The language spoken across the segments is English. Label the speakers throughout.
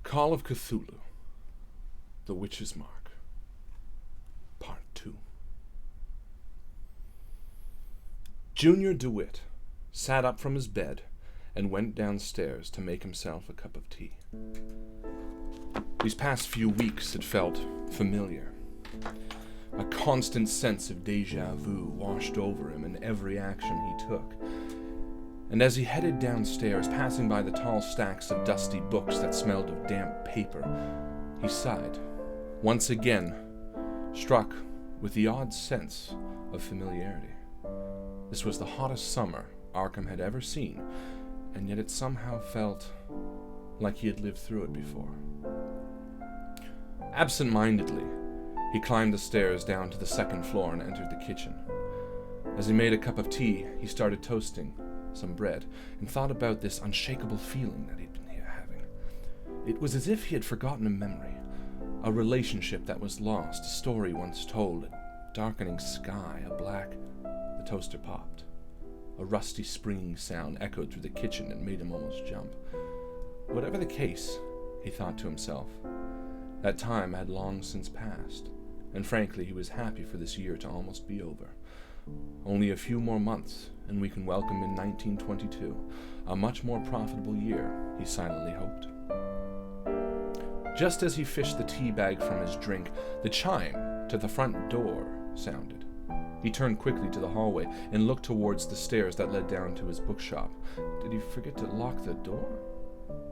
Speaker 1: Call of Cthulhu, The Witch's Mark, Part 2. Junior DeWitt sat up from his bed and went downstairs to make himself a cup of tea. These past few weeks had felt familiar. A constant sense of déjà vu washed over him in every action he took. And as he headed downstairs, passing by the tall stacks of dusty books that smelled of damp paper, he sighed, once again struck with the odd sense of familiarity. This was the hottest summer Arkham had ever seen, and yet it somehow felt like he had lived through it before. Absent-mindedly, he climbed the stairs down to the second floor and entered the kitchen. As he made a cup of tea, he started toasting some bread and thought about this unshakable feeling that he'd been having. It was as if he had forgotten a memory, a relationship that was lost, a story once told, a darkening sky, a black... The toaster popped. A rusty springing sound echoed through the kitchen and made him almost jump. Whatever the case, he thought to himself, that time had long since passed, and frankly he was happy for this year to almost be over. Only a few more months, and we can welcome in 1922, a much more profitable year, he silently hoped. Just as he fished the tea bag from his drink, the chime to the front door sounded. He turned quickly to the hallway and looked towards the stairs that led down to his bookshop. Did he forget to lock the door?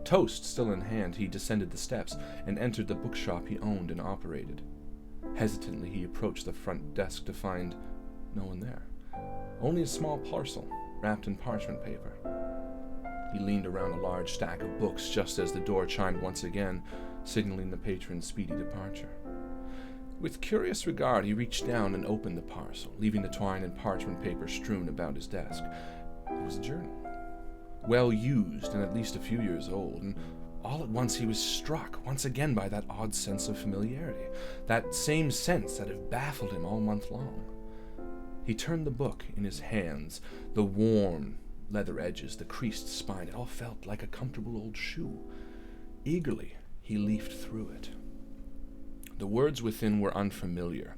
Speaker 1: Toast still in hand, he descended the steps and entered the bookshop he owned and operated. Hesitantly, he approached the front desk to find no one there. Only a small parcel, wrapped in parchment paper. He leaned around a large stack of books just as the door chimed once again, signaling the patron's speedy departure. With curious regard, he reached down and opened the parcel, leaving the twine and parchment paper strewn about his desk. It was a journal, well used and at least a few years old, and all at once he was struck once again by that odd sense of familiarity, that same sense that had baffled him all month long. He turned the book in his hands, the worn leather edges, the creased spine, it all felt like a comfortable old shoe. Eagerly, he leafed through it. The words within were unfamiliar,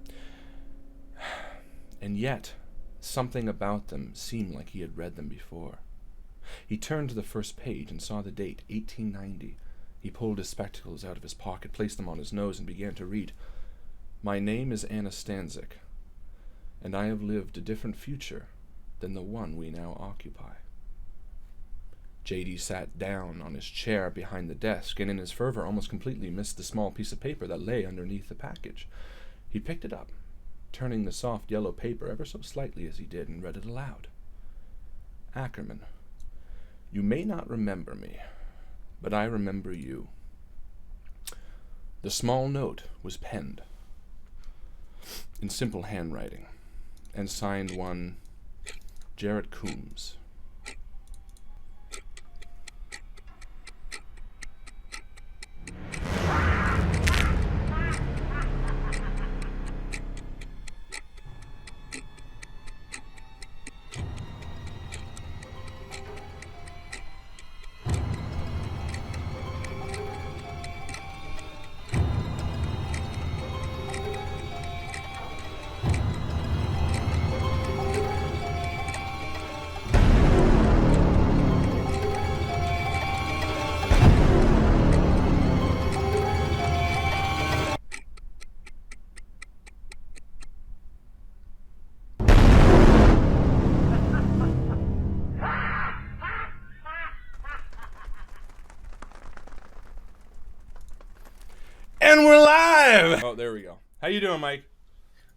Speaker 1: and yet something about them seemed like he had read them before. He turned to the first page and saw the date, 1890. He pulled his spectacles out of his pocket, placed them on his nose, and began to read. My name is Anna Stanzik, and I have lived a different future than the one we now occupy. J.D. sat down on his chair behind the desk, and in his fervor almost completely missed the small piece of paper that lay underneath the package. He picked it up, turning the soft yellow paper ever so slightly as he did, and read it aloud. Ackerman, you may not remember me, but I remember you. The small note was penned in simple handwriting, and signed one Jarrett Coombs. And we're live! Oh, there we go. How you doing, Mike?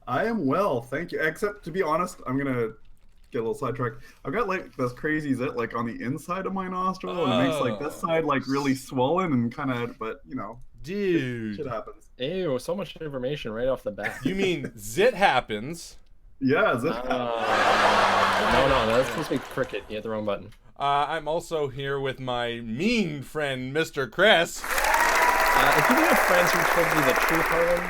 Speaker 2: I am well, thank you. Except, to be honest, I'm gonna get a little sidetracked. I've got like this crazy zit like on the inside of my nostril, and it makes like this side like really swollen and kind of, but you know,
Speaker 1: dude,
Speaker 2: shit happens.
Speaker 3: Ew, so much information right off the bat.
Speaker 1: You mean zit happens?
Speaker 2: Yeah, zit happens.
Speaker 3: No, that's supposed to be cricket. You hit the wrong button.
Speaker 1: I'm also here with my mean friend, Mr. Chris.
Speaker 3: If you didn't have friends who told you the truth, Harlan,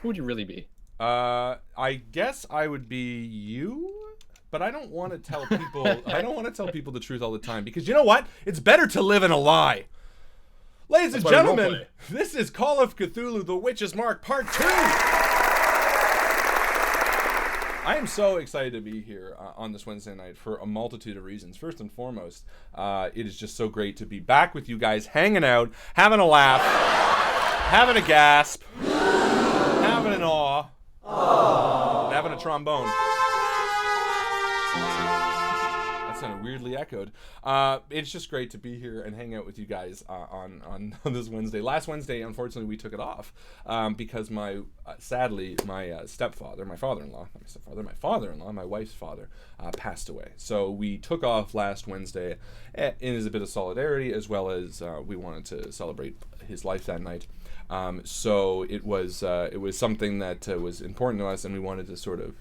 Speaker 3: who would you really be?
Speaker 1: I guess I would be you, but I don't want to tell people. I don't want to tell people the truth all the time because you know what? It's better to live in a lie. Ladies and gentlemen, this is Call of Cthulhu: The Witch's Mark Part 2. I am so excited to be here on this Wednesday night for a multitude of reasons. First and foremost, it is just so great to be back with you guys, hanging out, having a laugh, having a gasp, having an awe, and having a trombone. That sounded weirdly echoed. It's just great to be here and hang out with you guys on this Wednesday. Last Wednesday, unfortunately, we took it off because sadly, my stepfather, my father-in-law, not my stepfather, my father-in-law, my wife's father, passed away. So we took off last Wednesday as a bit of solidarity, as well as we wanted to celebrate his life that night. So it was something that was important to us, and we wanted to sort of,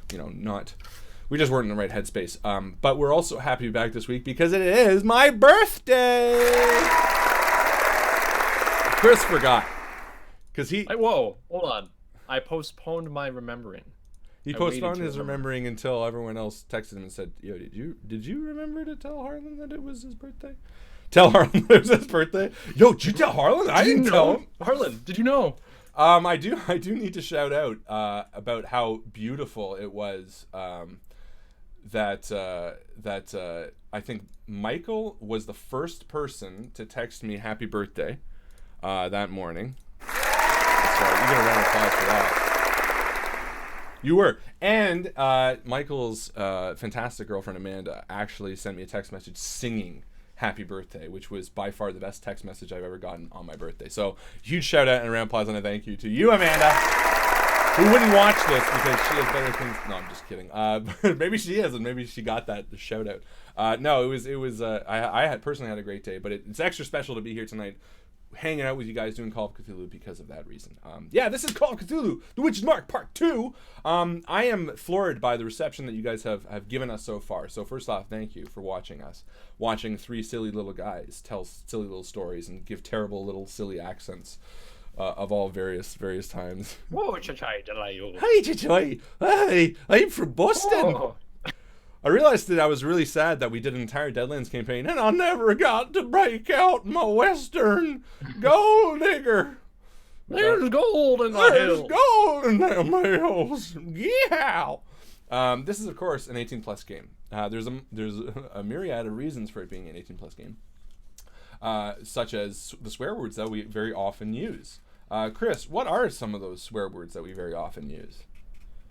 Speaker 1: we just weren't in the right headspace. But we're also happy to be back this week because it is my birthday. Chris forgot because
Speaker 3: whoa, hold on. I postponed my remembering.
Speaker 1: He postponed his remembering until everyone else texted him and said, "Yo, did you remember to tell Harlan that it was his birthday? Tell Harlan it was his birthday. Yo, did you tell Harlan? I didn't tell him.
Speaker 3: Harlan, did you know?"
Speaker 1: I do need to shout out about how beautiful it was. That I think Mycl was the first person to text me happy birthday that morning. That's right. You get a round of applause for that. You were. And Mycl's fantastic girlfriend Amanda actually sent me a text message singing happy birthday, which was by far the best text message I've ever gotten on my birthday. So huge shout out and a round of applause and a thank you to you, Amanda, who wouldn't watch this because she has better things. No, I'm just kidding. Maybe she is, and maybe she got that shout out. No, it was. I had personally had a great day, but it's extra special to be here tonight, hanging out with you guys doing Call of Cthulhu because of that reason. This is Call of Cthulhu: The Witch's Mark Part 2. I am floored by the reception that you guys have given us so far. So first off, thank you for watching us. Watching three silly little guys tell silly little stories and give terrible little silly accents. Of all various times.
Speaker 3: Whoa, Chachai,
Speaker 1: Hey, Chachai. Hey, I'm from Boston.
Speaker 3: Oh.
Speaker 1: I realized that I was really sad that we did an entire Deadlands campaign and I never got to break out my Western gold digger.
Speaker 3: There's gold in the hills.
Speaker 1: There's gold in them hills. Yeah. This is, of course, an 18-plus game. There's a myriad of reasons for it being an 18-plus game. Such as the swear words that we very often use. Chris, what are some of those swear words that we very often use?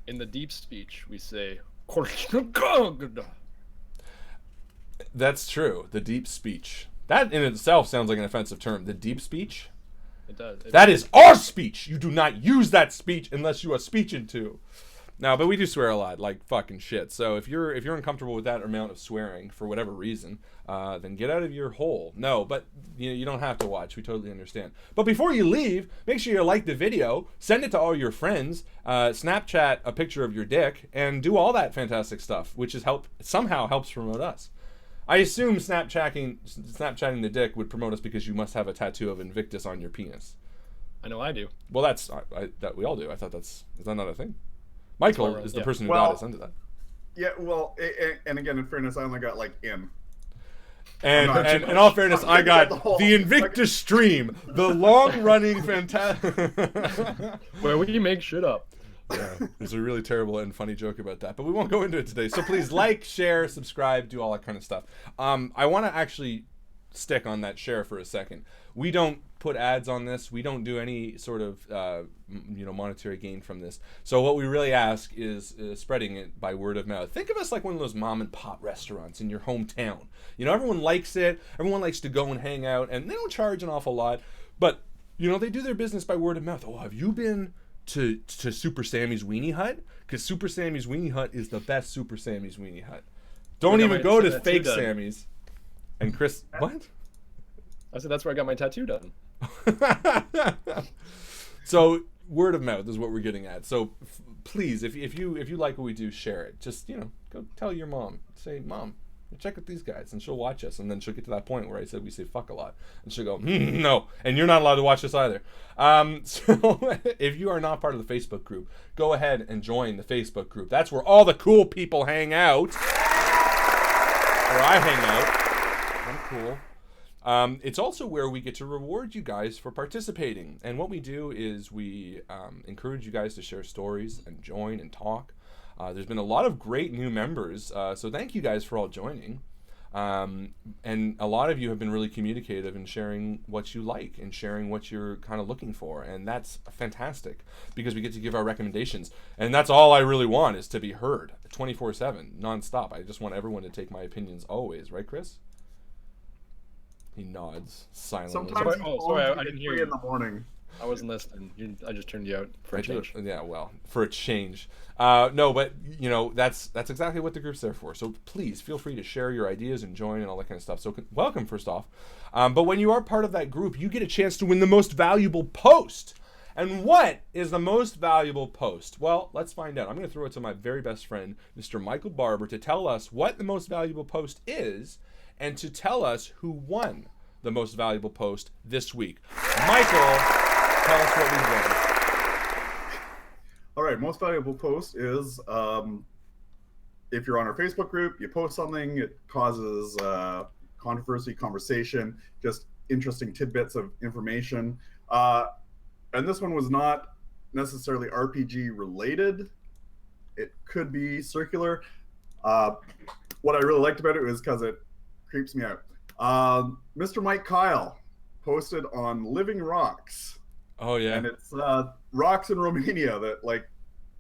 Speaker 3: In the deep speech, we say,
Speaker 1: that's true. The deep speech. That in itself sounds like an offensive term. The deep speech?
Speaker 3: It does.
Speaker 1: That is our speech. You do not use that speech unless you are speeching to. No, but we do swear a lot, like fucking shit. So if you're uncomfortable with that amount of swearing for whatever reason, then get out of your hole. No, but you don't have to watch. We totally understand. But before you leave, make sure you like the video, send it to all your friends, Snapchat a picture of your dick, and do all that fantastic stuff, which somehow helps promote us. I assume Snapchatting the dick would promote us because you must have a tattoo of Invictus on your penis.
Speaker 3: I know I do.
Speaker 1: Well, that we all do. I thought is that not a thing? Mycl is the person who got us into that.
Speaker 2: Yeah, well, and again, in fairness, I only got in.
Speaker 1: And in all fairness, I got the Invictus stream, the long-running fantastic.
Speaker 3: Where we make shit up.
Speaker 1: Yeah, there's a really terrible and funny joke about that, but we won't go into it today. So please like, share, subscribe, do all that kind of stuff. I want to actually stick on that share for a second. We don't put ads on this. We don't do any sort of monetary gain from this. So what we really ask is spreading it by word of mouth. Think of us like one of those mom and pop restaurants in your hometown. Everyone likes it. Everyone likes to go and hang out, and they don't charge an awful lot, but they do their business by word of mouth. Oh, have you been to Super Sammy's Weenie Hut? Because Super Sammy's Weenie Hut is the best Super Sammy's Weenie Hut. Don't even go to fake Sammy's. And Chris, what?
Speaker 3: I said that's where I got my tattoo done.
Speaker 1: So word of mouth is what we're getting at. So please, if you like what we do, share it. Just go tell your mom. Say, Mom, check out these guys, and she'll watch us. And then she'll get to that point where I said we say fuck a lot, and she'll go, no, and you're not allowed to watch this either. So if you are not part of the Facebook group, go ahead and join the Facebook group. That's where all the cool people hang out. where I hang out. I'm cool. It's also where we get to reward you guys for participating. And what we do is we encourage you guys to share stories and join and talk. There's been a lot of great new members, so thank you guys for all joining. And a lot of you have been really communicative in sharing what you like and sharing what you're kind of looking for. And that's fantastic because we get to give our recommendations. And that's all I really want, is to be heard 24/7, nonstop. I just want everyone to take my opinions always. Right, Chris? He nods silently.
Speaker 2: Sometimes
Speaker 3: I didn't hear you
Speaker 2: in the morning.
Speaker 3: I wasn't listening. I just turned you out for a change.
Speaker 1: Yeah, well, for a change. No, but you know that's exactly what the group's there for. So please feel free to share your ideas and join and all that kind of stuff. So welcome, first off. But when you are part of that group, you get a chance to win the most valuable post. And what is the most valuable post? Well, let's find out. I'm going to throw it to my very best friend, Mr. Mycl Barber, to tell us what the most valuable post is, and to tell us who won the most valuable post this week. Mycl, tell us what we won.
Speaker 2: All right, most valuable post is if you're on our Facebook group, you post something, it causes controversy, conversation, just interesting tidbits of information. And this one was not necessarily RPG related. It could be circular. What I really liked about it was because it creeps me out. Mr. Mike Kyle posted on Living Rocks.
Speaker 1: Oh yeah.
Speaker 2: And it's rocks in Romania that like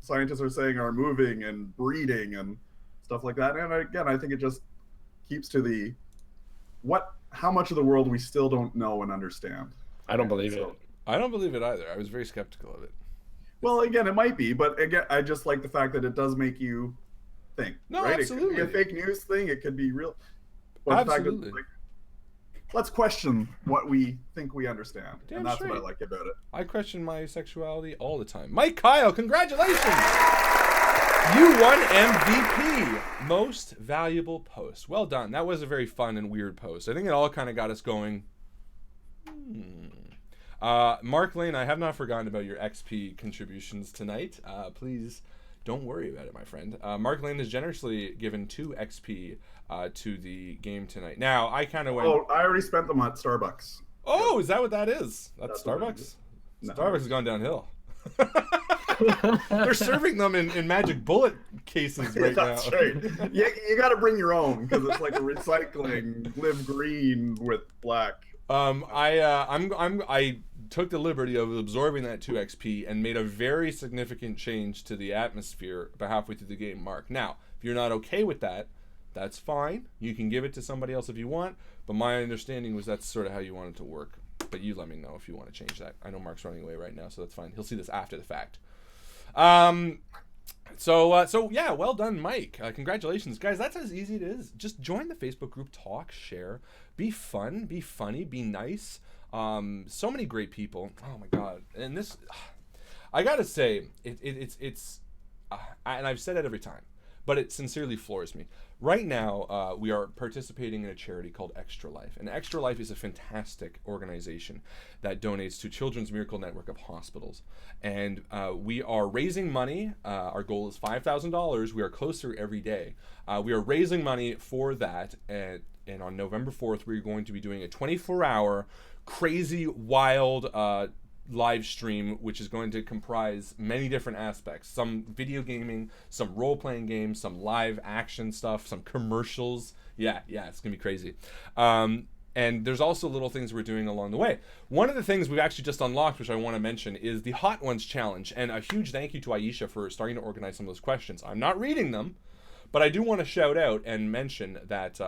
Speaker 2: scientists are saying are moving and breeding and stuff like that. And again, I think it just keeps to the how much of the world we still don't know and understand.
Speaker 3: I don't believe it.
Speaker 1: I don't believe it either. I was very skeptical of it.
Speaker 2: Well, again, it might be, but again, I just like the fact that it does make you think.
Speaker 1: No,
Speaker 2: right?
Speaker 1: absolutely.
Speaker 2: It could be a fake news thing. It could be real. But
Speaker 1: Absolutely.
Speaker 2: The fact that, like, let's question what we think we understand.
Speaker 1: Damn
Speaker 2: and that's
Speaker 1: straight.
Speaker 2: what I like about it.
Speaker 1: I question my sexuality all the time. Mike Kyle, congratulations! You won MVP, most valuable post. Well done. That was a very fun and weird post. I think it all kind of got us going. Mark Lane, I have not forgotten about your XP contributions tonight. Please don't worry about it, my friend. Mark Lane has generously given 2 XP to the game tonight. Now, I kind of went...
Speaker 2: Oh, I already spent them at Starbucks.
Speaker 1: Oh, is that what that is? That's Starbucks?
Speaker 2: No.
Speaker 1: Starbucks has gone downhill. They're serving them in magic bullet cases right now.
Speaker 2: That's right. You got to bring your own because it's like a recycling, live green with black.
Speaker 1: I took the liberty of absorbing that 2 XP and made a very significant change to the atmosphere about halfway through the game, Mark. Now, if you're not okay with that, that's fine. You can give it to somebody else if you want, but my understanding was that's sort of how you want it to work. But you let me know if you want to change that. I know Mark's running away right now, so that's fine. He'll see this after the fact. So yeah, well done, Mike. Congratulations, guys. That's as easy as it is. Just join the Facebook group, talk, share, be fun, be funny, be nice. So many great people. Oh my God. And this, I gotta say, it's and I've said it every time, but it sincerely floors me. Right now, we are participating in a charity called Extra Life. And Extra Life is a fantastic organization that donates to Children's Miracle Network of hospitals. And we are raising money. Our goal is $5,000. We are closer every day. We are raising money for that. And on November 4th, we're going to be doing a 24-hour, crazy, wild live stream, which is going to comprise many different aspects. Some video gaming, some role-playing games, some live action stuff, some commercials. Yeah, it's gonna be crazy. And there's also little things we're doing along the way. One of the things we've actually just unlocked, which I want to mention, is the Hot Ones Challenge. And a huge thank you to Aisha for starting to organize some of those questions. I'm not reading them, but I do want to shout out and mention that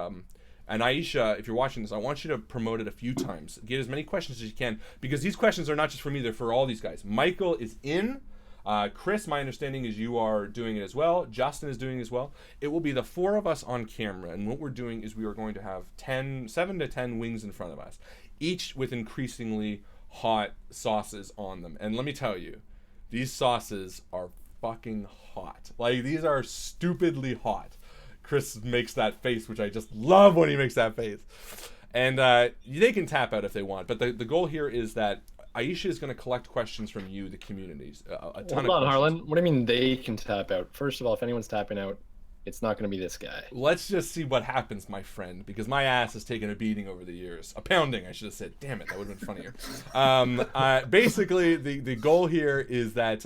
Speaker 1: and Aisha, if you're watching this, I want you to promote it a few times. Get as many questions as you can, because these questions are not just for me, they're for all these guys. Mycl is in. Chris, my understanding is you are doing it as well. Justin is doing it as well. It will be the 4 of us on camera, and what we're doing is we are going to have 7 to 10 wings in front of us, each with increasingly hot sauces on them. And let me tell you, these sauces are fucking hot. Like, these are stupidly hot. Chris makes that face, which I just love when he makes that face. And they can tap out if they want. But the goal here is that Aisha is going to collect questions from you, the communities. A ton of
Speaker 3: Hold on,
Speaker 1: questions.
Speaker 3: Harlan. What do you mean they can tap out? First of all, if anyone's tapping out, It's not going to be this guy.
Speaker 1: Let's just see what happens, my friend, because my ass has taken a beating over the years. A pounding, I should have said. Damn it, that would have been funnier. Basically, the goal here is that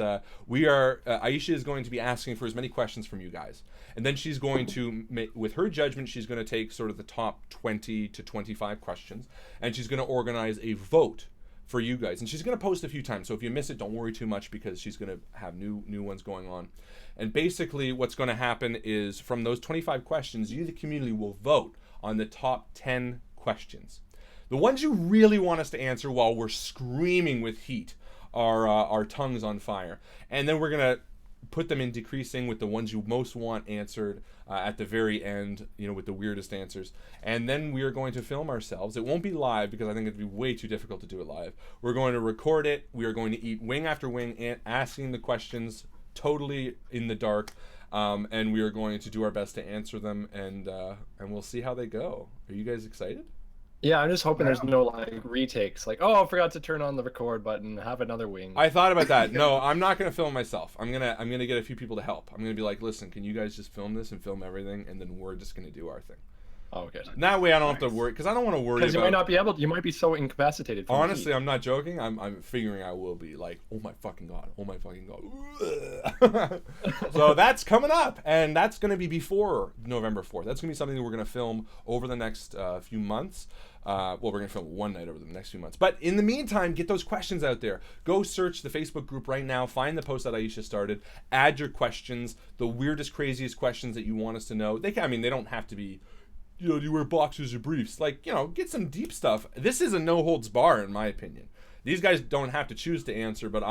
Speaker 1: Aisha is going to be asking for as many questions from you guys. And then she's going to, with her judgment, she's going to take sort of the top 20 to 25 questions, and she's going to organize a vote for you guys. And she's going to post a few times, so if you miss it, don't worry too much, because she's going to have new ones going on. And basically what's going to happen is, from those 25 questions, you, the community, will vote on the top 10 questions. The ones you really want us to answer while we're screaming with heat are our tongues on fire. And then we're going to put them in decreasing with the ones you most want answered at the very end, with the weirdest answers. And then we are going to film ourselves. It won't be live, because I think it'd be way too difficult to do it live. We're going to record it. We are going to eat wing after wing, asking the questions totally in the dark, and we are going to do our best to answer them, and we'll see how they go. Are you guys excited?
Speaker 3: Yeah, I'm just hoping there's no retakes. Like, oh, I forgot to turn on the record button. Have another wing.
Speaker 1: I thought about that. No, I'm not gonna film myself. I'm gonna get a few people to help. I'm gonna be like, listen, can you guys just film this and film everything, and then we're just gonna do our thing.
Speaker 3: Oh, okay.
Speaker 1: That way I don't have to worry, because I don't want to worry about...
Speaker 3: Because you might not be able to. You might be so incapacitated.
Speaker 1: Honestly, I'm not joking. I'm figuring I will be like, oh my fucking god. Oh my fucking god. So that's coming up, and that's going to be before November 4th. That's going to be something that we're going to film over the next few months. Well, we're going to film one night over the next few months. But in the meantime, get those questions out there. Go search the Facebook group right now. Find the post that Aisha started. Add your questions, the weirdest, craziest questions that you want us to know. They don't have to be... do you wear boxers or briefs? Get some deep stuff. This is a no holds bar, in my opinion. These guys don't have to choose to answer, but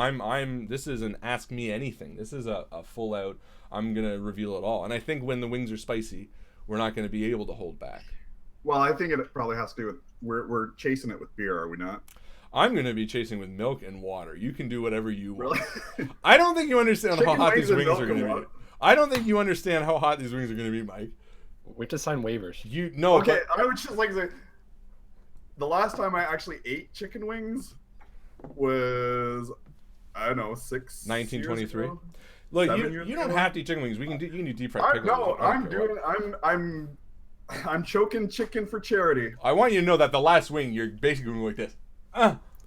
Speaker 1: this is an ask me anything. This is a full out, I'm going to reveal it all. And I think when the wings are spicy, we're not going to be able to hold back.
Speaker 2: Well, I think it probably has to do with, we're chasing it with beer, are we not?
Speaker 1: I'm going to be chasing with milk and water. You can do whatever you want.
Speaker 2: Really?
Speaker 1: I don't think you understand how hot these wings
Speaker 2: milk
Speaker 1: are going
Speaker 2: and
Speaker 1: to be. I don't think you understand how hot these wings are going to be, Mike.
Speaker 3: We have to sign waivers.
Speaker 2: Okay, I would just like to say, the last time I actually ate chicken wings was, I don't know,
Speaker 1: 1923.
Speaker 2: Years ago?
Speaker 1: Look, you don't have to eat chicken wings. You can do deep fried pickles.
Speaker 2: No, I'm choking chicken for charity.
Speaker 1: I want you to know that the last wing, you're basically going like this.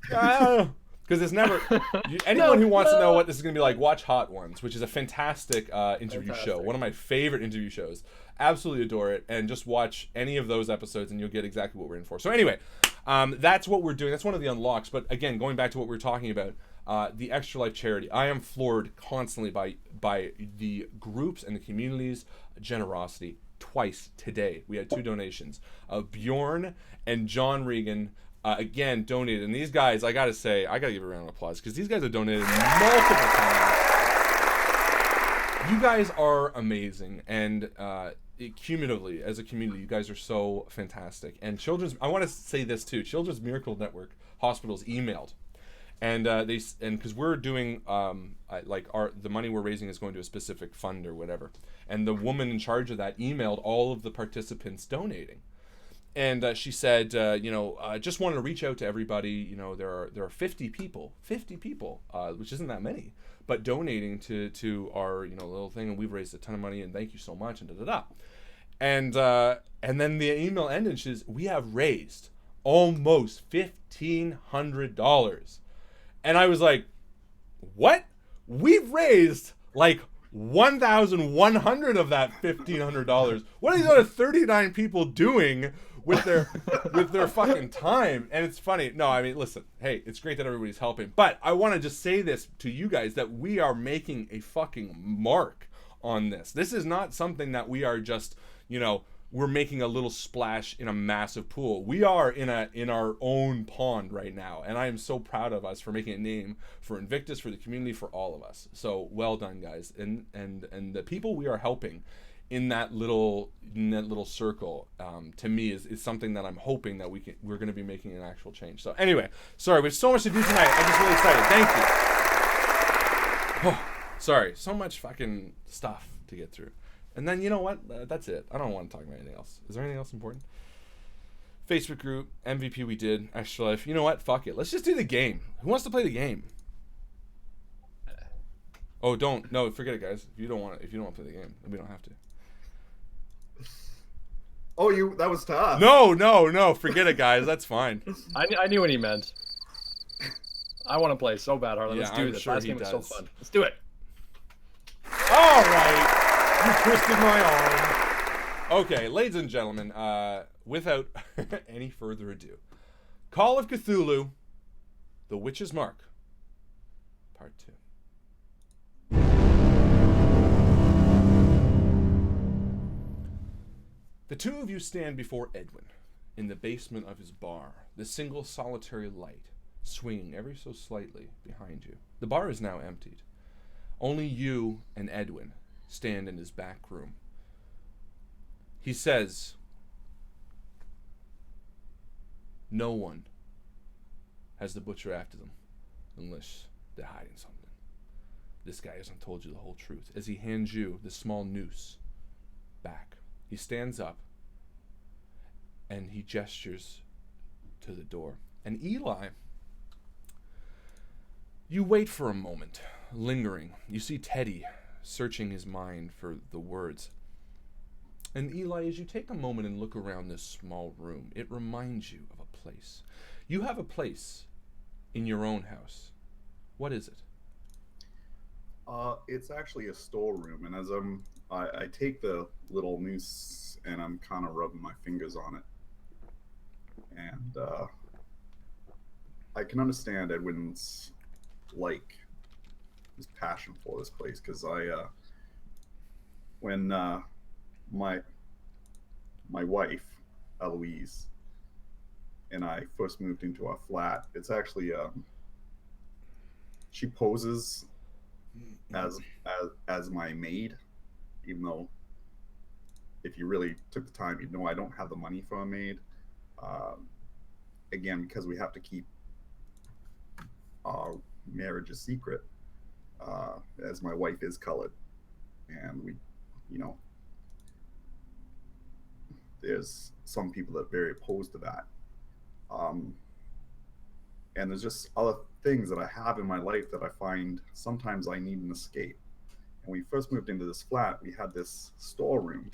Speaker 1: Because it's never... anyone who wants to know what this is going to be like, watch Hot Ones, which is a fantastic interview show. One of my favorite interview shows. Absolutely adore it. And just watch any of those episodes and you'll get exactly what we're in for. So anyway, that's what we're doing. That's one of the unlocks. But again, going back to what we were talking about, the Extra Life charity. I am floored constantly by the groups and the community's generosity. Twice today, we had 2 donations. Bjorn and John Regan, again, donated. And these guys, I gotta give a round of applause, because these guys have donated multiple times. You guys are amazing, and cumulatively, as a community, you guys are so fantastic. And I want to say this too, Children's Miracle Network Hospitals emailed. And because we're doing the money we're raising is going to a specific fund or whatever, and the woman in charge of that emailed all of the participants donating, and she said, just wanted to reach out to everybody. There are 50 people, which isn't that many, but donating to our little thing, and we've raised a ton of money, and thank you so much, and and then the email ended. And she says, we have raised almost $1,500. And I was like, what? We've raised like 1,100 of that $1,500. What are these other 39 people doing with their fucking time? And it's funny. No, I mean, listen, hey, it's great that everybody's helping. But I want to just say this to you guys, that we are making a fucking mark on this. This is not something that we are just, we're making a little splash in a massive pool. We are in our own pond right now, and I am so proud of us for making a name for Invictus, for the community, for all of us. So well done, guys, and the people we are helping in that little circle, to me is something that I'm hoping that we're going to be making an actual change. So anyway, sorry, we have so much to do tonight. I'm just really excited. Thank you. Oh, sorry, so much fucking stuff to get through. And then, you know what? That's it. I don't want to talk about anything else. Is there anything else important? Facebook group, MVP we did, Extra Life. You know what? Fuck it. Let's just do the game. Who wants to play the game? Oh, don't. No, forget it, guys. If you don't want to play the game, we don't have to.
Speaker 2: Oh, that was to us.
Speaker 1: No. Forget it, guys. That's fine.
Speaker 3: I knew what he meant. I want to play so bad, Harlan.
Speaker 1: Yeah,
Speaker 3: Let's do
Speaker 1: I'm
Speaker 3: this.
Speaker 1: sure
Speaker 3: Last
Speaker 1: he
Speaker 3: game was so
Speaker 1: does.
Speaker 3: fun. Let's do it.
Speaker 1: All right. You twisted my arm. Okay, ladies and gentlemen, without any further ado, Call of Cthulhu, The Witch's Mark, Part 2. The two of you stand before Edwin in the basement of his bar, the single solitary light swinging ever so slightly behind you. The bar is now emptied. Only you and Edwin stand in his back room. He says, no one has the butcher after them unless they're hiding something. This guy hasn't told you the whole truth. As he hands you the small noose back, he stands up and he gestures to the door. And Eli, you wait for a moment, lingering. You see Teddy searching his mind for the words. And Eli, as you take a moment and look around this small room, it reminds you of a place. You have a place in your own house. What is it?
Speaker 2: It's actually a storeroom, and as I take the little noose and I'm kind of rubbing my fingers on it, and I can understand Edwin's his passion for this place, because when my wife Eloise and I first moved into our flat, it's actually she poses as my maid, even though if you really took the time, you'd know I don't have the money for a maid. Again, because we have to keep our marriage a secret, as my wife is colored, and we, there's some people that are very opposed to that. And there's just other things that I have in my life that I find sometimes I need an escape. And when we first moved into this flat, we had this storeroom,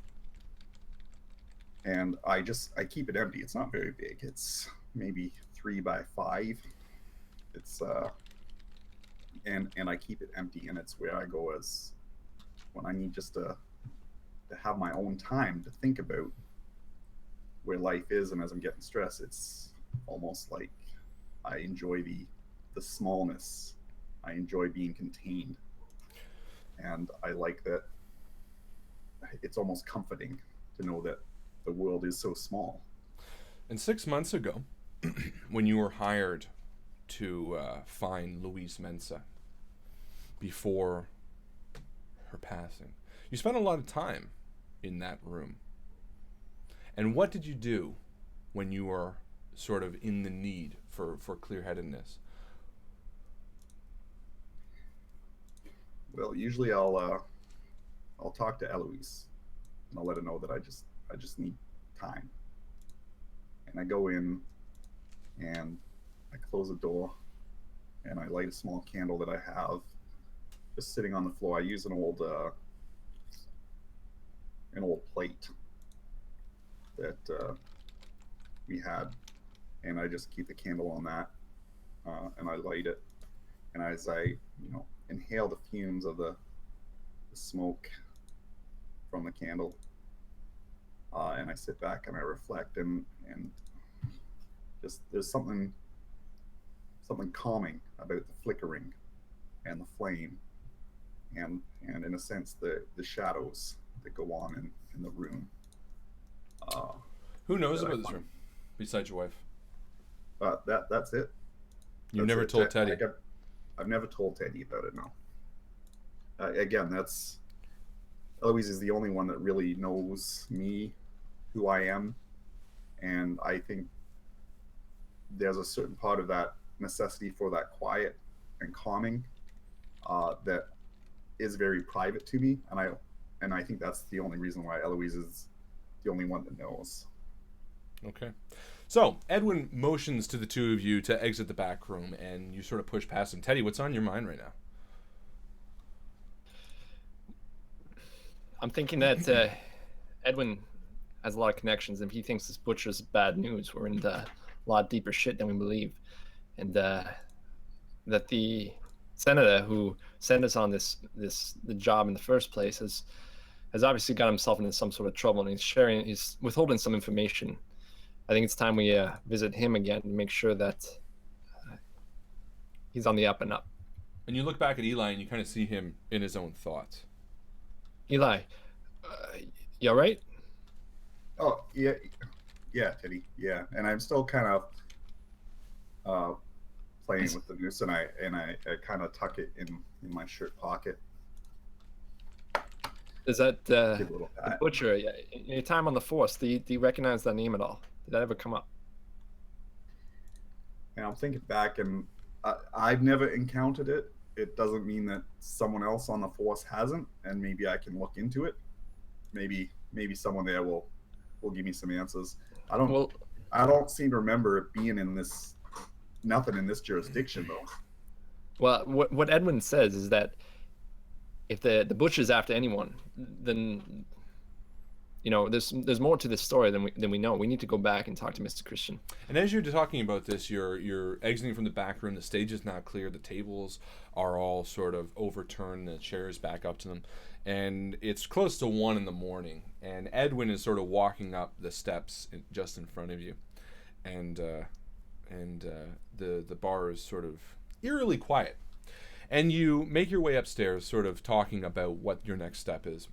Speaker 2: and I keep it empty. It's not very big. It's maybe 3 by 5. It's and I keep it empty, and it's where I go as when I need just to have my own time to think about where life is. And as I'm getting stressed, it's almost like I enjoy the smallness. I enjoy being contained, and I like that. It's almost comforting to know that the world is so small.
Speaker 1: And 6 months ago, when you were hired to find Louise Mensa before her passing, you spent a lot of time in that room. And what did you do when you were sort of in the need for clear-headedness?
Speaker 2: Well, usually I'll talk to Eloise, and I'll let her know that I just need time. And I go in and I close the door and I light a small candle that I have just sitting on the floor. I use an old plate that we had, and I just keep the candle on that, and I light it. And as I, inhale the fumes of the smoke from the candle, and I sit back and I reflect, and just there's something calming about the flickering and the flame, and in a sense the shadows that go on in the room.
Speaker 1: Who knows about this room besides your wife?
Speaker 2: That's it.
Speaker 1: You never told Teddy?
Speaker 2: I've never told Teddy about it, no. Again, Eloise is the only one that really knows me, who I am, and I think there's a certain part of that necessity for that quiet and calming that is very private to me, and I think that's the only reason why Eloise is the only one that knows.
Speaker 1: Okay. So, Edwin motions to the two of you to exit the back room, and you sort of push past him. Teddy, what's on your mind right now?
Speaker 3: I'm thinking that Edwin has a lot of connections, and if he thinks this butcher's bad news, we're in a lot deeper shit than we believe. And that the senator who sent us on the job in the first place has obviously got himself into some sort of trouble, and he's withholding some information. I think it's time we visit him again and make sure that he's on the up and up.
Speaker 1: And you look back at Eli and you kind of see him in his own thoughts.
Speaker 3: Eli, you all right?
Speaker 2: Oh, yeah, Teddy, yeah. And I'm still kind of playing with the noose, and I kind of tuck it in my shirt pocket.
Speaker 3: Is that the butcher? In your time on the force, do you recognize that name at all? Did that ever come up?
Speaker 2: And I'm thinking back, and I've never encountered it. It doesn't mean that someone else on the force hasn't, and maybe I can look into it. Maybe someone there will give me some answers. I don't seem to remember it being in this, nothing in this jurisdiction though.
Speaker 3: Well, what Edwin says is that if the butcher's after anyone, then there's more to this story than we know. We need to go back and talk to Mr. Christian.
Speaker 1: And as you're talking about this, you're exiting from the back room. The stage is now clear. The tables are all sort of overturned. The chairs back up to them, and it's close to 1 a.m. And Edwin is sort of walking up the steps just in front of you, and the bar is sort of eerily quiet. And you make your way upstairs, sort of talking about what your next step is.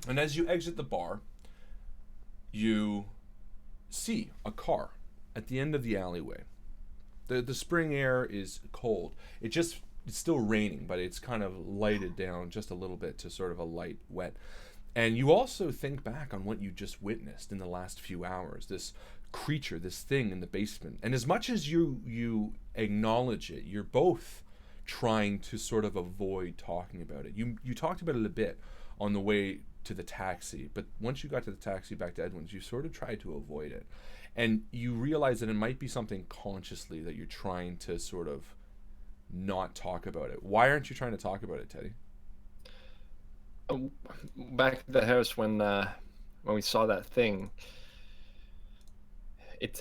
Speaker 1: And as you exit the bar, you see a car at the end of the alleyway. The spring air is cold. It's still raining, but it's kind of lighted down just a little bit to sort of a light wet. And you also think back on what you just witnessed in the last few hours, this creature, this thing in the basement. And as much as you acknowledge it, you're both trying to sort of avoid talking about it. You talked about it a bit on the way to the taxi, but once you got to the taxi back to Edwin's, you sort of tried to avoid it. And you realize that it might be something consciously that you're trying to sort of not talk about it. Why aren't you trying to talk about it, Teddy?
Speaker 3: Back at the house when we saw that thing, it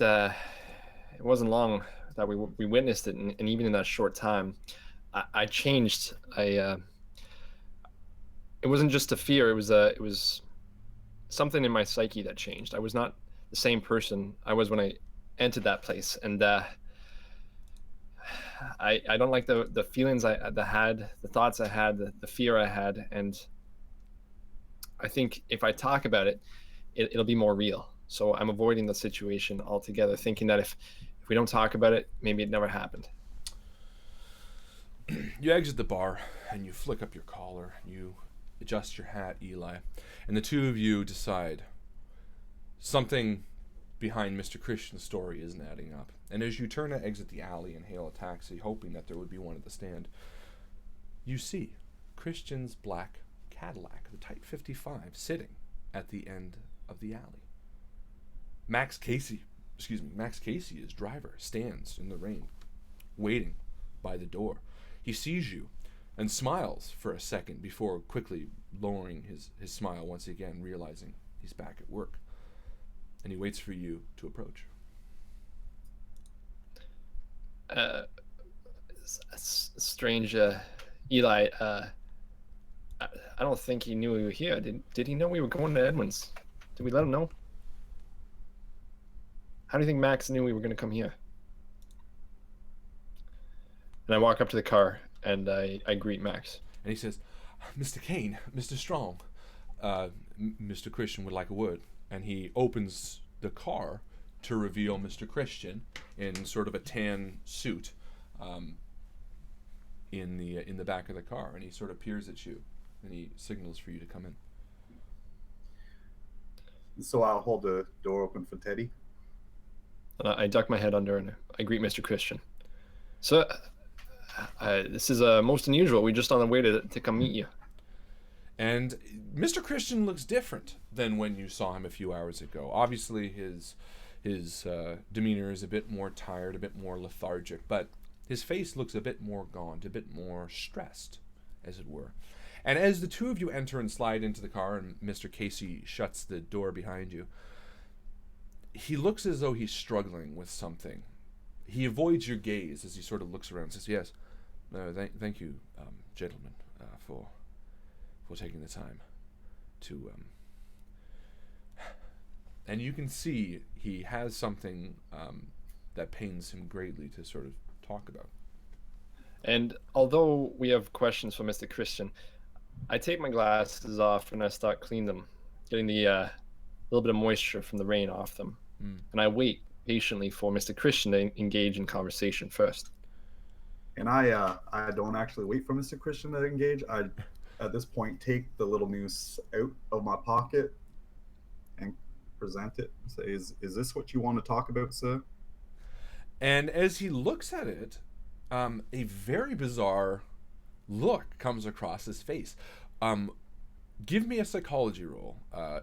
Speaker 3: wasn't long that we witnessed it, and even in that short time, I changed. It wasn't just a fear. It was something in my psyche that changed. I was not the same person I was when I entered that place, and I don't like the feelings I had, the thoughts I had, the fear I had, and I think if I talk about it, it'll be more real. So I'm avoiding the situation altogether, thinking that if we don't talk about it, maybe it never happened.
Speaker 1: You exit the bar and you flick up your collar. You adjust your hat, Eli, and the two of you decide something behind Mr. Christian's story isn't adding up. And as you turn to exit the alley and hail a taxi, hoping that there would be one at the stand, you see Christian's black Cadillac, the Type 55, sitting at the end of the alley. Max Casey, his driver, stands in the rain, waiting by the door. He sees you and smiles for a second before quickly lowering his smile once again, realizing he's back at work. And he waits for you to approach.
Speaker 3: Strange, Eli. I don't think he knew we were here. Did he know we were going to Edwin's? Did we let him know? How do you think Max knew we were going to come here? And I walk up to the car and I greet Max.
Speaker 1: And he says, "Mr. Kane, Mr. Strong, Mr. Christian would like a word." And he opens the car to reveal Mr. Christian in sort of a tan suit in the back of the car. And he sort of peers at you and he signals for you to come in.
Speaker 2: So I'll hold the door open for Teddy.
Speaker 3: I duck my head under and I greet Mr. Christian. So, this is most unusual. We're just on the way to come meet you.
Speaker 1: And Mr. Christian looks different than when you saw him a few hours ago. Obviously, his demeanor is a bit more tired, a bit more lethargic, but his face looks a bit more gaunt, a bit more stressed, as it were. And as the two of you enter and slide into the car and Mr. Casey shuts the door behind you, he looks as though he's struggling with something. He avoids your gaze as he sort of looks around and says, yes, no, thank you, gentlemen, for taking the time to... And you can see he has something that pains him greatly to sort of talk about.
Speaker 3: And although we have questions for Mr. Christian, I take my glasses off and I start cleaning them, getting the little bit of moisture from the rain off them. And I wait patiently for Mr. Christian to engage in conversation first.
Speaker 2: And I don't actually wait for Mr. Christian to engage. I, at this point, take the little noose out of my pocket and present it. Say, is this what you want to talk about, sir?
Speaker 1: And as he looks at it, a very bizarre look comes across his face. Give me a psychology roll,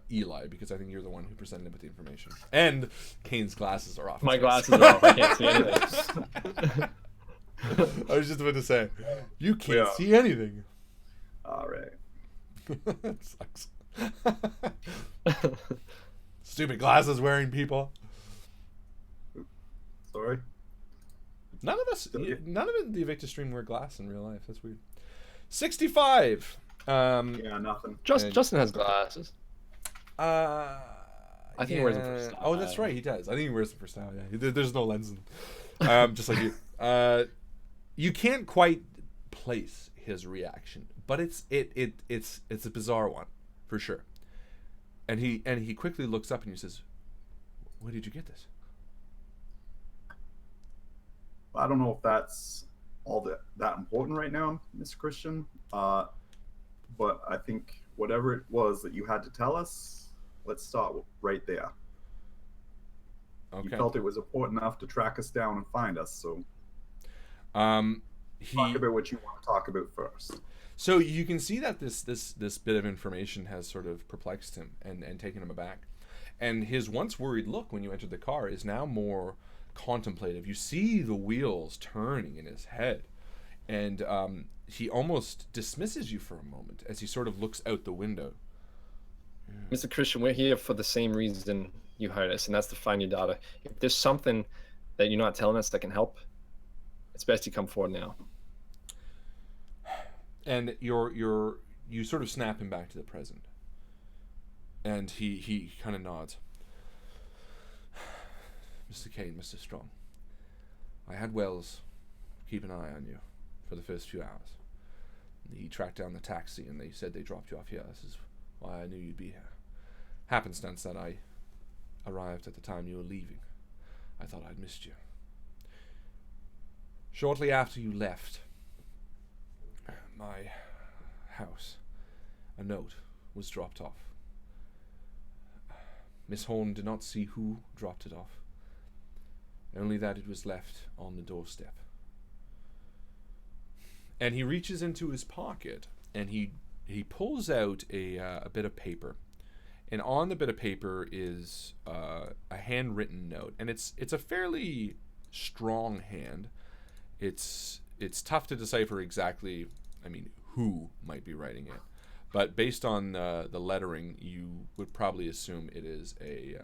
Speaker 1: Eli, because I think you're the one who presented him with the information. And Kane's glasses are off.
Speaker 3: My glasses are off. I can't see anything.
Speaker 1: I was just about to say, you can't see anything.
Speaker 2: All right.
Speaker 1: That sucks. Stupid glasses wearing people.
Speaker 2: Sorry.
Speaker 1: None of the Invictus stream wear glass in real life. That's weird. 65.
Speaker 2: Yeah, nothing.
Speaker 3: Justin has glasses.
Speaker 1: I
Speaker 3: think he wears them for style.
Speaker 1: Oh, that's right, he does. I think he wears them for style. Yeah, there's no lens in just like you. You can't quite place his reaction, but it's a bizarre one, for sure. And he quickly looks up and he says, "Where did you get this?"
Speaker 2: I don't know if that's all that important right now, Mr. Christian. But I think whatever it was that you had to tell us, let's start right there.
Speaker 1: Okay.
Speaker 2: You felt it was important enough to track us down and find us, so talk about what you want to talk about first.
Speaker 1: So you can see that this bit of information has sort of perplexed him and taken him aback. And his once worried look when you entered the car is now more contemplative. You see the wheels turning in his head. And he almost dismisses you for a moment as he sort of looks out the window.
Speaker 3: Mr. Christian, we're here for the same reason you hired us, and that's to find your daughter. If there's something that you're not telling us that can help, it's best you come forward now.
Speaker 1: And you sort of snap him back to the present. And he kind of nods. Mr. Kane, Mr. Strong, I had Wells keep an eye on you for the first few hours. He tracked down the taxi and they said they dropped you off here. This is why I knew you'd be here. Happenstance that I arrived at the time you were leaving. I thought I'd missed you. Shortly after you left my house, a note was dropped off. Miss Horn did not see who dropped it off, only that it was left on the doorstep. And he reaches into his pocket and he pulls out a bit of paper. And on the bit of paper is a handwritten note, and it's a fairly strong hand. It's tough to decipher exactly, who might be writing it, but based on the lettering, you would probably assume it is a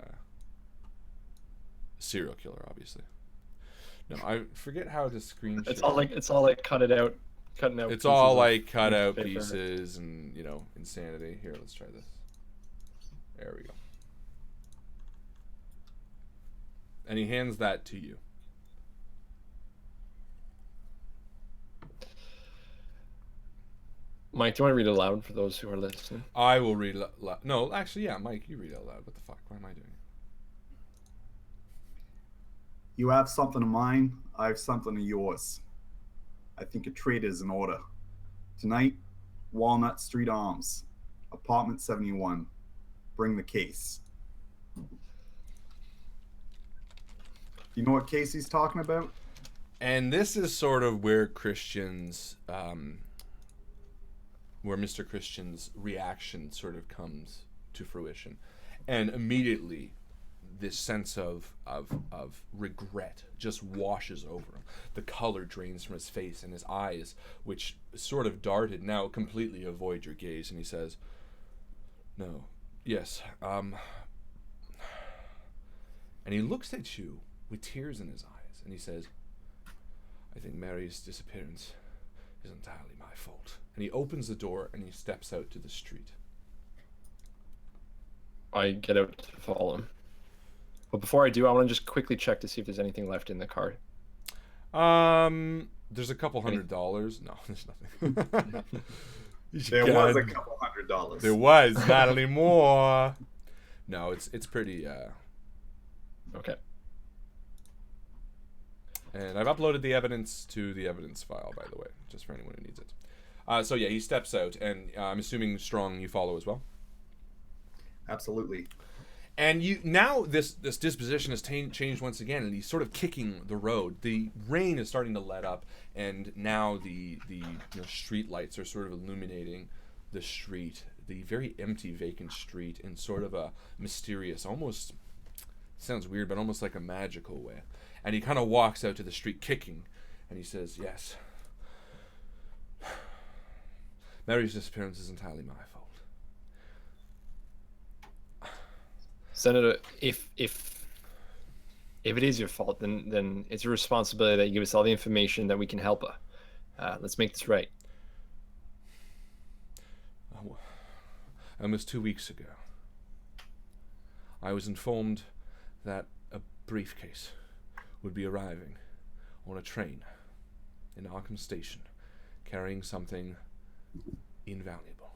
Speaker 1: serial killer. Obviously, no, I forget how to screen.
Speaker 3: It's all like cutting out.
Speaker 1: It's all like cut out pieces and insanity. Here, let's try this. There we go. And he hands that to you.
Speaker 3: Mike, do you want to read it aloud for those who are listening?
Speaker 1: I will read it aloud. No, actually, yeah, Mike, you read it aloud. What the fuck? Why am I doing it?
Speaker 2: You have something of mine, I have something of yours. I think a trade is in order. Tonight, Walnut Street Arms, apartment 71. Bring the case. You know what case he's talking about?
Speaker 1: And this is sort of where where Mr. Christian's reaction sort of comes to fruition. And immediately this sense of regret just washes over him. The color drains from his face, and his eyes, which sort of darted, now completely avoid your gaze, and he says, "No, yes, and And he looks at you with tears in his eyes, and he says, I think Mary's disappearance is entirely my fault. And he opens the door and he steps out to the street.
Speaker 3: I get out to follow him. But before I do, I want to just quickly check to see if there's anything left in the car.
Speaker 1: There's a couple $100. No, there's nothing.
Speaker 2: There was a couple $100.
Speaker 1: There was, not anymore. No, it's pretty.
Speaker 3: Okay.
Speaker 1: And I've uploaded the evidence to the evidence file, by the way, just for anyone who needs it. So yeah, he steps out, and I'm assuming Strong you follow as well.
Speaker 2: Absolutely.
Speaker 1: And you now this disposition has changed once again, and he's sort of kicking the road. The rain is starting to let up, and now the street lights are sort of illuminating the street, the very empty, vacant street, in sort of a mysterious, almost sounds weird, but almost like a magical way. And he kind of walks out to the street kicking, and he says, "Yes, Mary's disappearance is entirely my fault."
Speaker 3: Senator, if it is your fault, then it's your responsibility that you give us all the information that we can help her. Let's make this right.
Speaker 1: Almost 2 weeks ago, I was informed that a briefcase would be arriving on a train in Arkham Station, carrying something invaluable.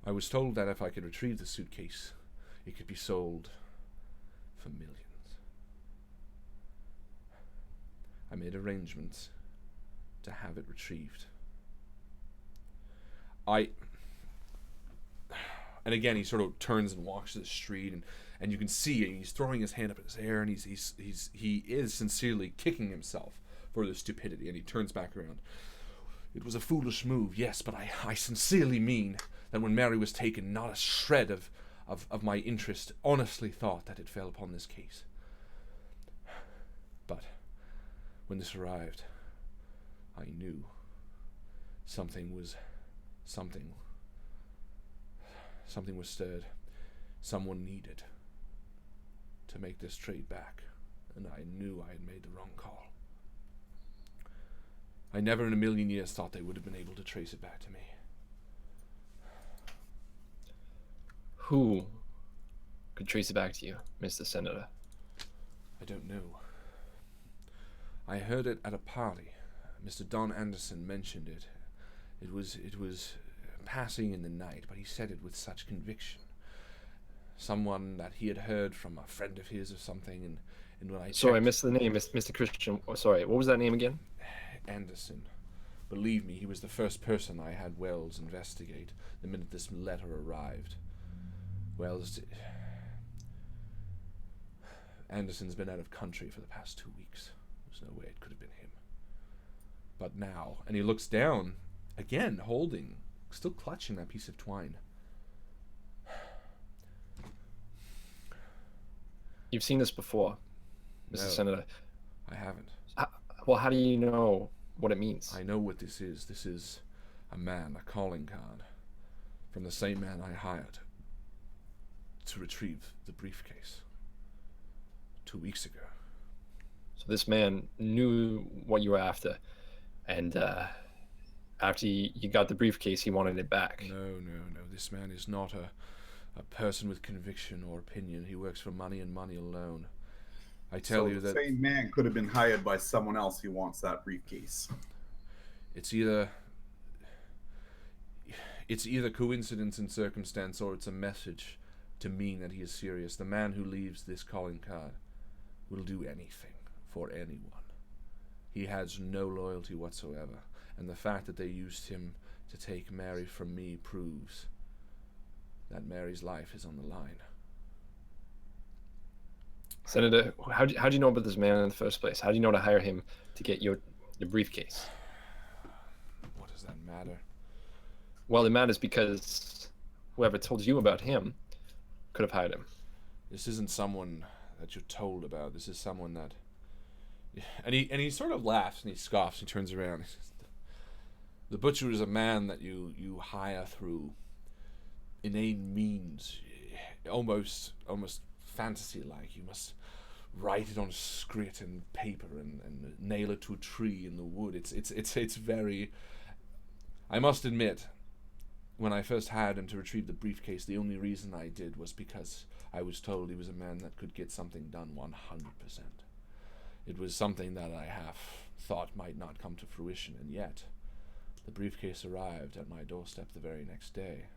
Speaker 1: I was told that if I could retrieve the suitcase, it could be sold for millions. I made arrangements to have it retrieved. And again, he sort of turns and walks to the street, and you can see he's throwing his hand up in his air, and he is sincerely kicking himself for the stupidity, and he turns back around. It was a foolish move, yes, but I sincerely mean that when Mary was taken, not a shred of my interest honestly thought that it fell upon this case. But when this arrived, I knew something was stirred. Someone needed to make this trade back, and I knew I had made the wrong call. I never in a million years thought they would have been able to trace it back to me.
Speaker 3: Who could trace it back to you, Mr. Senator?
Speaker 1: I don't know. I heard it at a party. Mr. Don Anderson mentioned it. It was passing in the night, but he said it with such conviction. Someone that he had heard from a friend of his or something, and when I checked...
Speaker 3: Sorry, I missed the name, Mr. Christian. Oh, sorry, what was that name again?
Speaker 1: Anderson. Believe me, he was the first person I had Wells investigate the minute this letter arrived. Anderson's been out of country for the past 2 weeks. There's no way it could have been him. But now, and he looks down, again, still clutching that piece of twine.
Speaker 3: You've seen this before, Mr.
Speaker 1: No,
Speaker 3: Senator.
Speaker 1: I haven't.
Speaker 3: Well, how do you know what it means?
Speaker 1: I know what this is. This is a calling card, from the same man I hired to retrieve the briefcase 2 weeks ago.
Speaker 3: So this man knew what you were after, and after you got the briefcase, he wanted it back.
Speaker 1: No. This man is not a person with conviction or opinion. He works for money and money alone. I tell you that...
Speaker 2: the same man could have been hired by someone else who wants that briefcase.
Speaker 1: It's either coincidence and circumstance, or it's a message to mean that he is serious. The man who leaves this calling card will do anything for anyone. He has no loyalty whatsoever, and the fact that they used him to take Mary from me proves that Mary's life is on the line.
Speaker 3: Senator, how do you know about this man in the first place? How do you know to hire him to get your briefcase?
Speaker 1: What does that matter?
Speaker 3: Well, it matters because whoever told you about him could have hired him.
Speaker 1: This isn't someone that you're told about. This is someone that... And he sort of laughs and he scoffs. He turns around. He says, the butcher is a man that you hire through inane means. almost fantasy-like. You must write it on scrit and paper and nail it to a tree in the wood. It's very. I must admit, when I first hired him to retrieve the briefcase, the only reason I did was because I was told he was a man that could get something done 100%. It was something that I half thought might not come to fruition, and yet the briefcase arrived at my doorstep the very next day.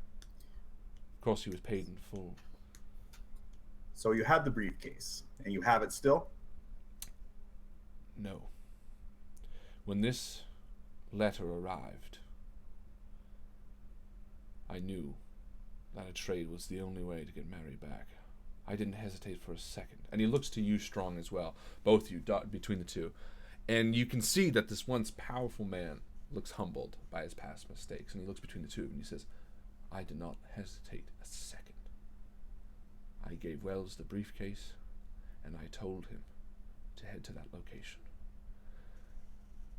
Speaker 1: Of course, he was paid in full.
Speaker 4: So you had the briefcase, and you have it still?
Speaker 1: No. When this letter arrived, I knew that a trade was the only way to get Mary back. I didn't hesitate for a second. And he looks to you, Strong, as well. Both you, between the two. And you can see that this once powerful man looks humbled by his past mistakes. And he looks between the two and he says, I did not hesitate a second. I gave Wells the briefcase, and I told him to head to that location.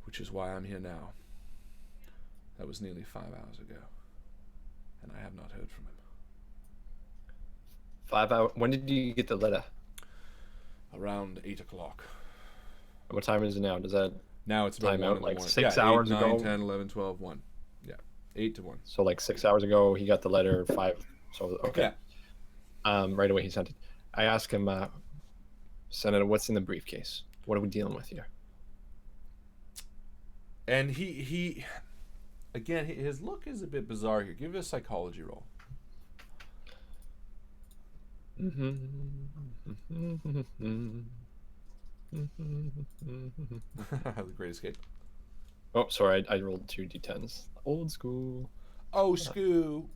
Speaker 1: Which is why I'm here now. That was nearly 5 hours ago. And I have not heard from him.
Speaker 3: 5 hours? When did you get the letter?
Speaker 1: Around 8 o'clock.
Speaker 3: What time is it now? Does that
Speaker 1: Now it's about
Speaker 3: time
Speaker 1: 1
Speaker 3: out
Speaker 1: in the
Speaker 3: like
Speaker 1: morning.
Speaker 3: 6
Speaker 1: yeah,
Speaker 3: hours
Speaker 1: 8, 9,
Speaker 3: ago?
Speaker 1: 10, 11, 12, 1. Yeah, 8 to 1.
Speaker 3: So like 6 hours ago, he got the letter. 5. So okay.
Speaker 1: Yeah.
Speaker 3: Right away he sent it. I asked him, Senator, what's in the briefcase? What are we dealing with here?
Speaker 1: And he again, his look is a bit bizarre here. Give it a psychology roll. The Great Escape.
Speaker 3: Oh, sorry, I rolled 2 d10s. Old school.
Speaker 1: Oh, Scoo.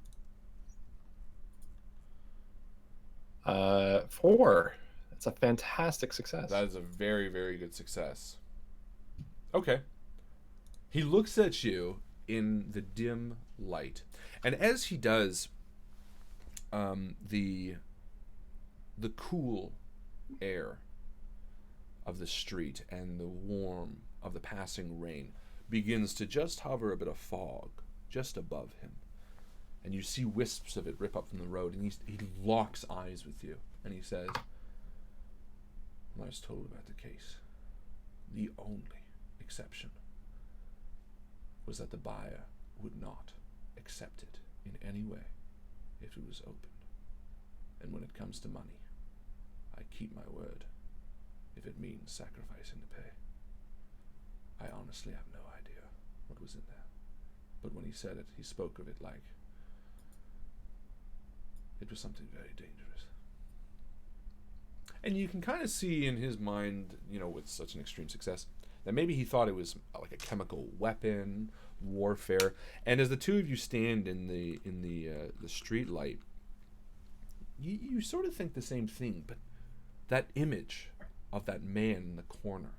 Speaker 3: 4. That's a fantastic success.
Speaker 1: That is a very, very good success. Okay. He looks at you in the dim light, and as he does, the cool air of the street and the warm of the passing rain begins to just hover a bit of fog just above him, and you see wisps of it rip up from the road, and he locks eyes with you, and he says, when I was told about the case, the only exception was that the buyer would not accept it in any way if it was opened. And when it comes to money, I keep my word if it means sacrificing the pay. I honestly have no idea what was in there. But when he said it, he spoke of it like it was something very dangerous. And you can kind of see in his mind, with such an extreme success, that maybe he thought it was like a chemical weapon, warfare. And as the two of you stand in the street light, you sort of think the same thing. But that image of that man in the corner,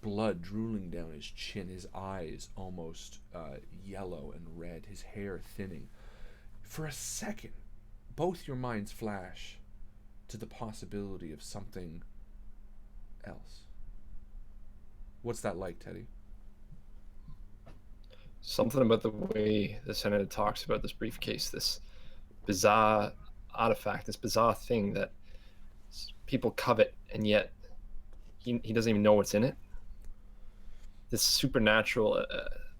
Speaker 1: blood drooling down his chin, his eyes almost yellow and red, his hair thinning. For a second, both your minds flash to the possibility of something else. What's that like, Teddy?
Speaker 3: Something about the way the Senator talks about this briefcase, this bizarre artifact, this bizarre thing that people covet, and yet he doesn't even know what's in it. This supernatural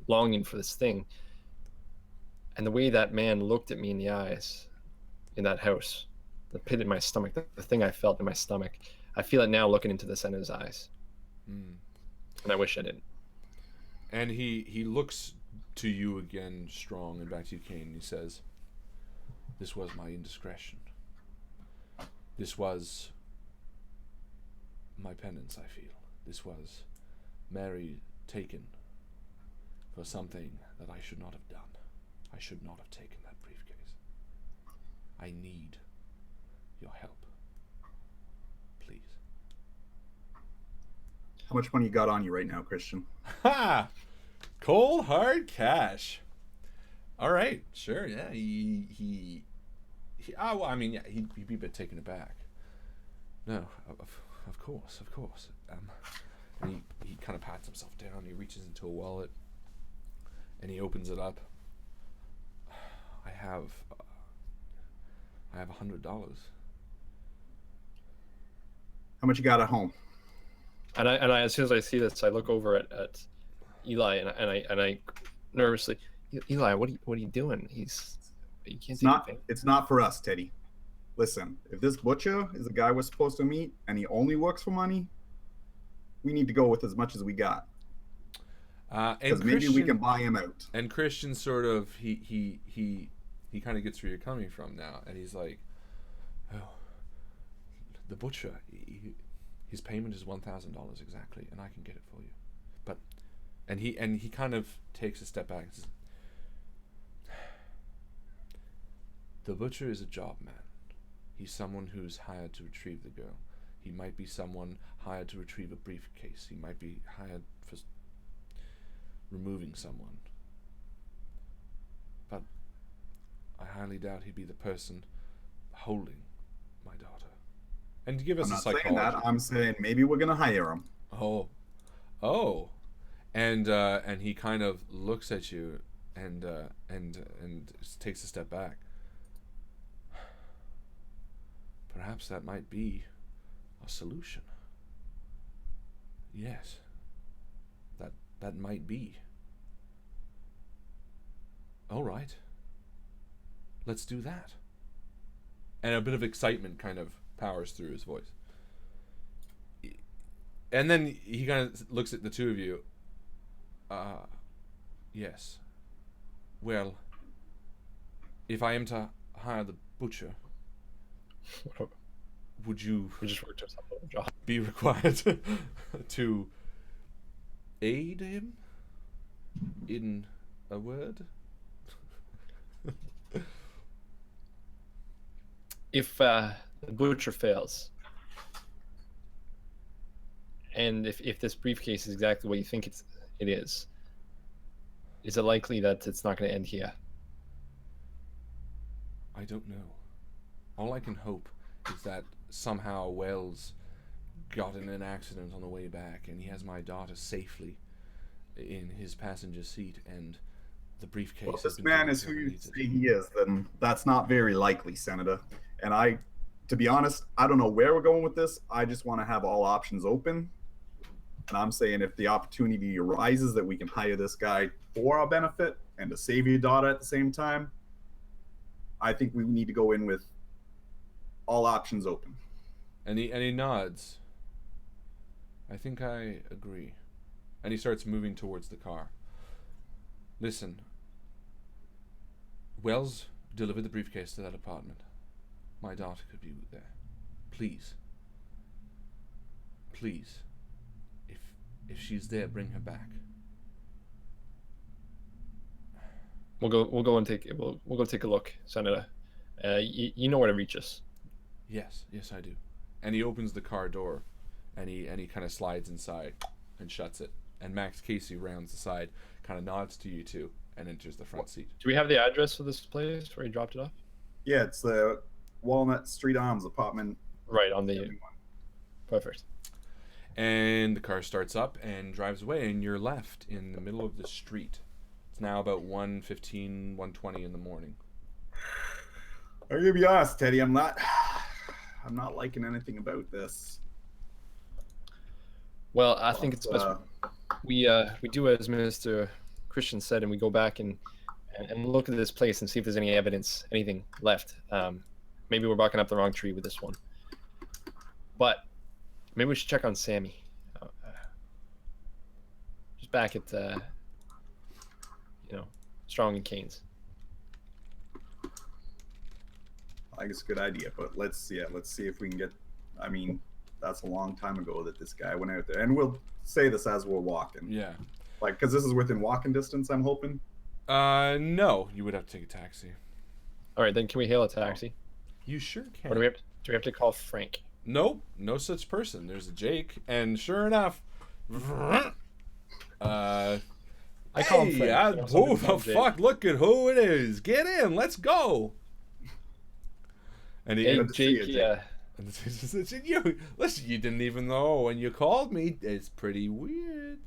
Speaker 3: longing for this thing. And the way that man looked at me in the eyes in that house, the pit in my stomach, the thing I felt in my stomach, I feel it now looking into the Senator's eyes. And I wish I didn't.
Speaker 1: And he looks to you again, Strong, and back to you, Kane, and he says, this was my indiscretion. This was my penance, I feel. This was Mary taken for something that I should not have done. I should not have taken that briefcase. I need your help. Please.
Speaker 4: How much money you got on you right now, Christian?
Speaker 1: Ha! Cold hard cash. All right, sure, yeah. He'd be a bit taken aback. No, of course. And he kind of pats himself down. He reaches into a wallet, and he opens it up. I have $100.
Speaker 2: How much you got at home?
Speaker 3: And I as soon as I see this, I look over at Eli and I nervously, Eli, what are you doing? You can't
Speaker 2: It's
Speaker 3: take
Speaker 2: not.
Speaker 3: it.
Speaker 2: It's not for us, Teddy. Listen, if this butcher is the guy we're supposed to meet and he only works for money, we need to go with as much as we got. Because maybe we can buy him out.
Speaker 1: And Christian sort of he kind of gets where you're coming from now, and he's like, oh, the butcher, his payment is $1,000 exactly, and I can get it for you. But and he kind of takes a step back and says, the butcher is a job man. He's someone who's hired to retrieve the girl. He might be someone hired to retrieve a briefcase. He might be hired for removing someone. But I highly doubt he'd be the person holding my daughter. And to give us
Speaker 2: I'm
Speaker 1: a
Speaker 2: not
Speaker 1: psychology.
Speaker 2: saying that. I'm saying maybe we're gonna hire him.
Speaker 1: Oh, and he kind of looks at you and takes a step back. Perhaps that might be a solution. Yes, that might be. All right, let's do that. And a bit of excitement kind of powers through his voice. And then he kind of looks at the two of you. Yes. Well, if I am to hire the butcher, would you
Speaker 3: We just worked ourselves out of a job.
Speaker 1: be required to aid him in a word?
Speaker 3: If the butcher fails, and if this briefcase is exactly what you think it is it likely that it's not going to end here?
Speaker 1: I don't know. All I can hope is that somehow Wells got in an accident on the way back and he has my daughter safely in his passenger seat and the briefcase.
Speaker 2: Well, if
Speaker 1: has
Speaker 2: this
Speaker 1: been
Speaker 2: man
Speaker 1: given
Speaker 2: is
Speaker 1: to
Speaker 2: who
Speaker 1: whoever
Speaker 2: you
Speaker 1: needs it.
Speaker 2: say he is, then that's not very likely, Senator. And to be honest, I don't know where we're going with this. I just want to have all options open. And I'm saying if the opportunity arises that we can hire this guy for our benefit and to save your daughter at the same time, I think we need to go in with all options open.
Speaker 1: And he nods. I think I agree. And he starts moving towards the car. Listen. Wells delivered the briefcase to that apartment. My daughter could be there. Please. Please. If she's there, bring her back.
Speaker 3: We'll go and take we'll go take a look, Senator. You know where to reach us.
Speaker 1: Yes, I do. And he opens the car door, and he kind of slides inside and shuts it. And Max Casey rounds the side, kind of nods to you two, and enters the front seat.
Speaker 3: Do we have the address of this place where he dropped it off?
Speaker 2: Yeah, it's the Walnut Street Arms apartment.
Speaker 3: Right on the. Perfect.
Speaker 1: And the car starts up and drives away, and you're left in the middle of the street. It's now about 1:15, 1:20 in the morning.
Speaker 2: I'm gonna be honest, Teddy. I'm not liking anything about this.
Speaker 3: Well, I think it's best we do as Minister Christian said, and we go back and look at this place and see if there's any evidence, anything left. Maybe we're barking up the wrong tree with this one, but maybe we should check on Sammy. Just back at Strong and Keynes.
Speaker 2: I think it's a good idea, but let's see if we can get. I mean, that's a long time ago that this guy went out there, and we'll say this as we're walking.
Speaker 1: Yeah.
Speaker 2: Like, because this is within walking distance, I'm hoping.
Speaker 1: No, you would have to take a taxi.
Speaker 3: All right, then can we hail a taxi?
Speaker 1: You sure can.
Speaker 3: Or do we have to call Frank?
Speaker 1: Nope, no such person. There's a Jake, and sure enough,
Speaker 3: I call him
Speaker 1: hey,
Speaker 3: Frank.
Speaker 1: who the fuck? Look at who it is. Get in. Let's go. And he,
Speaker 3: Hey,
Speaker 2: Good to see
Speaker 3: Jake.
Speaker 2: you,
Speaker 3: Yeah.
Speaker 1: Listen, you didn't even know when you called me. It's pretty weird.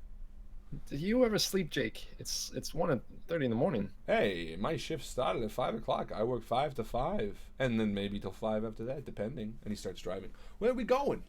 Speaker 3: Did you ever sleep, Jake? It's 1:30 in the morning.
Speaker 1: Hey, my shift started at 5 o'clock. I work 5 to 5, and then maybe till 5 after that, depending. And he starts driving. Where are we going?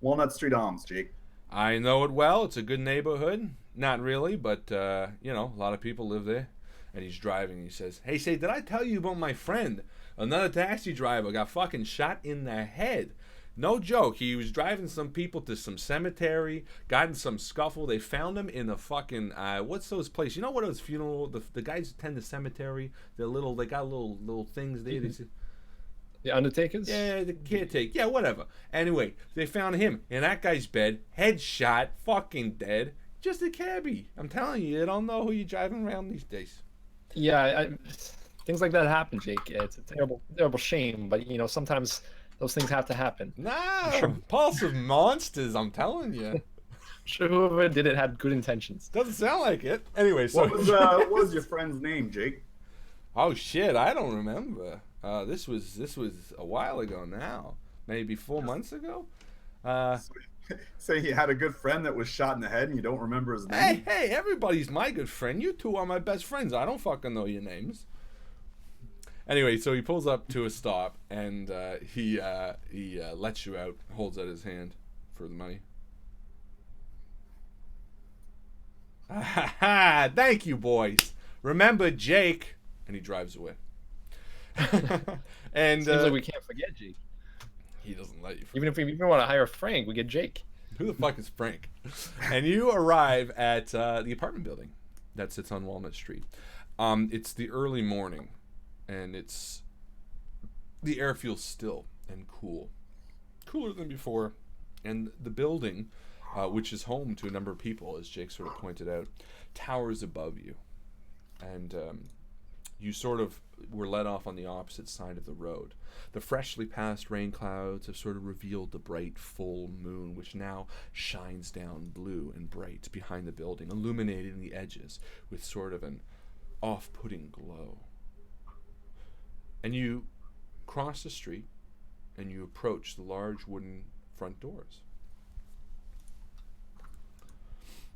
Speaker 4: Walnut Street Arms, Jake.
Speaker 1: I know it well. It's a good neighborhood. Not really, but, a lot of people live there. And he's driving. He says, hey, did I tell you about my friend? Another taxi driver got fucking shot in the head. No joke. He was driving some people to some cemetery, got in some scuffle. They found him in a fucking, what's those places? You know what those funeral, the guys attend the cemetery? They got little things there.
Speaker 3: Mm-hmm. The Undertakers?
Speaker 1: Yeah, the caretaker. Yeah, whatever. Anyway, they found him in that guy's bed, headshot, fucking dead. Just a cabbie. I'm telling you, you don't know who you're driving around these days.
Speaker 3: Yeah, things like that happen, Jake. It's a terrible, terrible shame, but sometimes those things have to happen.
Speaker 1: No,
Speaker 3: Sure.
Speaker 1: Impulsive monsters, I'm telling you.
Speaker 3: I'm sure whoever did it had good intentions.
Speaker 1: Doesn't sound like it. Anyway, so
Speaker 4: What was your friend's name, Jake?
Speaker 1: oh shit, I don't remember. This was a while ago now, maybe 4 months ago.
Speaker 4: Say he had a good friend that was shot in the head and you don't remember his name?
Speaker 1: Hey, everybody's my good friend. You two are my best friends. I don't fucking know your names. Anyway, so he pulls up to a stop and he lets you out, holds out his hand for the money. Thank you, boys. Remember Jake, and he drives away. And
Speaker 3: Seems like we can't forget Jake.
Speaker 1: he doesn't let you.
Speaker 3: Even if we want to hire Frank, we get Jake.
Speaker 1: Who the fuck is Frank? And you arrive at the apartment building that sits on Walnut Street. It's the early morning, and the air feels still and cool, cooler than before. And the building, which is home to a number of people, as Jake sort of pointed out, towers above you. And you sort of were let off on the opposite side of the road. The freshly passed rain clouds have sort of revealed the bright full moon, which now shines down blue and bright behind the building, illuminating the edges with sort of an off-putting glow. And you cross the street and you approach the large wooden front doors.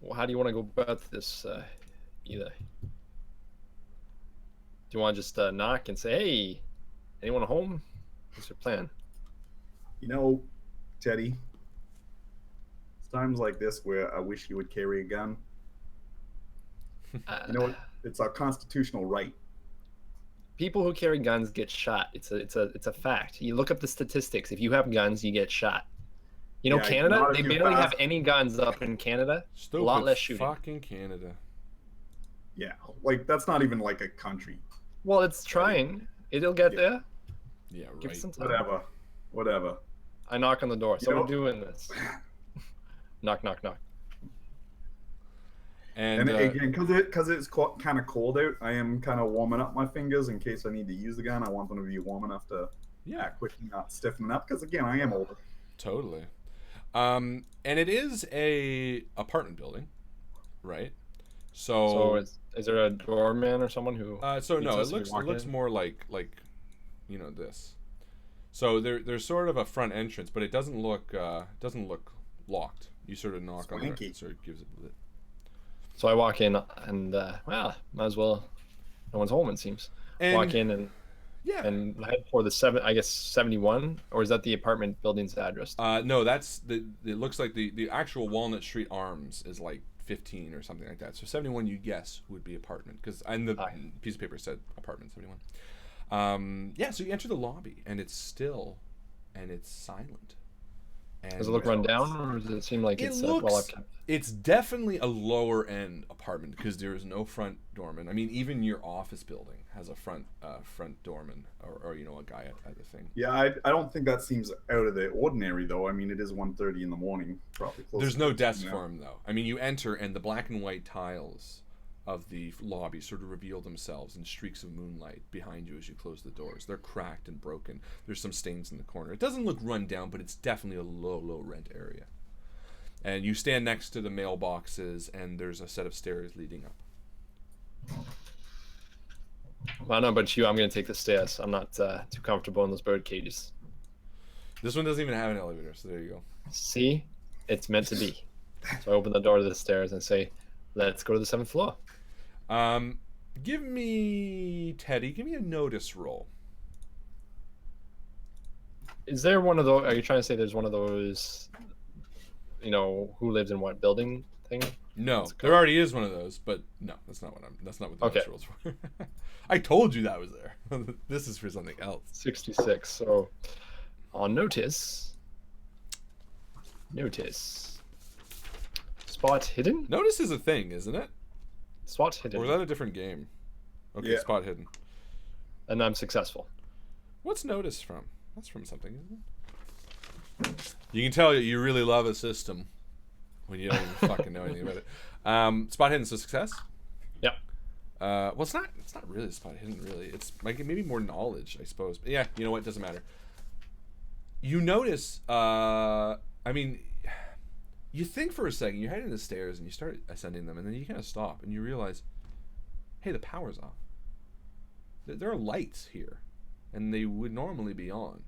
Speaker 3: Well, how do you want to go about this, either? Do you want to just knock and say, hey, anyone home? What's your plan?
Speaker 4: Teddy, it's times like this where I wish you would carry a gun. It's our constitutional right.
Speaker 3: People who carry guns get shot. It's a fact. You look up the statistics. If you have guns, you get shot.
Speaker 4: Yeah,
Speaker 3: Canada,
Speaker 4: not if
Speaker 3: they
Speaker 4: you
Speaker 3: barely
Speaker 4: pass-
Speaker 3: have any guns up in Canada.
Speaker 1: Stupid
Speaker 3: A lot less shooting.
Speaker 1: fucking Canada.
Speaker 4: Yeah, like that's not even like a country.
Speaker 3: Well, it's trying. It'll get there.
Speaker 1: Yeah,
Speaker 3: Give
Speaker 1: right.
Speaker 3: it some time.
Speaker 4: Whatever.
Speaker 3: I knock on the door. So
Speaker 4: know-
Speaker 3: we're doing this. Knock, knock, knock.
Speaker 1: And
Speaker 4: again, because it's kind of cold out, I am kind of warming up my fingers in case I need to use the gun. I want them to be warm enough to act quickly, not stiffen up. Because again, I am older.
Speaker 1: totally. And it is a apartment building, right?
Speaker 3: So is there a doorman or someone who?
Speaker 1: So no,
Speaker 3: meets
Speaker 1: it
Speaker 3: us as we walk
Speaker 1: looks
Speaker 3: in?
Speaker 1: more like this. So there's sort of a front entrance, but it doesn't look locked. You sort of knock on
Speaker 4: Swanky.
Speaker 1: it, sort of gives it a bit.
Speaker 3: So I walk in and well, might as well. No one's home, it seems.
Speaker 1: And
Speaker 3: Walk in and
Speaker 1: yeah,
Speaker 3: head for the 71, or is that the apartment building's address?
Speaker 1: no, that's it looks like the actual Walnut Street Arms is like 15 or something like that. So 71, you guess, would be apartment, because and the piece of paper said apartment 71. Yeah, so you enter the lobby and it's still and it's silent. And
Speaker 3: Does it look run down, or does it seem like
Speaker 1: It
Speaker 3: it's
Speaker 1: looks,
Speaker 3: well kept?
Speaker 1: it's definitely a lower end apartment because there is no front doorman. I mean, even your office building has a front doorman or a guy at the thing.
Speaker 4: Yeah, I don't think that seems out of the ordinary though. I mean, it is 1:30 in the morning, probably. Close
Speaker 1: There's
Speaker 4: to
Speaker 1: no
Speaker 4: 2
Speaker 1: desk
Speaker 4: now.
Speaker 1: for him though. I mean, you enter and the black and white tiles of the lobby sort of reveal themselves in streaks of moonlight behind you as you close the doors. They're cracked and broken. There's some stains in the corner. It doesn't look run down, but it's definitely a low rent area. And you stand next to the mailboxes, and there's a set of stairs leading up.
Speaker 3: Well, I don't know about you. I'm going to take the stairs. I'm not too comfortable in those bird cages.
Speaker 1: This one doesn't even have an elevator, so there you go.
Speaker 3: See, it's meant to be. So I open the door to the stairs and say, "Let's go to the 7th floor."
Speaker 1: Give me a notice roll.
Speaker 3: Is there one of those? Are you trying to say there's one of those who lives in what building thing?
Speaker 1: No, there already is one of those, but no, that's not what the notice rules for. I told you that was there. This is for something else.
Speaker 3: 66. So on notice. Spot hidden?
Speaker 1: Notice is a thing, isn't it?
Speaker 3: Spot hidden.
Speaker 1: Or is that a different game? Okay, yeah. Spot hidden.
Speaker 3: And I'm successful.
Speaker 1: What's notice from? That's from something, isn't it? You can tell that you really love a system when you don't even fucking know anything about it. Spot hidden's a success?
Speaker 3: Yeah.
Speaker 1: Well, it's not really spot hidden, really. It's like maybe more knowledge, I suppose. But yeah, you know what? It doesn't matter. You notice, you think for a second, you're heading the stairs and you start ascending them, and then you kind of stop and you realize, hey, the power's off. There are lights here, and they would normally be on,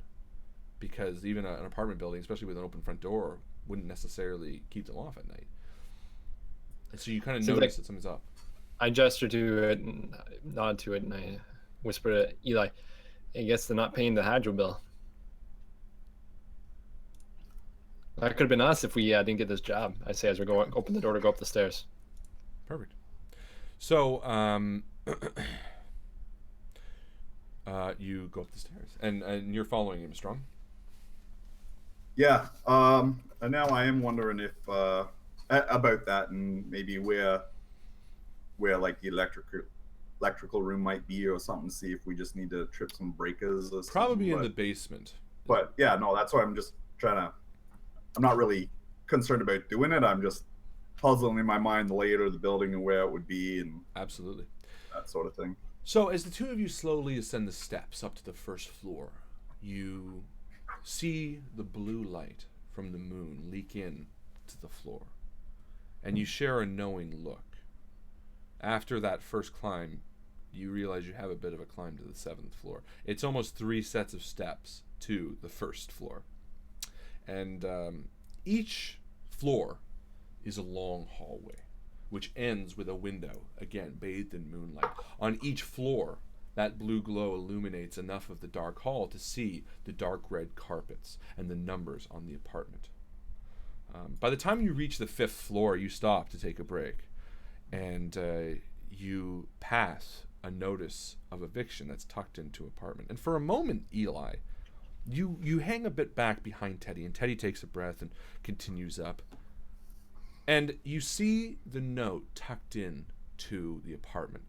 Speaker 1: because even an apartment building, especially with an open front door, wouldn't necessarily keep them off at night. And so you kind of notice that something's up.
Speaker 3: I gesture to it and nod to it, and I whisper to Eli, I guess they're not paying the hydro bill. That could have been us if we didn't get this job, I say as we're going open the door to go up the stairs.
Speaker 1: Perfect. So, you go up the stairs, and you're following him, Strong?
Speaker 2: Yeah. And now I am wondering if about that, and maybe where like the electrical room might be or something. See if we just need to trip some breakers or something.
Speaker 1: Probably in the basement.
Speaker 2: But yeah, no, that's why I'm just trying to. I'm not really concerned about doing it. I'm just puzzling in my mind the layout of the building and where it would be, and
Speaker 1: absolutely
Speaker 2: that sort of thing.
Speaker 1: So as the two of you slowly ascend the steps up to the first floor, you see the blue light from the moon leak in to the floor, and you share a knowing look. After that first climb, you realize you have a bit of a climb to the 7th floor. It's almost 3 sets of steps to the first floor. And each floor is a long hallway, which ends with a window, again, bathed in moonlight. On each floor, that blue glow illuminates enough of the dark hall to see the dark red carpets and the numbers on the apartment. By the time you reach the 5th floor, you stop to take a break, and you pass a notice of eviction that's tucked into apartment. And for a moment, Eli, you hang a bit back behind Teddy, and Teddy takes a breath and continues up. And you see the note tucked in to the apartment,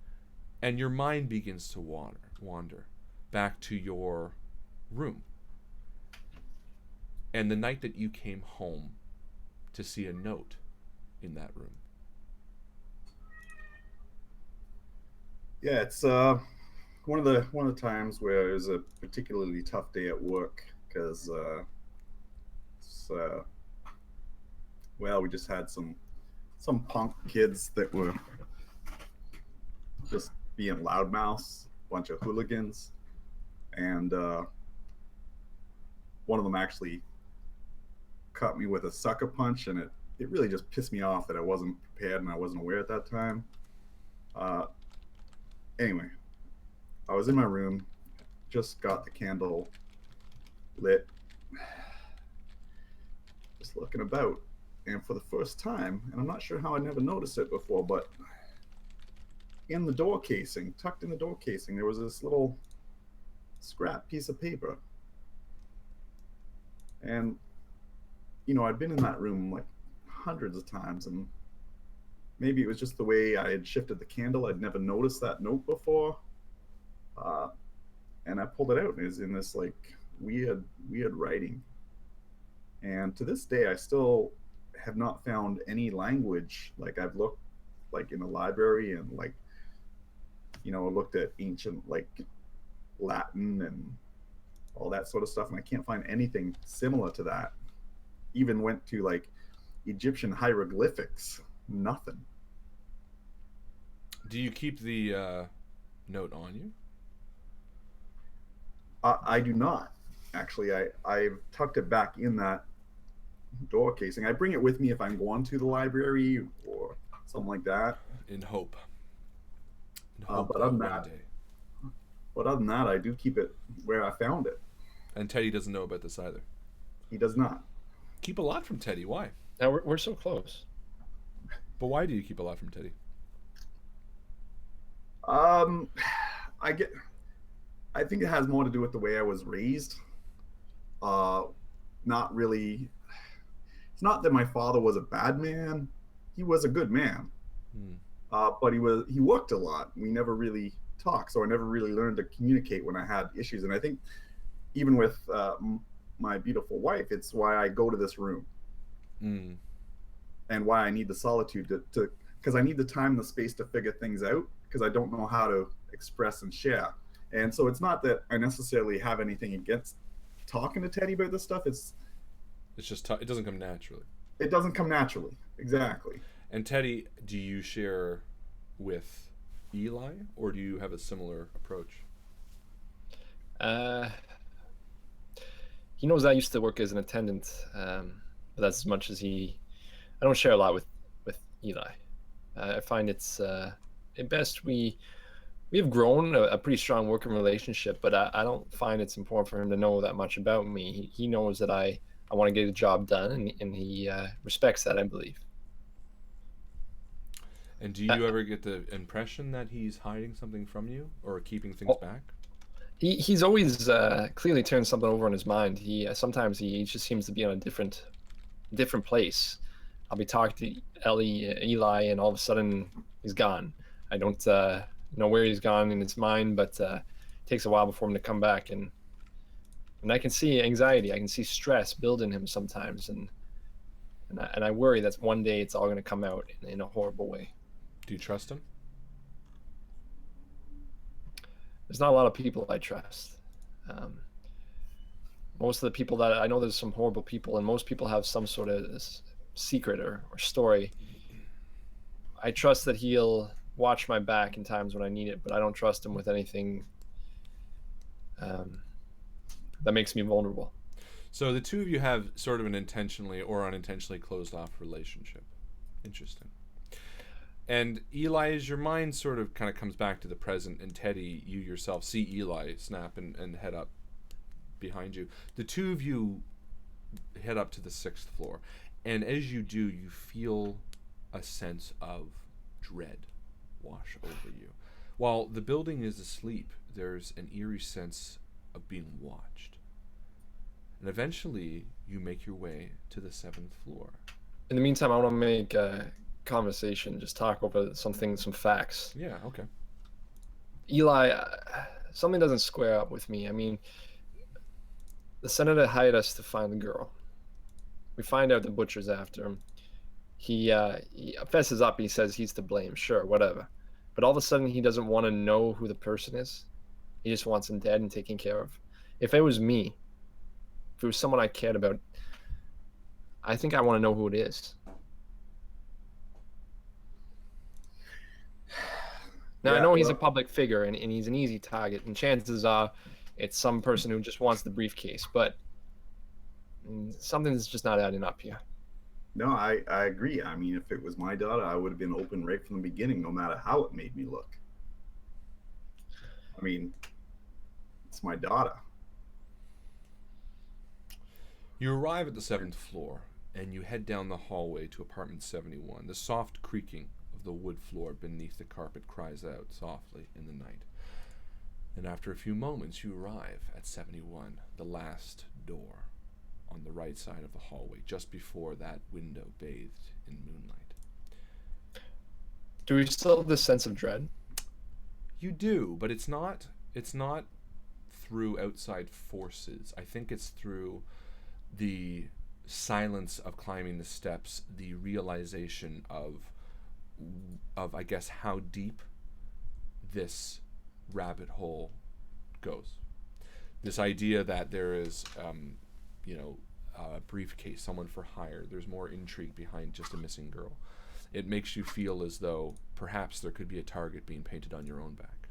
Speaker 1: and your mind begins to wander back to your room. And the night that you came home to see a note in that room.
Speaker 2: Yeah, it's one of the times where it was a particularly tough day at work, because we just had some punk kids that were just being loudmouths, a bunch of hooligans, and one of them actually cut me with a sucker punch, and it really just pissed me off that I wasn't prepared and I wasn't aware at that time. Anyway, I was in my room, just got the candle lit, just looking about, and for the first time, and I'm not sure how I never noticed it before, but in the door casing, tucked in the door casing, there was this little scrap piece of paper. And, I'd been in that room like hundreds of times, and maybe it was just the way I had shifted the candle. I'd never noticed that note before. And I pulled it out, and it was in this like weird writing. And to this day, I still have not found any language. Like, I've looked like in the library and looked at ancient like Latin and all that sort of stuff, and I can't find anything similar to that. Even went to like Egyptian hieroglyphics. Nothing.
Speaker 1: Do you keep the note on you?
Speaker 2: I do not. Actually, I've tucked it back in that door casing. I bring it with me if I'm going to the library or something like that.
Speaker 1: In hope.
Speaker 2: But other than that, I do keep it where I found it.
Speaker 1: And Teddy doesn't know about this either.
Speaker 2: He does not.
Speaker 1: Keep a lot from Teddy. Why?
Speaker 3: Now we're so close.
Speaker 1: But why do you keep alive from Teddy?
Speaker 2: I think it has more to do with the way I was raised. Not really. It's not that my father was a bad man. He was a good man. But he worked a lot. We never really talked, so I never really learned to communicate when I had issues. And I think even with my beautiful wife, it's why I go to this room. And why I need the solitude to because I need the time and the space to figure things out, because I don't know how to express and share. And so it's not that I necessarily have anything against talking to Teddy about this stuff. It's
Speaker 1: just it doesn't come naturally.
Speaker 2: It doesn't come naturally. Exactly.
Speaker 1: And Teddy, do you share with Eli, or do you have a similar approach?
Speaker 3: He knows I used to work as an attendant, but that's as much as I don't share a lot with Eli. I find it's at best we have grown a pretty strong working relationship, but I don't find it's important for him to know that much about me. He knows that I want to get the job done, and he respects that, I believe.
Speaker 1: And do you ever get the impression that he's hiding something from you or keeping things back?
Speaker 3: He's always clearly turned something over in his mind. Sometimes he just seems to be on a different place. I'll be talking to Eli, and all of a sudden he's gone. I don't know where he's gone in his mind, but it takes a while before him to come back. And I can see anxiety. I can see stress build in him sometimes, and I worry that one day it's all going to come out in a horrible way.
Speaker 1: Do you trust him?
Speaker 3: There's not a lot of people I trust. Most of the people that I know, there's some horrible people, and most people have some sort of secret or story. I trust that he'll watch my back in times when I need it, but I don't trust him with anything that makes me vulnerable.
Speaker 1: So the two of you have sort of an intentionally or unintentionally closed off relationship. Interesting. And Eli, as your mind sort of kind of comes back to the present, and Teddy, you yourself see Eli snap and head up behind you. The two of you head up to the 6th floor. And as you do, you feel a sense of dread wash over you. While the building is asleep, there's an eerie sense of being watched. And eventually, you make your way to the 7th floor.
Speaker 3: In the meantime, I want to make a conversation, just talk over some facts.
Speaker 1: Yeah, okay.
Speaker 3: Eli, something doesn't square up with me. I mean, the senator hired us to find the girl. We find out the butcher's after him. He fesses up. He says he's to blame. Sure, whatever. But all of a sudden, he doesn't want to know who the person is. He just wants him dead and taken care of. If it was me, if it was someone I cared about, I think I want to know who it is. Now, I know he's a public figure, and he's an easy target, and chances are it's some person who just wants the briefcase, but something's just not adding up here.
Speaker 2: No, I agree. I mean, if it was my daughter, I would have been open right from the beginning, no matter how it made me look. I mean, it's my daughter.
Speaker 1: You arrive at the 7th floor, and you head down the hallway to apartment 71. The soft creaking of the wood floor beneath the carpet cries out softly in the night. And after a few moments, you arrive at 71, the last door on the right side of the hallway, just before that window bathed in moonlight.
Speaker 3: Do we still have this sense of dread?
Speaker 1: You do, but it's not through outside forces. I think it's through the silence of climbing the steps, the realization of I guess how deep this rabbit hole goes. This idea that there is a briefcase, someone for hire. There's more intrigue behind just a missing girl. It makes you feel as though perhaps there could be a target being painted on your own back.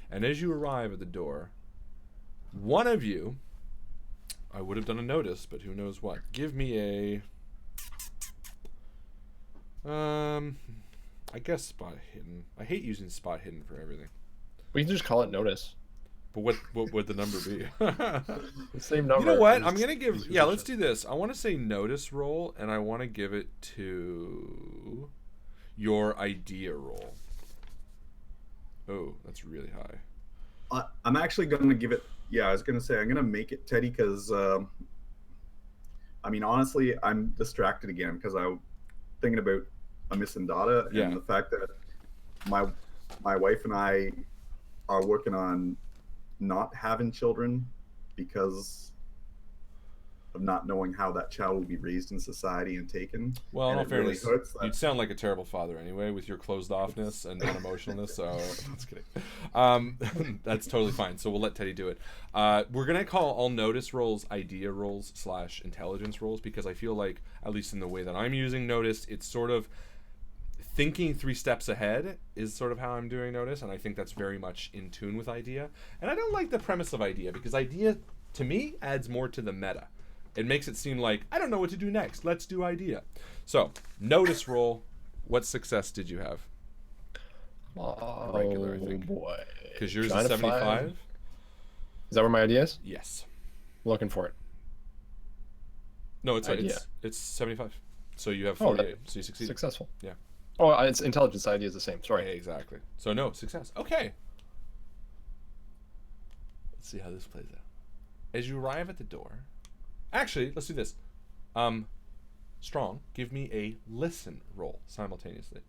Speaker 1: And as you arrive at the door, one of you, I would have done a notice, but who knows what. Give me I guess spot hidden. I hate using spot hidden for everything.
Speaker 3: We can just call it notice.
Speaker 1: But what would the number be?
Speaker 3: The same number.
Speaker 1: You know what? I'm gonna give. Yeah, let's do this. I want to say notice roll, and I want to give it to your idea roll. Oh, that's really high.
Speaker 2: I'm actually going to give it. Yeah, I was going to say I'm going to make it Teddy because, I mean, honestly, I'm distracted again because I'm thinking about a missing daughter and the fact that my wife and I are working on not having children because of not knowing how that child will be raised in society and taken.
Speaker 1: Well, in all fairness,
Speaker 2: really
Speaker 1: you'd sound like a terrible father anyway with your closed offness and unemotionalness. So just kidding. That's totally fine. So we'll let Teddy do it. We're gonna call all notice rolls idea rolls / intelligence rolls because I feel like, at least in the way that I'm using notice, it's sort of thinking 3 steps ahead is sort of how I'm doing notice, and I think that's very much in tune with idea. And I don't like the premise of idea because idea to me adds more to the meta. It makes it seem like, I don't know what to do next. Let's do idea. So, notice roll. What success did you have? Regular, I think.
Speaker 3: Boy.
Speaker 1: Because yours is 75?
Speaker 3: Is that where my idea is?
Speaker 1: Yes.
Speaker 3: Looking for it.
Speaker 1: No, it's 75. So you have 48. So you succeeded.
Speaker 3: Successful.
Speaker 1: Yeah.
Speaker 3: Oh, it's intelligence idea is the same. Sorry.
Speaker 1: Yeah, exactly. So no, success. Okay. Let's see how this plays out. As you arrive at the door... Actually, let's do this. Strong, give me a listen roll simultaneously.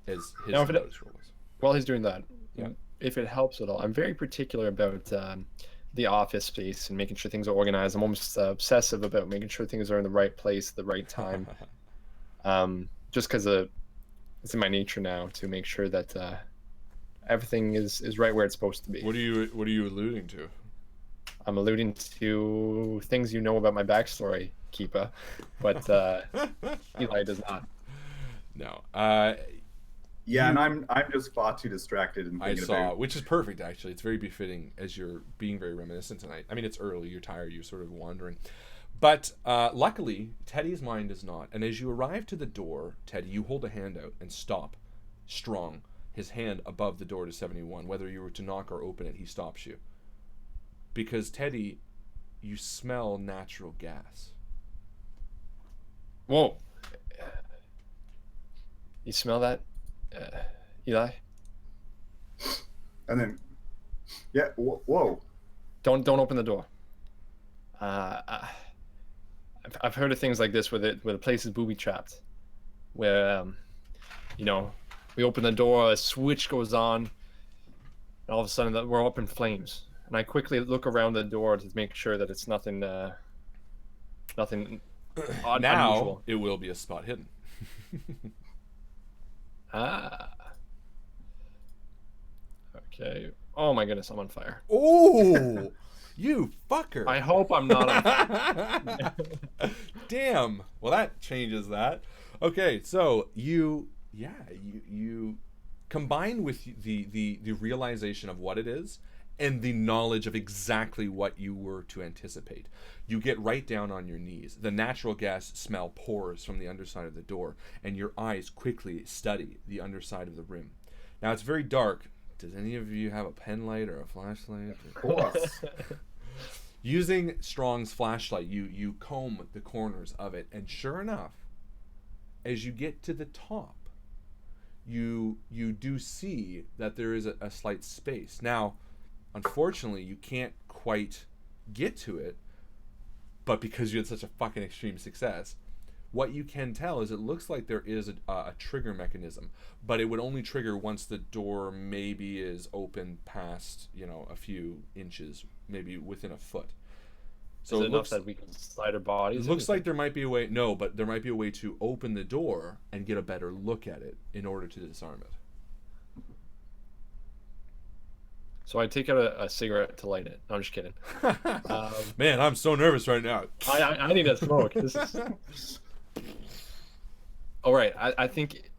Speaker 1: As his notice roll is.
Speaker 3: While he's doing that,
Speaker 1: yeah.
Speaker 3: If it helps at all, I'm very particular about the office space and making sure things are organized. I'm almost obsessive about making sure things are in the right place at the right time. Just because it's in my nature now to make sure that everything is right where it's supposed to be.
Speaker 1: What are you alluding to?
Speaker 3: I'm alluding to things you know about my backstory, Keepa, but Eli does not.
Speaker 1: No.
Speaker 2: Yeah, and I'm just far too distracted and thinking about...
Speaker 1: which is perfect actually. It's very befitting as you're being very reminiscent tonight. I mean, it's early, you're tired, you're sort of wandering. But luckily, Teddy's mind is not. And as you arrive to the door, Teddy, you hold a hand out and stop Strong, his hand above the door to 71. Whether you were to knock or open it, he stops you. Because, Teddy, you smell natural gas.
Speaker 3: Whoa. You smell that, Eli?
Speaker 2: And then, yeah, whoa.
Speaker 3: Don't open the door. I've heard of things like this where the place is booby-trapped. Where, we open the door, a switch goes on, and all of a sudden we're up in flames. And I quickly look around the door to make sure that it's nothing odd,
Speaker 1: now,
Speaker 3: unusual.
Speaker 1: It will be a spot hidden.
Speaker 3: Okay. Oh my goodness, I'm on fire.
Speaker 1: Oh, you fucker.
Speaker 3: I hope I'm not on fire.
Speaker 1: Damn. Well, that changes that. Okay, so you combine with the realization of what it is and the knowledge of exactly what you were to anticipate. You get right down on your knees. The natural gas smell pours from the underside of the door, and your eyes quickly study the underside of the rim. Now, it's very dark. Does any of you have a pen light or a flashlight?
Speaker 2: Of course.
Speaker 1: Using Strong's flashlight, you comb the corners of it, and sure enough, as you get to the top, you do see that there is a slight space. Now, unfortunately, you can't quite get to it, but because you had such a fucking extreme success, what you can tell is it looks like there is a trigger mechanism, but it would only trigger once the door maybe is open past, a few inches, maybe within a foot. So
Speaker 3: it looks that we can slide our bodies.
Speaker 1: It looks like there might be a way. No, but there might be a way to open the door and get a better look at it in order to disarm it.
Speaker 3: So I take out a cigarette to light it. No, I'm just kidding.
Speaker 1: Man, I'm so nervous right now.
Speaker 3: I need a smoke. This is... All right. I think,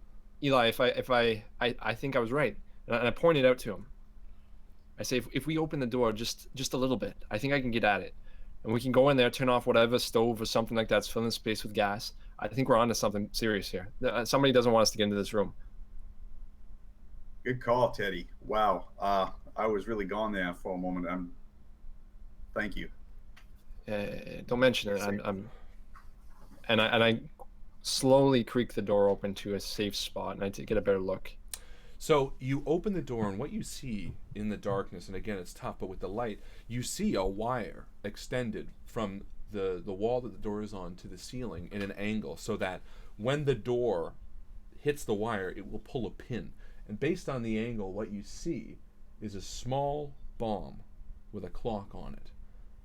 Speaker 3: Eli, I think I was right, and I pointed out to him. I say, if we open the door just a little bit, I think I can get at it, and we can go in there, turn off whatever stove or something like that's filling the space with gas. I think we're onto something serious here. Somebody doesn't want us to get into this room.
Speaker 2: Good call, Teddy. Wow. I was really gone there for a moment. Thank you.
Speaker 3: Don't mention it. I slowly creak the door open to a safe spot, and I get a better look.
Speaker 1: So you open the door, and what you see in the darkness, and again, it's tough, but with the light, you see a wire extended from the wall that the door is on to the ceiling in an angle, so that when the door hits the wire, it will pull a pin. And based on the angle, what you see is a small bomb with a clock on it,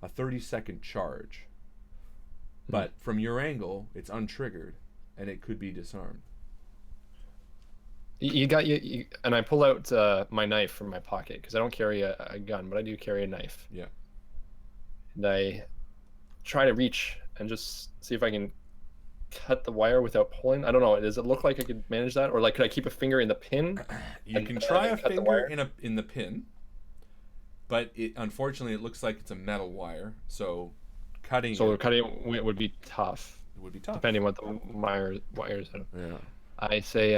Speaker 1: a 30-second charge. But from your angle, it's untriggered, and it could be disarmed.
Speaker 3: And I pull out my knife from my pocket, because I don't carry a gun, but I do carry a knife.
Speaker 1: Yeah.
Speaker 3: And I try to reach and just see if I can cut the wire without pulling. I don't know. Does it look like I could manage that, or like could I keep a finger in the pin?
Speaker 1: You can try a finger in the pin, but unfortunately it looks like it's a metal wire. So cutting it
Speaker 3: would be tough.
Speaker 1: It would be tough,
Speaker 3: depending on what the wires are.
Speaker 1: Yeah.
Speaker 3: I say.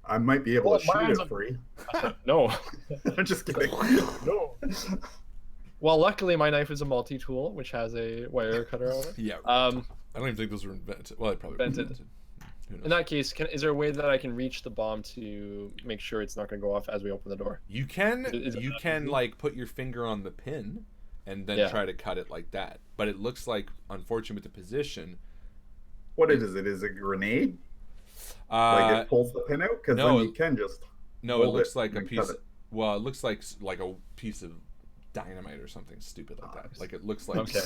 Speaker 2: I might be able to shoot it for you.
Speaker 3: No.
Speaker 2: I'm just kidding.
Speaker 3: No. Well, luckily my knife is a multi-tool, which has a wire cutter on it.
Speaker 1: Yeah. I don't even think those were invented. Well, they probably were invented.
Speaker 3: In that case, is there a way that I can reach the bomb to make sure it's not going to go off as we open the door?
Speaker 1: You can. You can like put your finger on the pin, and then try to cut it like that. But it looks like, unfortunately, with the position.
Speaker 2: What is it? Is it a grenade? Like it pulls the pin out? Because then you can just.
Speaker 1: No, it looks like a piece. Well, it looks like a piece of dynamite or something stupid like that. Like it looks like.
Speaker 3: Okay.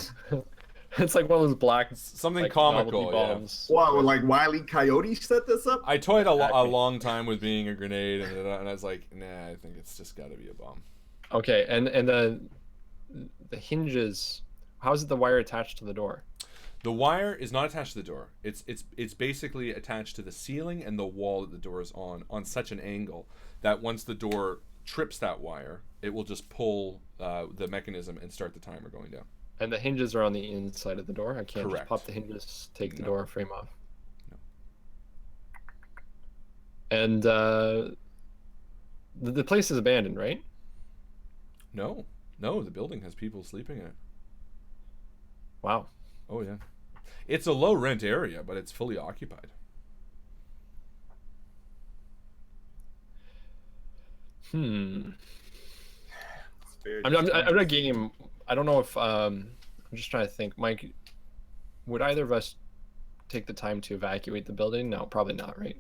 Speaker 3: It's like one of those black
Speaker 1: something
Speaker 3: like,
Speaker 1: comical.
Speaker 3: bombs.
Speaker 2: Wow, like Wile E. Coyote set this up?
Speaker 1: I toyed a long time with being a grenade, and I was like, nah, I think it's just got to be a bomb.
Speaker 3: Okay, and the hinges. How is it the wire attached to the door?
Speaker 1: The wire is not attached to the door. It's basically attached to the ceiling and the wall that the door is on such an angle that once the door trips that wire, it will just pull the mechanism and start the timer going down.
Speaker 3: And the hinges are on the inside of the door. I can't
Speaker 1: Correct.
Speaker 3: just pop the hinges, take the door frame off.
Speaker 1: No.
Speaker 3: And the place is abandoned, right?
Speaker 1: No, the building has people sleeping in it.
Speaker 3: Wow.
Speaker 1: Oh yeah, it's a low rent area, but it's fully occupied.
Speaker 3: I'm not game. I don't know if I'm just trying to think. Mike, would either of us take the time to evacuate the building? No, probably not, right?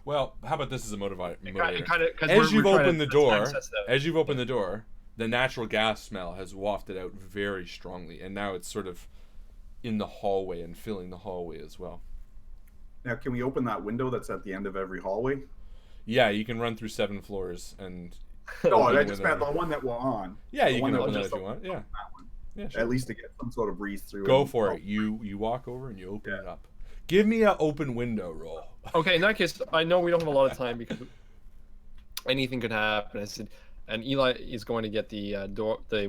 Speaker 1: Well, how about this as a motivator?
Speaker 3: As
Speaker 1: you've opened the door, the natural gas smell has wafted out very strongly, and now it's sort of in the hallway and filling the hallway as well.
Speaker 2: Now, can we open that window that's at the end of every hallway?
Speaker 1: Yeah, you can run through 7 floors and.
Speaker 2: No, I just meant the one that we're on.
Speaker 1: Yeah, you can open that if you want. Yeah.
Speaker 2: Yeah, sure. At least to get some sort of breeze through.
Speaker 1: Go for it. You walk over and you open it up. Give me an open window roll.
Speaker 3: Okay, in that case, I know we don't have a lot of time because anything could happen. I said, and Eli is going to get the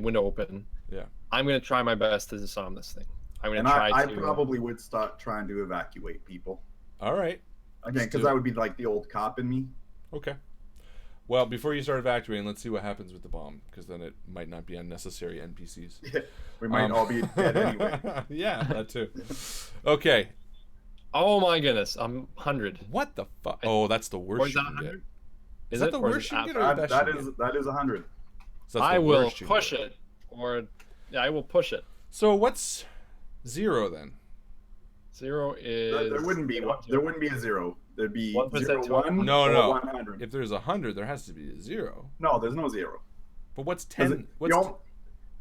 Speaker 3: window open.
Speaker 1: Yeah.
Speaker 3: I'm going to try my best to disarm this thing.
Speaker 2: I probably would start trying to evacuate people.
Speaker 1: All right.
Speaker 2: Again, because that would be like the old cop in me.
Speaker 1: Okay. Well, before you start evacuating, let's see what happens with the bomb, because then it might not be unnecessary NPCs.
Speaker 2: Yeah, we might all be dead anyway.
Speaker 1: Yeah, that too. Okay.
Speaker 3: Oh my goodness, I'm 100.
Speaker 1: What the fuck? Oh, that's the worst you can get. Is that the worst you can get, or the best you can get?
Speaker 2: That is 100.
Speaker 1: So
Speaker 3: I will push it, I will push it.
Speaker 1: So what's 0 then?
Speaker 3: 0 is.
Speaker 2: There wouldn't be a 0. There'd be
Speaker 3: 1%,
Speaker 2: 0, 1,
Speaker 1: no.
Speaker 2: 100.
Speaker 1: If there's 100, there has to be a 0.
Speaker 2: No, there's no 0.
Speaker 1: But what's 10?
Speaker 2: That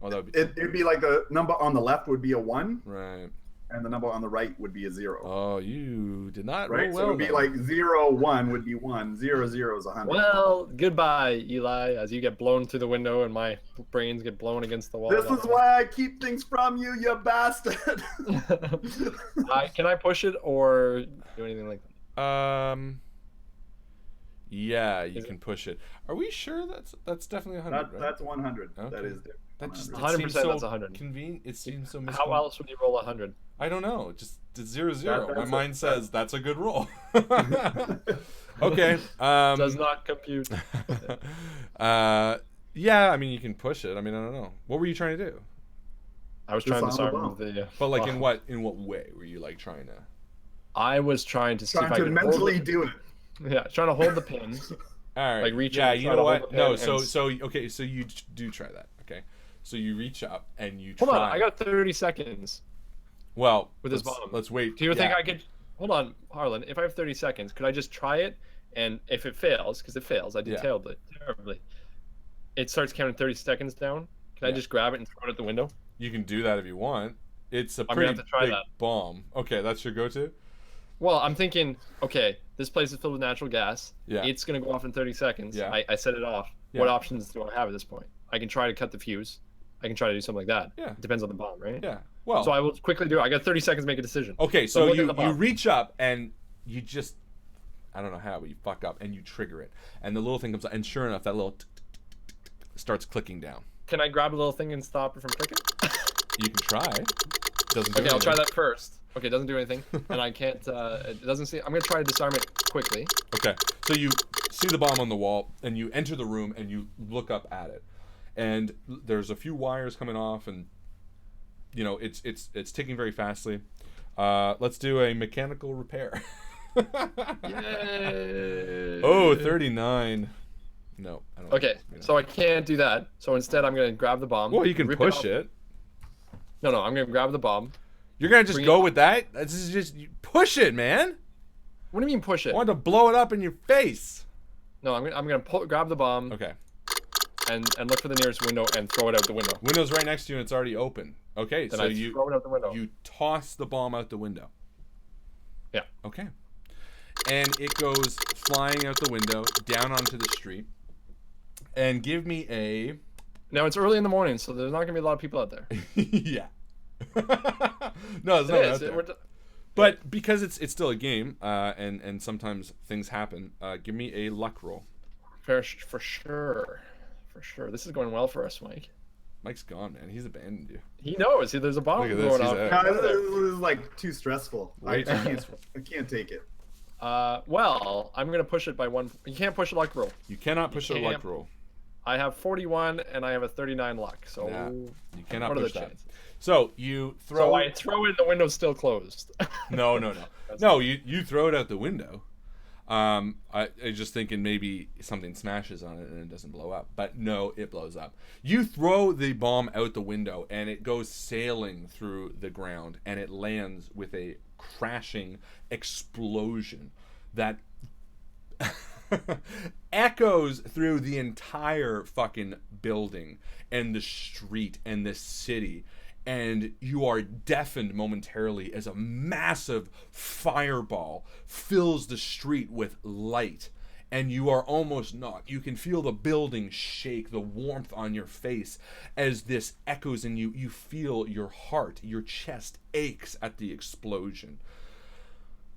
Speaker 2: would be it'd be like the number on the left would be a 1.
Speaker 1: Right.
Speaker 2: And the number on the right would be a 0.
Speaker 1: Oh, you did not
Speaker 2: roll
Speaker 1: well.
Speaker 2: So it would be like 0, 1 would be 1. 0, 0 is 100.
Speaker 3: Well, goodbye, Eli, as you get blown through the window and my brains get blown against the wall.
Speaker 2: This is why I keep things from you, you bastard.
Speaker 3: Can I push it or do anything like that?
Speaker 1: Yeah, you can push it. Are we sure that's definitely 100? Right?
Speaker 2: That's 100.
Speaker 1: Okay.
Speaker 2: That is
Speaker 1: That just
Speaker 3: 100%.
Speaker 1: so
Speaker 3: That's 100.
Speaker 1: Convenient. It seems so.
Speaker 3: How else would you roll 100?
Speaker 1: I don't know. Just 0-0. My mind says that's a good roll. Okay.
Speaker 3: Does not compute.
Speaker 1: Yeah. I mean, you can push it. I mean, I don't know. What were you trying to do?
Speaker 3: I was trying to disarm the.
Speaker 1: But like, in what way were you like trying to?
Speaker 3: I was trying to see if I could
Speaker 2: mentally do it.
Speaker 3: Yeah, trying to hold the pin.
Speaker 1: All right.
Speaker 3: Like reach.
Speaker 1: Yeah, you know what? No. So okay. So you do try that. Okay. So you reach up and you try.
Speaker 3: Hold on. I got 30 seconds.
Speaker 1: Well,
Speaker 3: with this bomb.
Speaker 1: Let's wait.
Speaker 3: Do you think I could? Hold on, Harlan. If I have 30 seconds, could I just try it? And if it fails, because it fails, I detailed it terribly. It starts counting 30 seconds down. Can I just grab it and throw it out the window?
Speaker 1: You can do that if you want. It's a pretty
Speaker 3: I'm gonna have to try
Speaker 1: big
Speaker 3: that.
Speaker 1: bomb. Okay, that's your go-to?
Speaker 3: Well, I'm thinking, okay, this place is filled with natural gas.
Speaker 1: Yeah.
Speaker 3: It's going to go off in 30 seconds.
Speaker 1: Yeah.
Speaker 3: I set it off.
Speaker 1: Yeah.
Speaker 3: What options do I have at this point? I can try to cut the fuse. I can try to do something like that.
Speaker 1: Yeah.
Speaker 3: It depends on the bomb, right?
Speaker 1: Yeah. Well.
Speaker 3: So I will quickly do it. I got 30 seconds to make a decision.
Speaker 1: Okay, so you reach up and you just, I don't know how, but you fuck up and you trigger it. And the little thing comes out, and sure enough, that little starts clicking down.
Speaker 3: Can I grab a little thing and stop it from clicking?
Speaker 1: You can try. Doesn't do
Speaker 3: anything. I'll try that first. Okay, it doesn't do anything. And I can't, it doesn't see, I'm going to try to disarm it quickly.
Speaker 1: Okay, so you see the bomb on the wall and you enter the room and you look up at it. And there's a few wires coming off and, you know, it's ticking very fastly. Let's do a mechanical repair.
Speaker 3: Yay!
Speaker 1: Oh, 39. No, I don't.
Speaker 3: Okay, so I can't do that. So instead, I'm going to grab the bomb.
Speaker 1: Well, you can push it.
Speaker 3: No, I'm going to grab the bomb.
Speaker 1: You're going to just go with that? This is just push it, man.
Speaker 3: What do you mean push it?
Speaker 1: I want to blow it up in your face.
Speaker 3: No, I'm going to grab the bomb.
Speaker 1: Okay.
Speaker 3: And look for the nearest window and throw it out the window.
Speaker 1: Window's right next to you and it's already open. Okay,
Speaker 3: then
Speaker 1: so
Speaker 3: you throw it out the window.
Speaker 1: You toss the bomb out the window.
Speaker 3: Yeah.
Speaker 1: Okay. And it goes flying out the window down onto the street. And give me a...
Speaker 3: Now it's early in the morning, so there's not going to be a lot of people out there.
Speaker 1: Yeah. No, there's no one out there. But because it's still a game, and sometimes things happen, give me a luck roll.
Speaker 3: For sure. For sure. This is going well for us, Mike.
Speaker 1: Mike's gone, man. He's abandoned you.
Speaker 3: He knows. There's a bomb going off.
Speaker 2: No, this is like too stressful. I can't take it.
Speaker 3: Well, I'm going to push it by one. You can't push a luck roll.
Speaker 1: You cannot push a luck roll.
Speaker 3: I have 41 and I have a 39 luck. So
Speaker 1: you cannot push that. So you throw.
Speaker 3: So I throw it. The window's still closed.
Speaker 1: No. No, you throw it out the window. I just thinking maybe something smashes on it and it doesn't blow up, but no, it blows up. You throw the bomb out the window and it goes sailing through the ground and it lands with a crashing explosion that echoes through the entire fucking building and the street and the city. And you are deafened momentarily as a massive fireball fills the street with light. And you are almost knocked. You can feel the building shake, the warmth on your face as this echoes in you. You feel your heart, your chest aches at the explosion.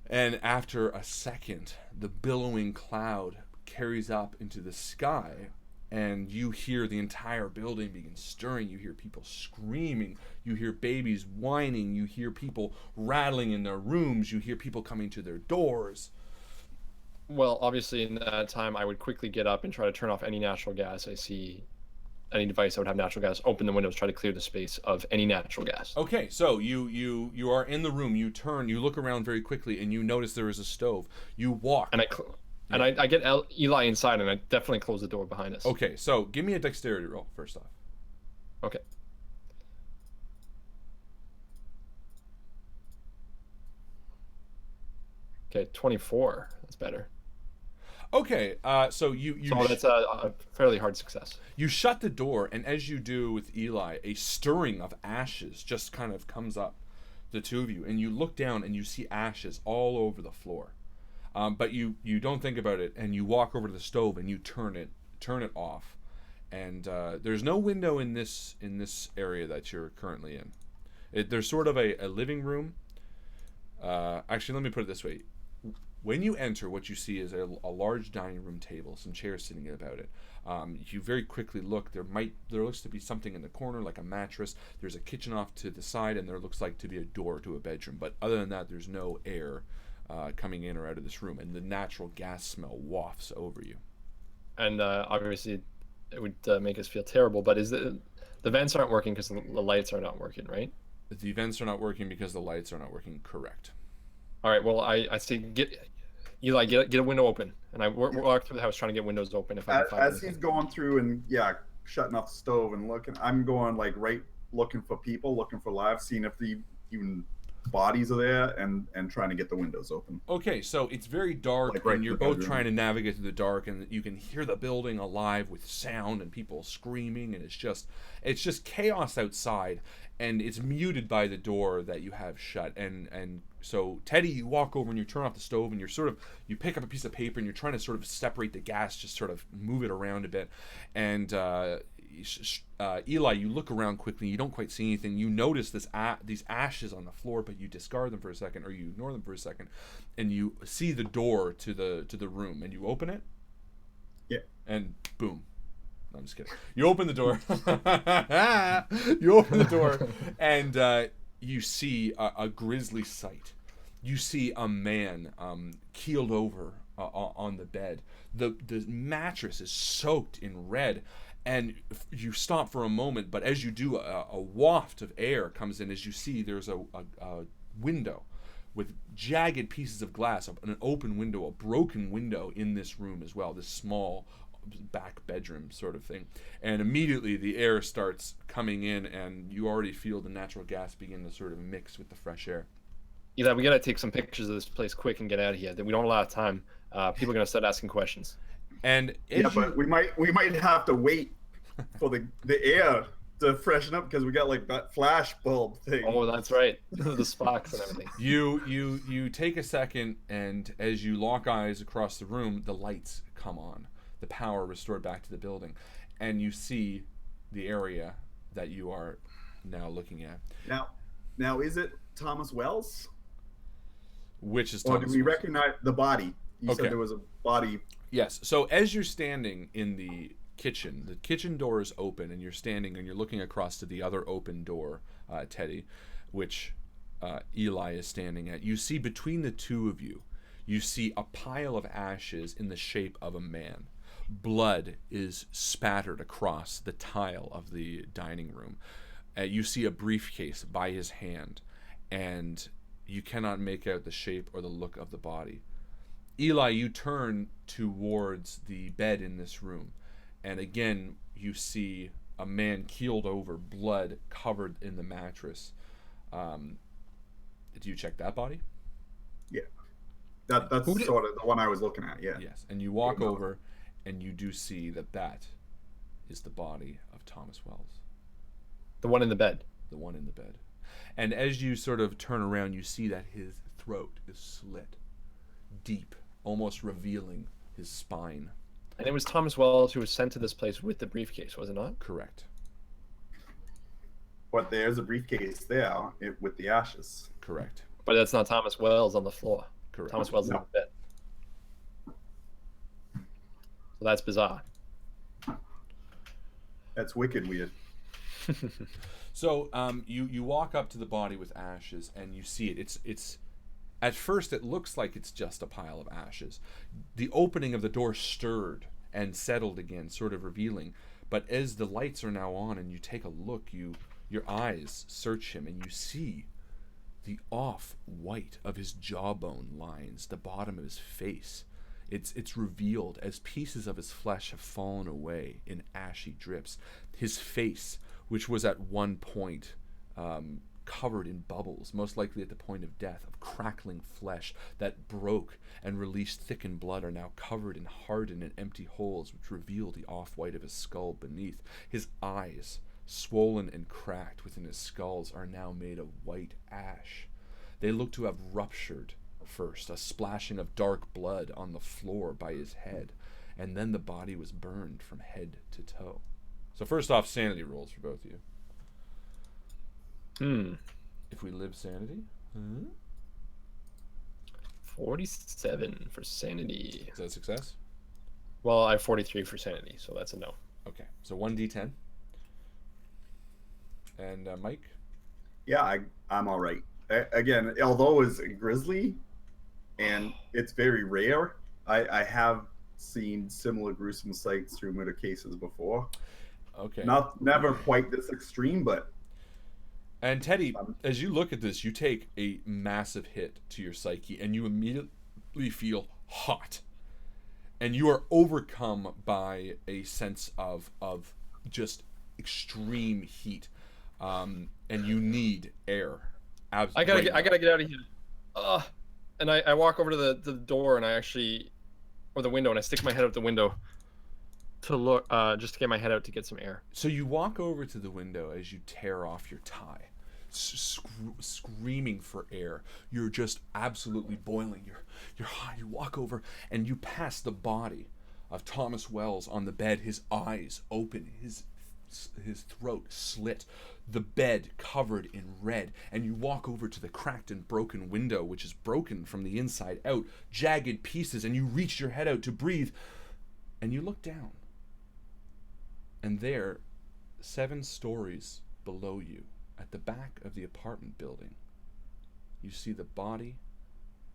Speaker 1: And after a second, the billowing cloud carries up into the sky. And you hear the entire building begin stirring. You hear people screaming. You hear babies whining. You hear people rattling in their rooms. You hear people coming to their doors.
Speaker 3: Well, obviously, in that time, I would quickly get up and try to turn off any natural gas I see. Any device that would have natural gas, open the windows, try to clear the space of any natural gas.
Speaker 1: Okay, so you are in the room. You turn. You look around very quickly, and you notice there is a stove. You walk.
Speaker 3: And I get Eli inside, and I definitely close the door behind us.
Speaker 1: Okay, so give me a dexterity roll first off.
Speaker 3: Okay. Okay, 24. That's better.
Speaker 1: Okay, so you
Speaker 3: so that's a fairly hard success.
Speaker 1: You shut the door, and as you do with Eli, a stirring of ashes just kind of comes up, the two of you, and you look down and you see ashes all over the floor. But you don't think about it, and you walk over to the stove and you turn it off, and there's no window in this area that you're currently in. There's sort of a living room. Actually, let me put it this way: When you enter, what you see is a large dining room table, some chairs sitting about it. You very quickly look. There looks to be something in the corner, like a mattress. There's a kitchen off to the side, and there looks like to be a door to a bedroom. But other than that, there's no air coming in or out of this room, and the natural gas smell wafts over you.
Speaker 3: And obviously, it would make us feel terrible. But is the vents aren't working because the lights are not working, right?
Speaker 1: The vents are not working because the lights are not working. Correct.
Speaker 3: All right. Well, I see. Eli, get a window open, and I walk through the house trying to get windows open. If I can find
Speaker 2: as he's going through and shutting off the stove and looking, I'm going like looking for people, looking for lives, seeing if the even bodies are there, and trying to get the windows open.
Speaker 1: Okay, so it's very dark,
Speaker 2: Like right
Speaker 1: and you're
Speaker 2: in the
Speaker 1: both
Speaker 2: bedroom.
Speaker 1: trying to navigate through the dark, and you can hear the building alive with sound and people screaming, and it's just chaos outside, and it's muted by the door that you have shut. And so Teddy, you walk over and you turn off the stove, and you pick up a piece of paper, and you're trying to sort of separate the gas, just sort of move it around a bit, and Eli, you look around quickly. You don't quite see anything. You notice these ashes on the floor, but you discard them for a second, or you ignore them for a second, and you see the door to the room, and you open it.
Speaker 2: Yeah.
Speaker 1: And boom. No, I'm just kidding. You open the door. You open the door, and you see a grisly sight. You see a man keeled over on the bed. The mattress is soaked in red. And you stop for a moment, but as you do, a waft of air comes in as you see there's a window with jagged pieces of glass, an open window, a broken window in this room as well, this small back bedroom sort of thing. And immediately the air starts coming in, and you already feel the natural gas begin to sort of mix with the fresh air.
Speaker 3: Eli, we gotta take some pictures of this place quick and get out of here. We don't have a lot of time. People are gonna start asking questions.
Speaker 1: And
Speaker 2: but we might have to wait for the air to freshen up because we got like that flash bulb thing.
Speaker 3: Oh, that's right. The sparks and everything.
Speaker 1: You take a second, and as you lock eyes across the room, the lights come on, the power restored back to the building, and you see the area that you are now looking at.
Speaker 2: Now is it Thomas Wells?
Speaker 1: Which is
Speaker 2: Or
Speaker 1: Thomas
Speaker 2: do we
Speaker 1: Wells.
Speaker 2: recognize the body? You
Speaker 1: Okay.
Speaker 2: said there was a body.
Speaker 1: Yes. So as you're standing in the kitchen door is open, and you're standing and you're looking across to the other open door, Teddy, which Eli is standing at. You see between the two of you, you see a pile of ashes in the shape of a man. Blood is spattered across the tile of the dining room. You see a briefcase by his hand, and you cannot make out the shape or the look of the body. Eli, you turn towards the bed in this room, and again you see a man keeled over, blood covered in the mattress. Do you check that body?
Speaker 2: Yeah. That's sort of the one I was looking at, yeah.
Speaker 1: Yes. And you walk over, and you do see that is the body of Thomas Wells.
Speaker 3: The one in the bed.
Speaker 1: The one in the bed. And as you sort of turn around, you see that his throat is slit deep, almost revealing his spine.
Speaker 3: And it was Thomas Wells who was sent to this place with the briefcase, was it not?
Speaker 1: Correct.
Speaker 2: But there's a briefcase there with the ashes.
Speaker 1: Correct.
Speaker 3: But that's not Thomas Wells on the floor.
Speaker 1: Correct.
Speaker 3: Thomas Wells in the bed. So that's bizarre.
Speaker 2: That's wicked weird.
Speaker 1: So you walk up to the body with ashes, and you see it. It's at first it looks like it's just a pile of ashes. The opening of the door stirred and settled again, sort of revealing. But as the lights are now on and you take a look, your eyes search him, and you see the off-white of his jawbone lines, the bottom of his face. It's revealed as pieces of his flesh have fallen away in ashy drips. His face, which was at one point covered in bubbles, most likely at the point of death, of crackling flesh that broke and released thickened blood, are now covered in hardened and empty holes which reveal the off-white of his skull beneath. His eyes, swollen and cracked within his skulls, are now made of white ash. They look to have ruptured first, a splashing of dark blood on the floor by his head, and then the body was burned from head to toe. So first off, sanity rolls for both of you. If we live sanity.
Speaker 3: 47 for sanity.
Speaker 1: Is that a success?
Speaker 3: Well, I have 43 for sanity, so that's a no.
Speaker 1: Okay, so 1d10. And Mike?
Speaker 2: Yeah, I'm all right. Again, although it's a grizzly, and it's very rare, I have seen similar gruesome sights through murder cases before.
Speaker 1: Okay.
Speaker 2: Never quite this extreme, but.
Speaker 1: And Teddy, as you look at this, you take a massive hit to your psyche, and you immediately feel hot. And you are overcome by a sense of just extreme heat. And you need air.
Speaker 3: I gotta get out of here. And I walk over to the door, and or the window, and I stick my head out the window to look, just to get my head out to get some air.
Speaker 1: So you walk over to the window as you tear off your tie, screaming for air. You're just absolutely boiling. You're hot. You walk over and you pass the body of Thomas Wells on the bed, his eyes open, his throat slit, the bed covered in red, and you walk over to the cracked and broken window, which is broken from the inside out, jagged pieces, and you reach your head out to breathe, and you look down, and there, 7 stories below you, at the back of the apartment building, you see the body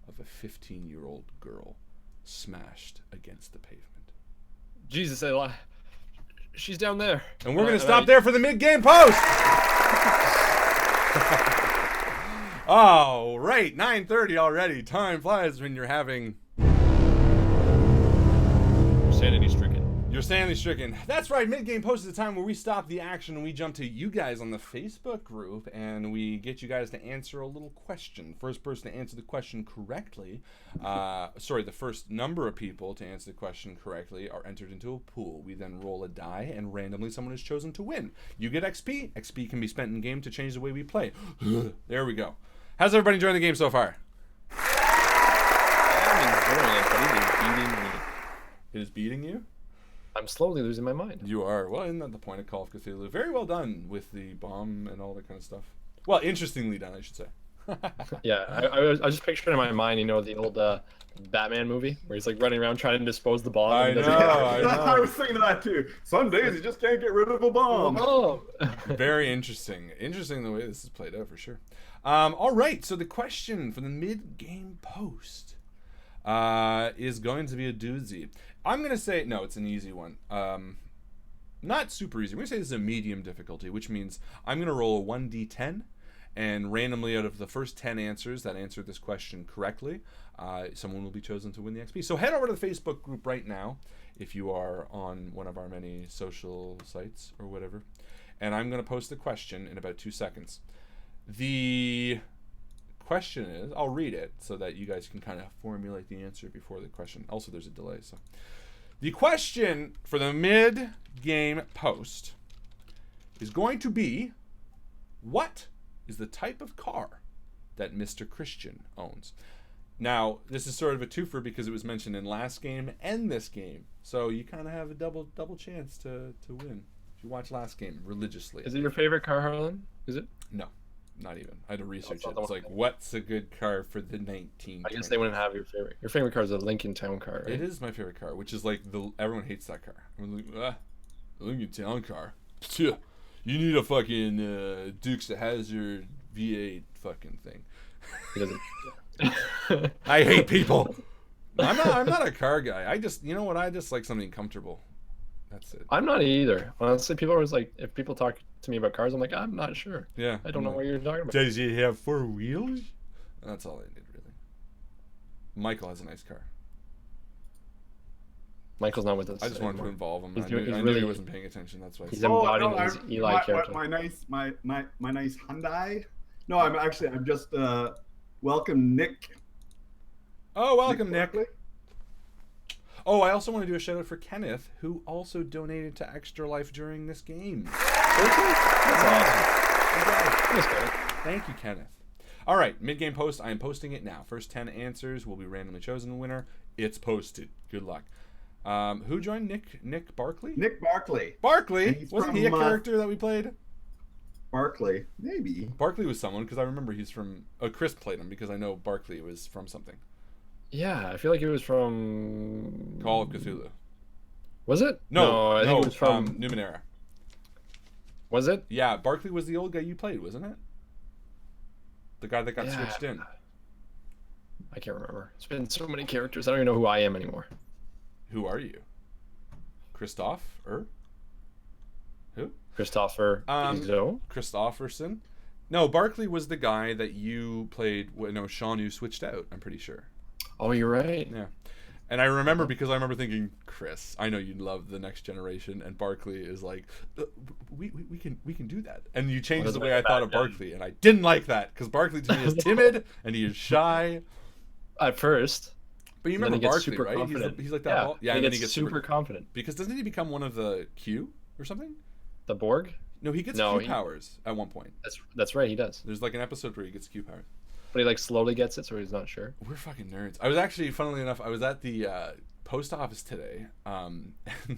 Speaker 1: of a 15-year-old girl smashed against the pavement.
Speaker 3: Jesus, she's down there.
Speaker 1: And we're going to stop there for the mid-game post! All right, 9:30 already. Time flies when you're having...
Speaker 3: Sanity stricken.
Speaker 1: You're sanity stricken. That's right, mid-game post is the time where we stop the action and we jump to you guys on the Facebook group and we get you guys to answer a little question. First person to answer the question correctly, the first number of people to answer the question correctly are entered into a pool. We then roll a die and randomly someone is chosen to win. You get XP. XP can be spent in game to change the way we play. There we go. How's everybody enjoying the game so far?
Speaker 3: I'm enjoying it, but it is beating me.
Speaker 1: It is beating you?
Speaker 3: I'm slowly losing my mind.
Speaker 1: You are. Well, isn't that the point of Call of Cthulhu? Very well done with the bomb and all that kind of stuff. Well, interestingly done, I should say.
Speaker 3: Yeah, I was just picturing in my mind, the old Batman movie where he's like running around trying to dispose the bomb.
Speaker 1: I know.
Speaker 2: I was thinking that too. Some days you just can't get rid of a bomb.
Speaker 1: Very interesting. Interesting the way this is played out for sure. All right, so the question for the mid-game post is going to be a doozy. I'm going to say, no, it's an easy one. Not super easy. I'm going to say this is a medium difficulty, which means I'm going to roll a 1d10, and randomly out of the first 10 answers that answered this question correctly, someone will be chosen to win the XP. So head over to the Facebook group right now, if you are on one of our many social sites or whatever, and I'm going to post the question in about 2 seconds. The question is, I'll read it so that you guys can kind of formulate the answer before the question. Also, there's a delay, so. The question for the mid-game post is going to be, what is the type of car that Mr. Christian owns? Now, this is sort of a twofer because it was mentioned in last game and this game, so you kind of have a double chance to win if you watch last game religiously.
Speaker 3: Is it your favorite car, Harlan? Is it?
Speaker 1: No. Not even. I had to research it. It's like, what's a good car for the 1920s?
Speaker 3: I guess they wouldn't have your favorite. Your favorite car is a Lincoln Town car, right?
Speaker 1: It is my favorite car, which is like, everyone hates that car. I'm like, Lincoln Town car? You need a fucking Dukes that has your V8 fucking thing.
Speaker 3: He doesn't.
Speaker 1: I hate people. I'm not a car guy. I just, you know what? I just like something comfortable. That's it.
Speaker 3: I'm not either. Honestly, people are always like, if people talk to me about cars, I'm like, I'm not sure.
Speaker 1: Yeah.
Speaker 3: I don't know what you're talking about.
Speaker 1: Does he have 4 wheels? That's all I need, really. Michael has a nice car.
Speaker 3: Michael's not with us.
Speaker 1: I just wanted to involve him. I knew he wasn't paying attention. That's why.
Speaker 3: He's embodying his Eli character.
Speaker 2: My nice Hyundai. No, I'm just welcome Nick.
Speaker 1: Oh, welcome Nick. Oh, I also want to do a shout out for Kenneth, who also donated to Extra Life during this game.
Speaker 3: That's awesome.
Speaker 1: Thank you, Kenneth. All right, mid-game post. I am posting it now. First 10 answers will be randomly chosen the winner. It's posted. Good luck. Who joined? Nick Barkley?
Speaker 2: Nick Barkley.
Speaker 1: Barkley? Wasn't he a character that we played?
Speaker 2: Barkley, maybe.
Speaker 1: Barkley was someone, because I remember he's from... Chris played him, because I know Barkley was from something.
Speaker 3: Yeah, I feel like it was from
Speaker 1: Call of Cthulhu.
Speaker 3: Was it?
Speaker 1: No,
Speaker 3: I think it was from
Speaker 1: Numenera.
Speaker 3: Was it?
Speaker 1: Yeah, Barkley was the old guy you played, wasn't it? The guy that got switched in.
Speaker 3: I can't remember. It's been so many characters. I don't even know who I am anymore.
Speaker 1: Who are you? Christoph? Who?
Speaker 3: Christopher Viseau?
Speaker 1: Christopherson? No, Barkley was the guy that you played. No, Sean, you switched out, I'm pretty sure.
Speaker 3: Oh, you're right.
Speaker 1: Yeah. And I remember because I remember thinking, Chris, I know you love the Next Generation, and Barkley is like, we can do that. And you changed the way I thought of Barkley, and I didn't like that because Barkley to me is timid and he is shy.
Speaker 3: At first.
Speaker 1: But you remember Barkley, right?
Speaker 3: Confident.
Speaker 1: He's like that.
Speaker 3: Yeah, and then he gets super confident.
Speaker 1: Because doesn't he become one of the Q or something?
Speaker 3: The Borg?
Speaker 1: No, he gets Q powers at one point.
Speaker 3: That's right, he does.
Speaker 1: There's like an episode where he gets Q powers.
Speaker 3: But he like slowly gets it, so he's not sure.
Speaker 1: We're fucking nerds. I was actually, funnily enough, I was at the post office today, and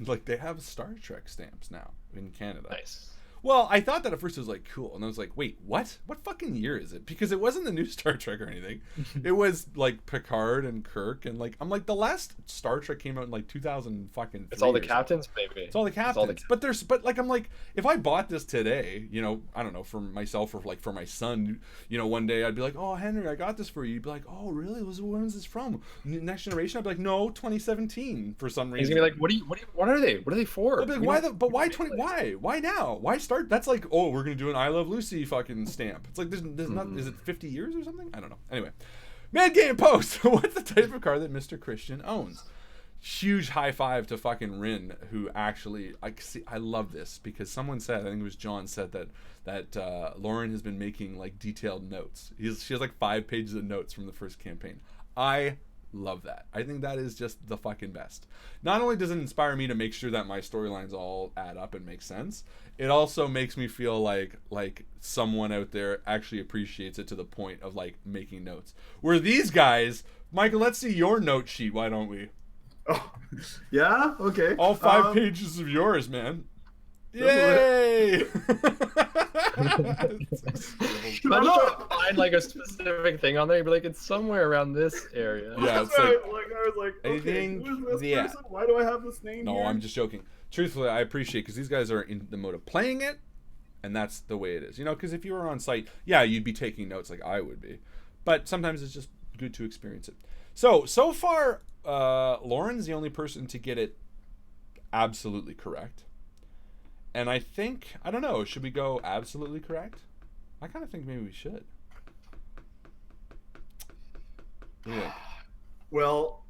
Speaker 1: like they have Star Trek stamps now in Canada.
Speaker 3: Nice.
Speaker 1: Well, I thought that at first it was like cool, and I was like, wait, what? What fucking year is it? Because it wasn't the new Star Trek or anything. It was like Picard and Kirk, and like I'm like the last Star Trek came out in like 2000 fucking.
Speaker 3: It's all the captains, baby.
Speaker 1: It's all the captains. But like I'm like, if I bought this today, you know, I don't know, for myself or like for my son, you know, one day I'd be like, oh Henry, I got this for you. You'd be like, oh really? When was this from? Next Generation? I'd be like, no, 2017 for some reason.
Speaker 3: He's gonna be like, what are they? What are they for?
Speaker 1: I'd be like, why 20? Why now? Why start? That's like, oh, we're gonna do an I Love Lucy fucking stamp. It's like there's not. Is it 50 years or something? I don't know. Anyway, Mad Game Post. What's the type of car that Mr. Christian owns? Huge high five to fucking Rin, who actually I love this because someone said, I think it was John said that Lauren has been making like detailed notes. She has like 5 pages of notes from the first campaign. I love that. I think that is just the fucking best. Not only does it inspire me to make sure that my storylines all add up and make sense, it also makes me feel like someone out there actually appreciates it to the point of like making notes. Where these guys, Michael, let's see your note sheet, why don't we?
Speaker 2: Oh, yeah? Okay.
Speaker 1: All 5 pages of yours, man. Yay!
Speaker 3: Imagine trying to find like a specific thing on there. You'd be like, it's somewhere around this area.
Speaker 1: Yeah, it's
Speaker 2: like I was like, okay, who is this person? Why do I have this name?
Speaker 1: No,
Speaker 2: here?
Speaker 1: I'm just joking. Truthfully, I appreciate because these guys are in the mode of playing it, and that's the way it is. You know, because if you were on site, yeah, you'd be taking notes like I would be, but sometimes it's just good to experience it. So far, Lauren's the only person to get it absolutely correct. And I think, I don't know, should we go absolutely correct? I kind of think maybe we should. What do you think?
Speaker 2: Well,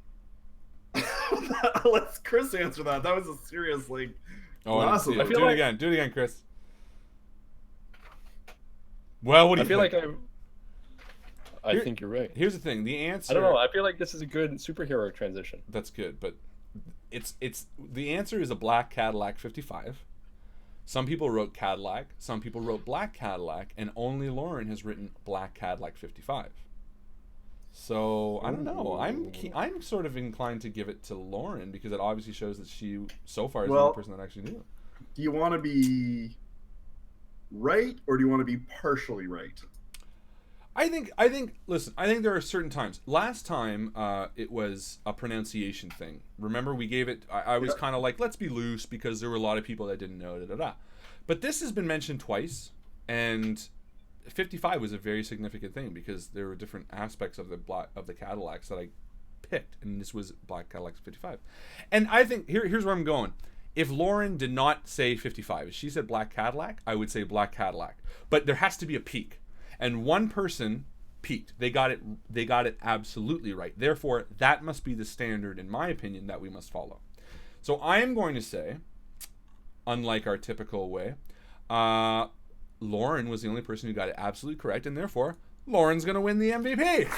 Speaker 2: let's Chris answer that. That was a serious, like,
Speaker 1: awesome. Do it again. Do it again, Chris. Well, what do you think?
Speaker 3: I think you're right.
Speaker 1: Here's the thing. The answer...
Speaker 3: I don't know. I feel like this is a good superhero transition.
Speaker 1: That's good, but it's the answer is a black Cadillac 55. Some people wrote Cadillac, some people wrote Black Cadillac, and only Lauren has written Black Cadillac 55. So I don't know. I'm sort of inclined to give it to Lauren because it obviously shows that she so far is the only person that actually knew.
Speaker 2: Do you want to be right or do you want to be partially right?
Speaker 1: I think listen, I think there are certain times. Last time it was a pronunciation thing. Remember we gave it I was kind of like, let's be loose because there were a lot of people that didn't know But this has been mentioned twice, and 55 was a very significant thing because there were different aspects of the Cadillacs that I picked, and this was Black Cadillac 55. And I think here's where I'm going. If Lauren did not say 55, if she said Black Cadillac, I would say Black Cadillac. But there has to be a peak. And one person peaked. They got it absolutely right. Therefore, that must be the standard, in my opinion, that we must follow. So I am going to say, unlike our typical way, Lauren was the only person who got it absolutely correct, and therefore, Lauren's going to win the MVP.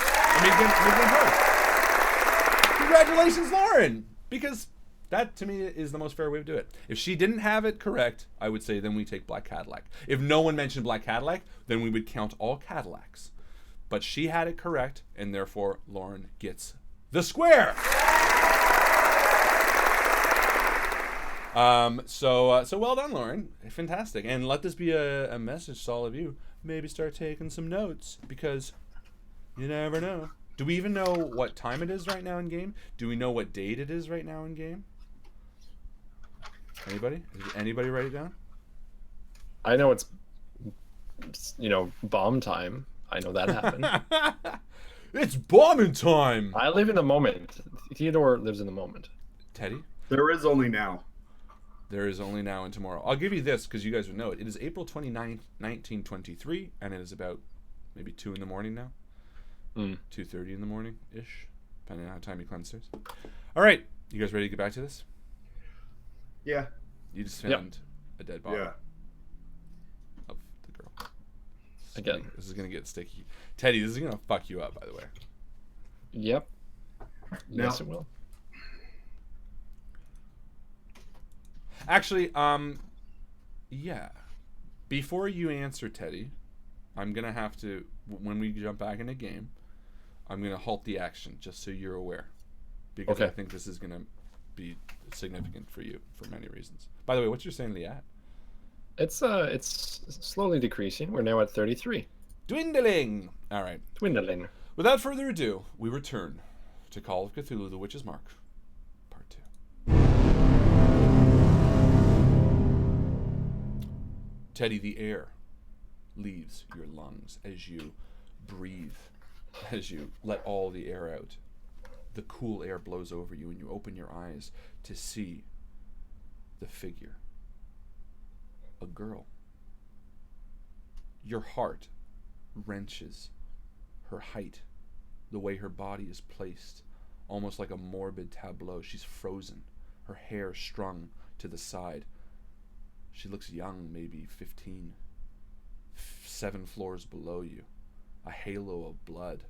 Speaker 1: Congratulations, Lauren! Because that, to me, is the most fair way to do it. If she didn't have it correct, I would say then we take Black Cadillac. If no one mentioned Black Cadillac, then we would count all Cadillacs. But she had it correct, and therefore Lauren gets the square. So well done, Lauren. Fantastic. And let this be a message to all of you. Maybe start taking some notes because you never know. Do we even know what time it is right now in game? Do we know what date it is right now in game? Anybody? Did anybody write it down?
Speaker 3: I know it's bomb time. I know that happened.
Speaker 1: It's bombing time!
Speaker 3: I live in the moment. Theodore lives in the moment.
Speaker 1: Teddy?
Speaker 2: There is only now.
Speaker 1: There is only now and tomorrow. I'll give you this because you guys would know it. It is April 29th, 1923, and it is about maybe 2 in the morning now. 2:30 in the morning-ish, depending on how time you climb the stairs. All right. You guys ready to get back to this?
Speaker 2: Yeah.
Speaker 1: You just found a dead body
Speaker 2: Yeah.
Speaker 1: of the girl.
Speaker 3: Again.
Speaker 1: This is going to get sticky. Teddy, this is going to fuck you up, by the way.
Speaker 3: Yep.
Speaker 2: Now-
Speaker 3: Yes, it will.
Speaker 1: Actually, yeah. Before you answer, Teddy, I'm going to have to, when we jump back in the game, I'm going to halt the action, just so you're aware. Because
Speaker 3: Okay.
Speaker 1: I think this is going to be significant for you for many reasons. By the way, what's your sanity at?
Speaker 3: It's slowly decreasing. We're now at 33.
Speaker 1: Dwindling! All right.
Speaker 3: Dwindling.
Speaker 1: Without further ado, we return to Call of Cthulhu, The Witch's Mark, Part 2. Teddy, the air leaves your lungs as you breathe, as you let all the air out. The cool air blows over you and you open your eyes to see the figure. A girl. Your heart wrenches. Her height, the way her body is placed, almost like a morbid tableau. She's frozen, her hair strung to the side. She looks young, maybe 15. 7 floors below you, a halo of blood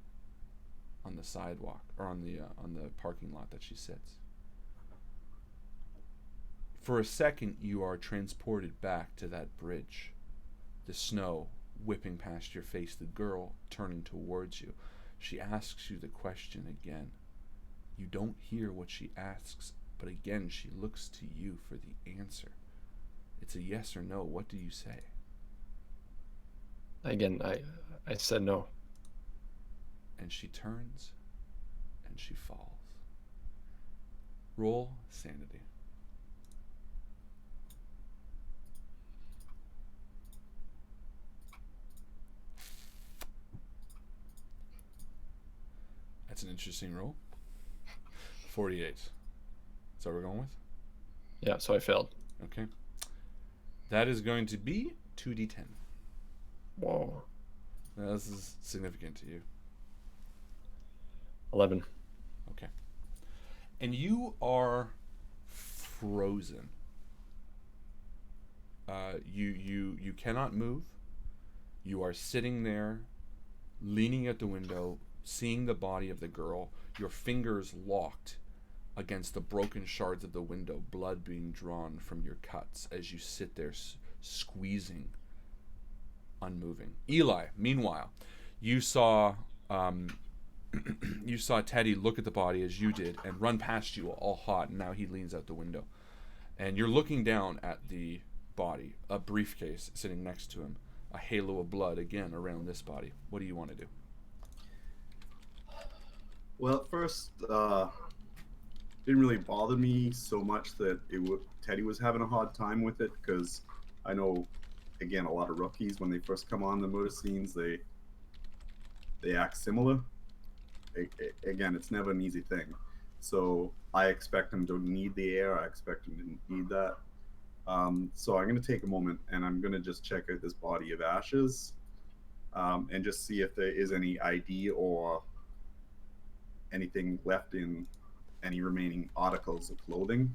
Speaker 1: on the sidewalk, or on the parking lot that she sits. For a second, you are transported back to that bridge. The snow whipping past your face, the girl turning towards you. She asks you the question again. You don't hear what she asks, but again she looks to you for the answer. It's a yes or no. What do you say?
Speaker 3: Again, I said no.
Speaker 1: And she turns and she falls. Roll sanity. That's an interesting roll. 48. Is that what we're going with?
Speaker 3: Yeah, so I failed.
Speaker 1: Okay. That is going to be 2d10.
Speaker 3: Whoa.
Speaker 1: Now, this is significant to you.
Speaker 3: 11.
Speaker 1: Okay. And you are frozen. You cannot move. You are sitting there, leaning at the window, seeing the body of the girl, your fingers locked against the broken shards of the window, blood being drawn from your cuts as you sit there squeezing, unmoving. Eli, meanwhile, you saw Teddy look at the body as you did and run past you all hot, and now he leans out the window. And you're looking down at the body, a briefcase sitting next to him, a halo of blood again around this body. What do you want to do?
Speaker 2: Well, at first, didn't really bother me so much that Teddy was having a hard time with it, because I know, again, a lot of rookies, when they first come on the murder scenes, they act similar. Again, it's never an easy thing. So I expect him to need the air. I expect him to need that. So I'm going to take a moment and I'm going to just check out this body of ashes and just see if there is any ID or anything left in any remaining articles of clothing.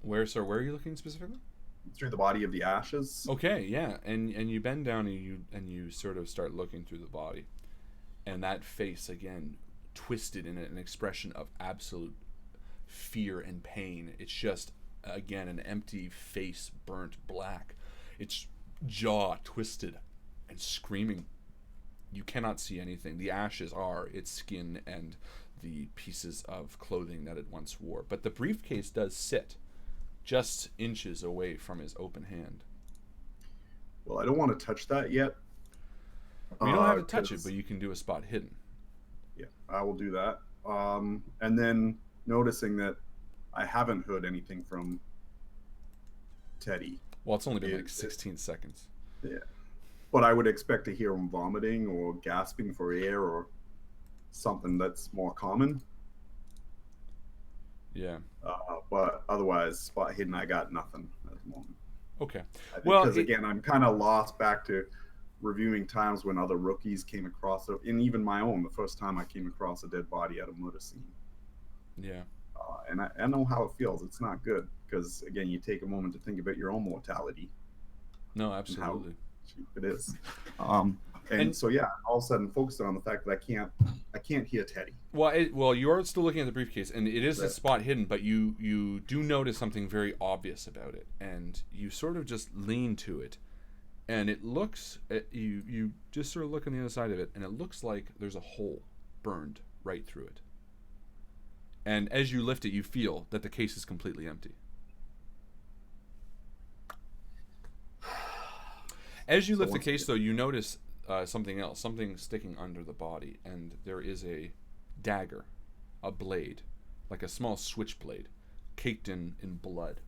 Speaker 1: Where are you looking specifically?
Speaker 2: Through the body of the ashes.
Speaker 1: Okay, yeah, and you bend down and you sort of start looking through the body, and that face again twisted in an expression of absolute fear and pain. It's just again an empty face, burnt black, its jaw twisted and screaming. You cannot see anything. The ashes are its skin and the pieces of clothing that it once wore, but the briefcase does sit just inches away from his open hand.
Speaker 2: Well, I don't want to touch that yet.
Speaker 1: You don't have to touch it, but you can do a spot hidden.
Speaker 2: Yeah, I will do that. And then noticing that I haven't heard anything from Teddy.
Speaker 1: Well, it's only been like 16 seconds.
Speaker 2: Yeah. But I would expect to hear him vomiting or gasping for air or something that's more common.
Speaker 1: Yeah.
Speaker 2: But otherwise, spot hidden, I got nothing at the moment.
Speaker 1: Okay.
Speaker 2: Well, because again, I'm kind of lost back to reviewing times when other rookies came across it, and even my own, the first time I came across a dead body at a murder scene.
Speaker 1: Yeah.
Speaker 2: And I know how it feels. It's not good because, again, you take a moment to think about your own mortality.
Speaker 1: No, absolutely.
Speaker 2: Cheap it is. And so yeah, all of a sudden focused on the fact that I can't hear Teddy.
Speaker 1: Well, you are still looking at the briefcase, and it is a spot hidden, but you do notice something very obvious about it, and you sort of just lean to it, and it looks you just sort of look on the other side of it, and it looks like there's a hole burned right through it. And as you lift it, you feel that the case is completely empty. As you lift the case, though, you notice something else, something sticking under the body, and there is a dagger, a blade, like a small switchblade, caked in blood,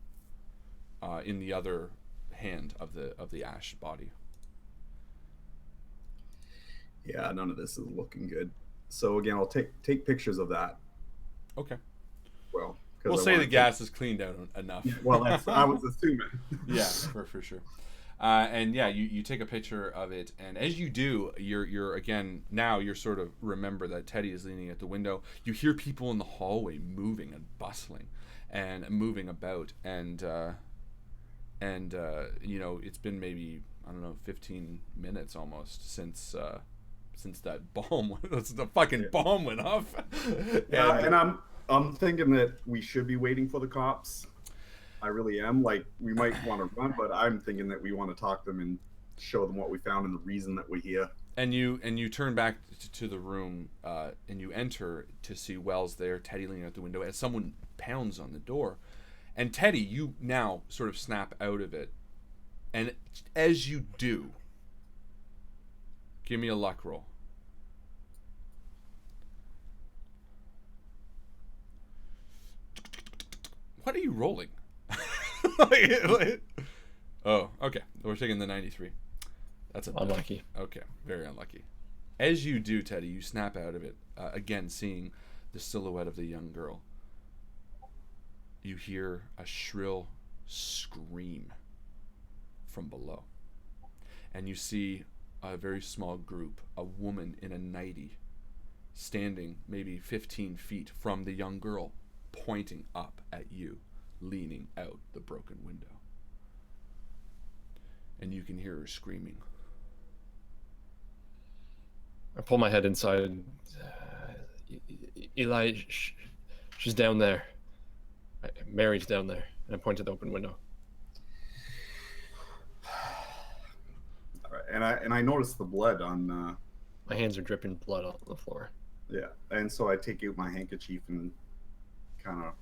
Speaker 1: in the other hand of the ash body.
Speaker 2: Yeah, none of this is looking good. So again, I'll take pictures of that.
Speaker 1: Okay.
Speaker 2: Well,
Speaker 1: we'll say the gas is cleaned out enough.
Speaker 2: Yeah, well, I was assuming.
Speaker 1: Yeah, for sure. And yeah, you take a picture of it, and as you do, you're again, now you're sort of remember that Teddy is leaning at the window. You hear people in the hallway moving and bustling and moving about, and you know, it's been maybe, I don't know, 15 minutes almost since that bomb, the fucking bomb went off.
Speaker 2: Yeah, and I'm thinking that we should be waiting for the cops. I really am. Like, we might want to run, but I'm thinking that we want to talk to them and show them what we found and the reason that we're here.
Speaker 1: And you turn back to the room, and you enter to see Wells there, Teddy leaning out the window, as someone pounds on the door. And Teddy, you now sort of snap out of it. And as you do, give me a luck roll. What are you rolling? Oh, okay. We're taking the 93. That's
Speaker 3: unlucky.
Speaker 1: Okay, very unlucky. As you do, Teddy, you snap out of it, again seeing the silhouette of the young girl. You hear a shrill scream from below. And you see a very small group, a woman in a nightie, standing maybe 15 feet from the young girl, pointing up at you, leaning out the broken window. And you can hear her screaming.
Speaker 3: I pull my head inside. Eli, she's down there. Mary's down there. And I point to the open window.
Speaker 2: All right, and I noticed the blood on...
Speaker 3: My hands are dripping blood on the floor.
Speaker 2: Yeah, and so I take out my handkerchief and kind of...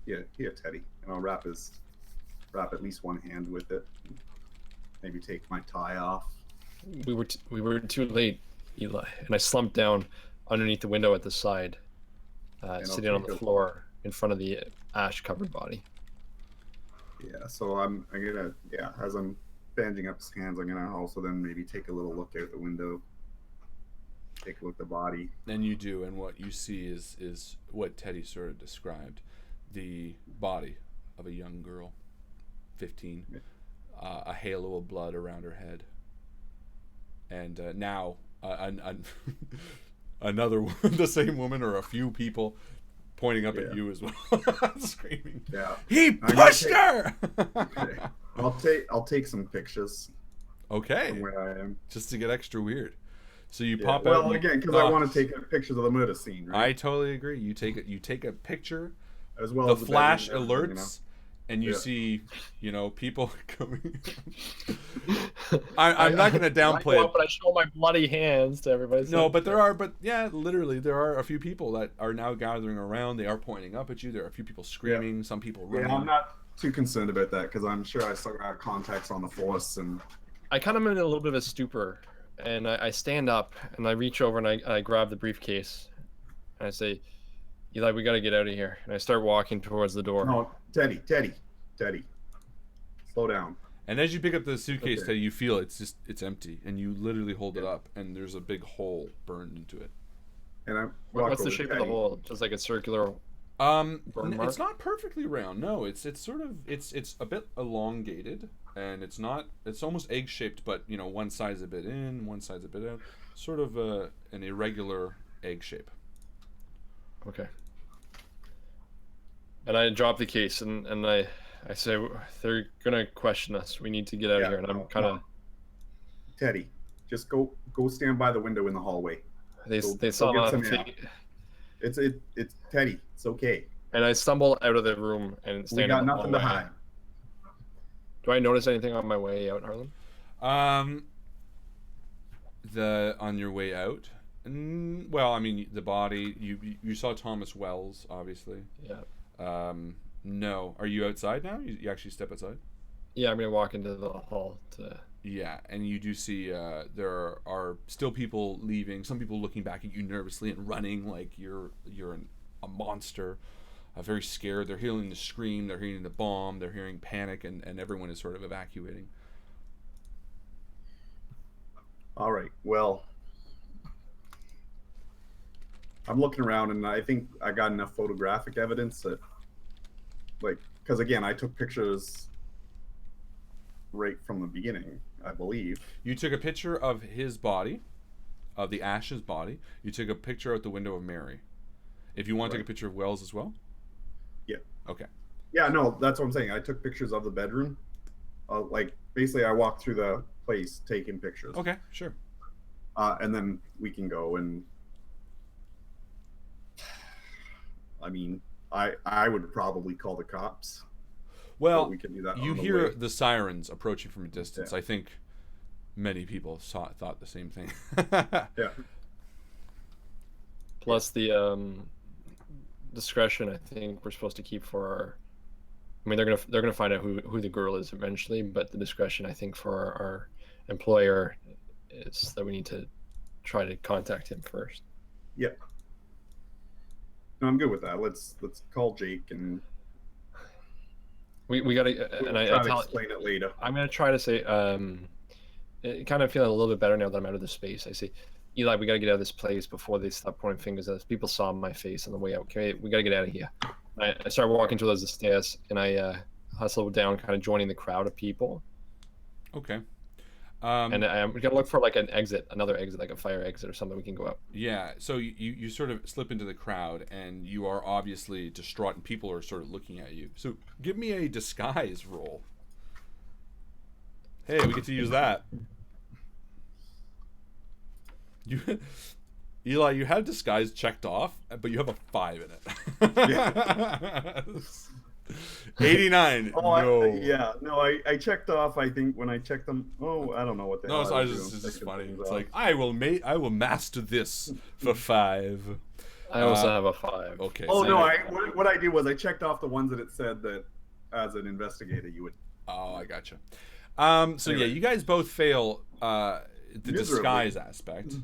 Speaker 2: Here, Teddy. And I'll wrap at least one hand with it. Maybe take my tie off.
Speaker 3: We were too late, Eli. And I slumped down underneath the window at the side, sitting on the floor in front of the ash-covered body.
Speaker 2: Yeah, so I'm gonna, as I'm bandaging up his hands, I'm gonna also then maybe take a little look out the window, take a look at the body.
Speaker 1: And you do, and what you see is what Teddy sort of described. The body of a young girl, 15, a halo of blood around her head, and now another the same woman or a few people pointing up at you as well, screaming.
Speaker 2: Yeah,
Speaker 1: he pushed her.
Speaker 2: Okay. I'll take some pictures.
Speaker 1: Okay,
Speaker 2: from where I am,
Speaker 1: just to get extra weird. So you pop out.
Speaker 2: Well, again, because I want to take pictures of the murder scene. Right?
Speaker 1: I totally agree. You take a picture.
Speaker 2: As well
Speaker 1: the
Speaker 2: as
Speaker 1: flash
Speaker 2: bedroom,
Speaker 1: alerts, and you see, people coming. I'm not going to downplay it,
Speaker 3: but I show my bloody hands to everybody.
Speaker 1: No, but literally, there are a few people that are now gathering around. They are pointing up at you. There are a few people screaming. Some people running.
Speaker 2: Yeah, I'm not too concerned about that because I'm sure I still got contacts on the force, and
Speaker 3: I kind of am in a little bit of a stupor, and I stand up and I reach over and I grab the briefcase and I say, Eli, we got to get out of here. And I start walking towards the door.
Speaker 2: No, Teddy. Slow down.
Speaker 1: And as you pick up the suitcase,
Speaker 2: Okay.
Speaker 1: Teddy, you feel it's empty, and you literally hold it up, and there's a big hole burned into it.
Speaker 2: And I
Speaker 3: What's the shape of the hole? Just like a circular burn mark?
Speaker 1: It's not perfectly round. No, it's sort of it's a bit elongated, and it's almost egg shaped, but you know, one side's a bit in, one side's a bit out, sort of an irregular egg shape.
Speaker 3: Okay. And I drop the case, and I say, they're gonna question us. We need to get out of here. And I'm kind of
Speaker 2: Teddy, just go stand by the window in the hallway.
Speaker 3: they
Speaker 2: Go
Speaker 3: saw
Speaker 2: get some
Speaker 3: my
Speaker 2: air.
Speaker 3: face,
Speaker 2: It's Teddy. It's okay.
Speaker 3: and I stumble out of the room and stand
Speaker 2: We got
Speaker 3: in the
Speaker 2: nothing to
Speaker 3: hallway.
Speaker 2: hide.
Speaker 3: Do I notice anything on my way out, Harlan?
Speaker 1: On your way out. Well, I mean, the body. You saw Thomas Wells, obviously.
Speaker 3: Yeah.
Speaker 1: No. Are you outside now? You actually step outside?
Speaker 3: Yeah, I'm gonna walk into the hall to.
Speaker 1: Yeah, and you do see there are still people leaving. Some people looking back at you nervously and running like you're a monster, very scared. They're hearing the scream. They're hearing the bomb. They're hearing panic, and everyone is sort of evacuating.
Speaker 2: All right. Well, I'm looking around, and I think I got enough photographic evidence that, like, because again, I took pictures right from the beginning, I believe.
Speaker 1: You took a picture of his body, of the Ash's body. You took a picture out the window of Mary. If you want to take a picture of Wells as well?
Speaker 2: Yeah.
Speaker 1: Okay.
Speaker 2: Yeah, no, that's what I'm saying. I took pictures of the bedroom. Like, basically, I walked through the place taking pictures.
Speaker 1: Okay, sure.
Speaker 2: And then we can go and... I mean, I would probably call the cops.
Speaker 1: Well,
Speaker 2: we can do that
Speaker 1: you
Speaker 2: on the
Speaker 1: hear
Speaker 2: way.
Speaker 1: the sirens approaching from a distance.
Speaker 2: Yeah.
Speaker 1: I think many people thought the same thing.
Speaker 2: Yeah.
Speaker 3: Plus the discretion, I think we're supposed to keep for our. I mean, they're gonna find out who the girl is eventually, but the discretion, I think, for our employer is that we need to try to contact him first.
Speaker 2: Yeah. No, I'm good with that. Let's call Jake and
Speaker 3: We gotta,
Speaker 2: we'll
Speaker 3: and I
Speaker 2: try to
Speaker 3: tell,
Speaker 2: explain it later.
Speaker 3: I'm gonna try to say, kind of feeling a little bit better now that I'm out of the space. I say, Eli, we gotta get out of this place before they stop pointing fingers at us. People saw my face on the way out. Okay, we gotta get out of here. I start walking towards the stairs, and I hustle down, kind of joining the crowd of people.
Speaker 1: Okay.
Speaker 3: And I'm gonna look for like another exit, like a fire exit or something we can go out.
Speaker 1: Yeah, so you sort of slip into the crowd, and you are obviously distraught, and people are sort of looking at you. So give me a disguise roll. Hey, we get to use that. Eli, you had disguise checked off, but you have a 5 in it.
Speaker 2: Yeah.
Speaker 1: 89.
Speaker 2: No. I checked off. I think when I checked them. Oh, I don't know what the hell.
Speaker 1: It's just funny. It's like I will master this for 5.
Speaker 3: I also have a 5.
Speaker 1: Okay.
Speaker 2: Oh
Speaker 1: so
Speaker 2: no! What I did was I checked off the ones that it said that as an investigator you would.
Speaker 1: Oh, I gotcha. So yeah, you guys both fail the disguise aspect,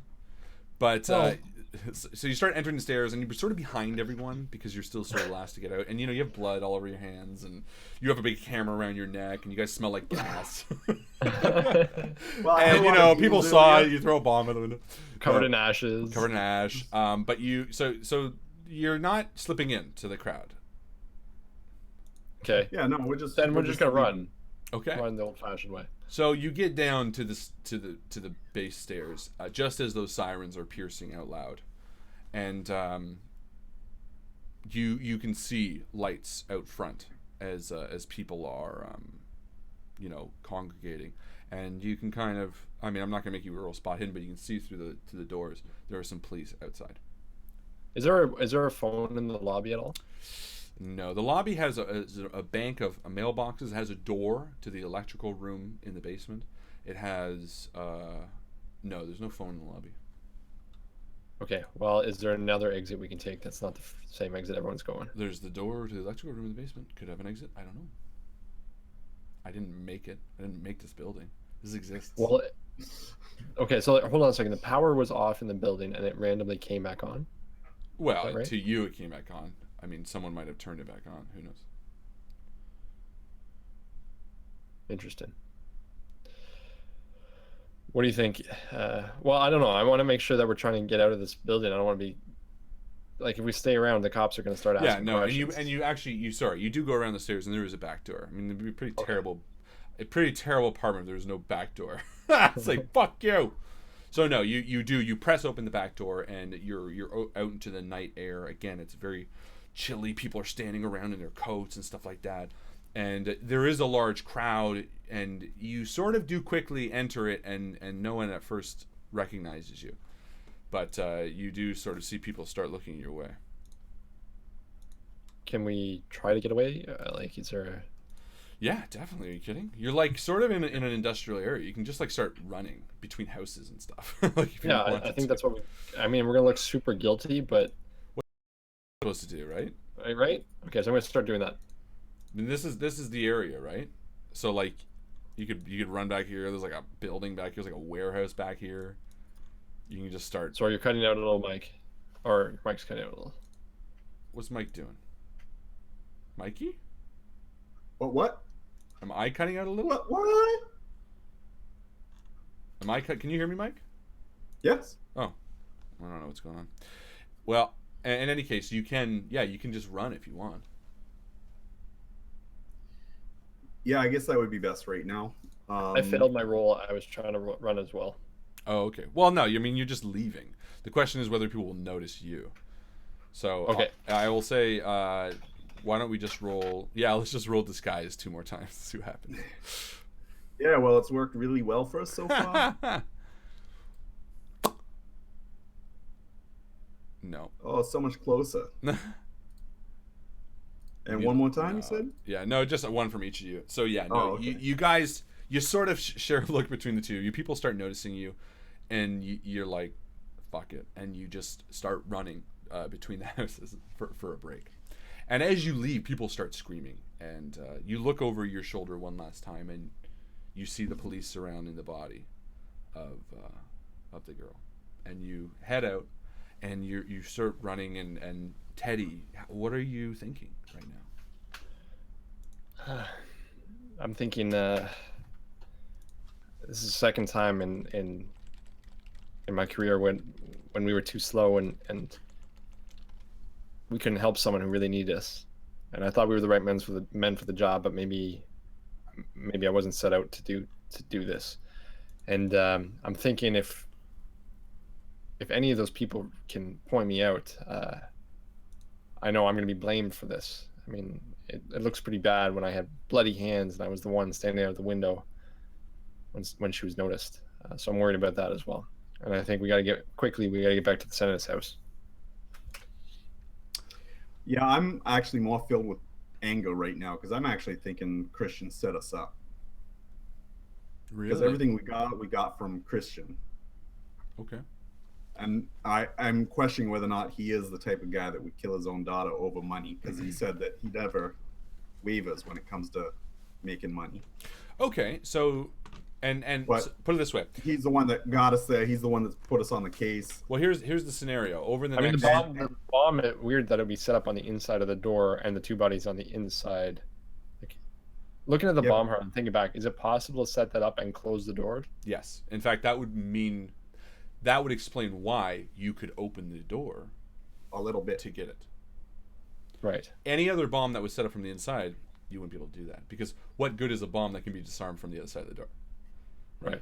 Speaker 1: but so you start entering the stairs, and you're sort of behind everyone because you're still sort of last to get out, and you know you have blood all over your hands, and you have a big camera around your neck, and you guys smell like gas.
Speaker 2: Well,
Speaker 1: and you know people saw it. You throw a bomb at the window,
Speaker 3: Covered in ashes.
Speaker 1: covered in ash. But you so you're not slipping into the crowd.
Speaker 3: Okay.
Speaker 2: Yeah, no, we're just
Speaker 3: gonna run.
Speaker 1: Okay.
Speaker 3: Run the old-fashioned way.
Speaker 1: So you get down to the base stairs just as those sirens are piercing out loud, and you can see lights out front as people are congregating, and you can kind of, I mean, I'm not gonna make you roll spot hidden, but you can see through the doors there are some police outside.
Speaker 3: Is there a phone in the lobby at all?
Speaker 1: No, the lobby has a bank of mailboxes. It has a door to the electrical room in the basement. It has no, there's no phone in the lobby.
Speaker 3: Okay. Well, is there another exit we can take that's not the same exit everyone's going?
Speaker 1: There's the door to the electrical room in the basement. Could have an exit. I don't know. I didn't make it. I didn't make this building. This exists.
Speaker 3: Well, okay. So hold on a second. The power was off in the building, and it randomly came back on.
Speaker 1: Well,
Speaker 3: right?
Speaker 1: to you it came back on. I mean, someone might have turned it back on. Who knows?
Speaker 3: Interesting. What do you think? Well, I don't know. I want to make sure that we're trying to get out of this building. I don't want to be like, if we stay around, the cops are going to start asking questions.
Speaker 1: And you actually you do go around the stairs and there is a back door. I mean, it'd be a pretty terrible apartment if there was no back door. It's like, fuck you. So no, you press open the back door and you're out into the night air. Again, it's very chilly. People are standing around in their coats and stuff like that. And there is a large crowd, and you sort of do quickly enter it, and no one at first recognizes you. But you do sort of see people start looking your way.
Speaker 3: Can we try to get away? Like, is there a...
Speaker 1: Yeah, definitely. Are you kidding? You're like sort of in an industrial area. You can just like start running between houses and stuff. Like, if
Speaker 3: Yeah, I think that's what we... I mean, we're going to look super guilty, but...
Speaker 1: What are you supposed to do, right?
Speaker 3: Right? Okay, so I'm going to start doing that.
Speaker 1: I mean, this is the area, right? So like, you could run back here. There's like a building back here. There's like a warehouse back here. You can just start.
Speaker 3: Sorry, you're cutting out a little, Mike. Or Mike's cutting out a little.
Speaker 1: What's Mike doing? Mikey?
Speaker 2: What?
Speaker 1: Am I cutting out a little?
Speaker 2: What?
Speaker 1: Am I cut? Can you hear me, Mike?
Speaker 2: Yes.
Speaker 1: Oh, I don't know what's going on. Well, in any case, you can just run if you want.
Speaker 2: Yeah, I guess that would be best right now.
Speaker 3: I failed my roll. I was trying to run as well.
Speaker 1: Oh, okay. Well, no, I mean, you're just leaving. The question is whether people will notice you. So,
Speaker 3: okay.
Speaker 1: I will say, why don't we just roll... Yeah, let's just roll disguise 2 more times to see what happens.
Speaker 2: Yeah, well, it's worked really well for us so far.
Speaker 1: No.
Speaker 2: Oh, so much closer. And one more time, you said?
Speaker 1: Yeah, no, just one from each of you. So yeah, no,
Speaker 2: okay.
Speaker 1: you guys, you sort of share a look between the two. You people start noticing you, and you're like, fuck it, and you just start running between the houses for a break. And as you leave, people start screaming, and you look over your shoulder one last time, and you see the police surrounding the body of the girl, and you head out, and you start running, and Teddy, what are you thinking right now?
Speaker 3: I'm thinking this is the second time in my career when we were too slow and we couldn't help someone who really needed us. And I thought we were the right men for the job, but maybe I wasn't set out to do this. And I'm thinking if any of those people can point me out, I know I'm going to be blamed for this. I mean, it looks pretty bad when I had bloody hands and I was the one standing out the window when she was noticed. So I'm worried about that as well. And I think we got to get back to the Senate's house.
Speaker 2: Yeah, I'm actually more filled with anger right now because I'm actually thinking Christian set us up.
Speaker 1: Really?
Speaker 2: Because everything we got from Christian.
Speaker 1: Okay.
Speaker 2: And I'm questioning whether or not he is the type of guy that would kill his own daughter over money, because he said that he never wavers when it comes to making money.
Speaker 1: Okay, so and so put it this way:
Speaker 2: he's the one that got us there. He's the one that put us on the case.
Speaker 1: Well, here's the scenario. Over the
Speaker 3: next... the bomb. Weird that it'd be set up on the inside of the door and the 2 bodies on the inside. Like, looking at the bomb, Harlan, thinking back, is it possible to set that up and close the door?
Speaker 1: Yes. In fact, that would explain why you could open the door
Speaker 2: a little bit
Speaker 1: to get it.
Speaker 3: Right.
Speaker 1: Any other bomb that was set up from the inside, you wouldn't be able to do that, because what good is a bomb that can be disarmed from the other side of the door?
Speaker 3: Right.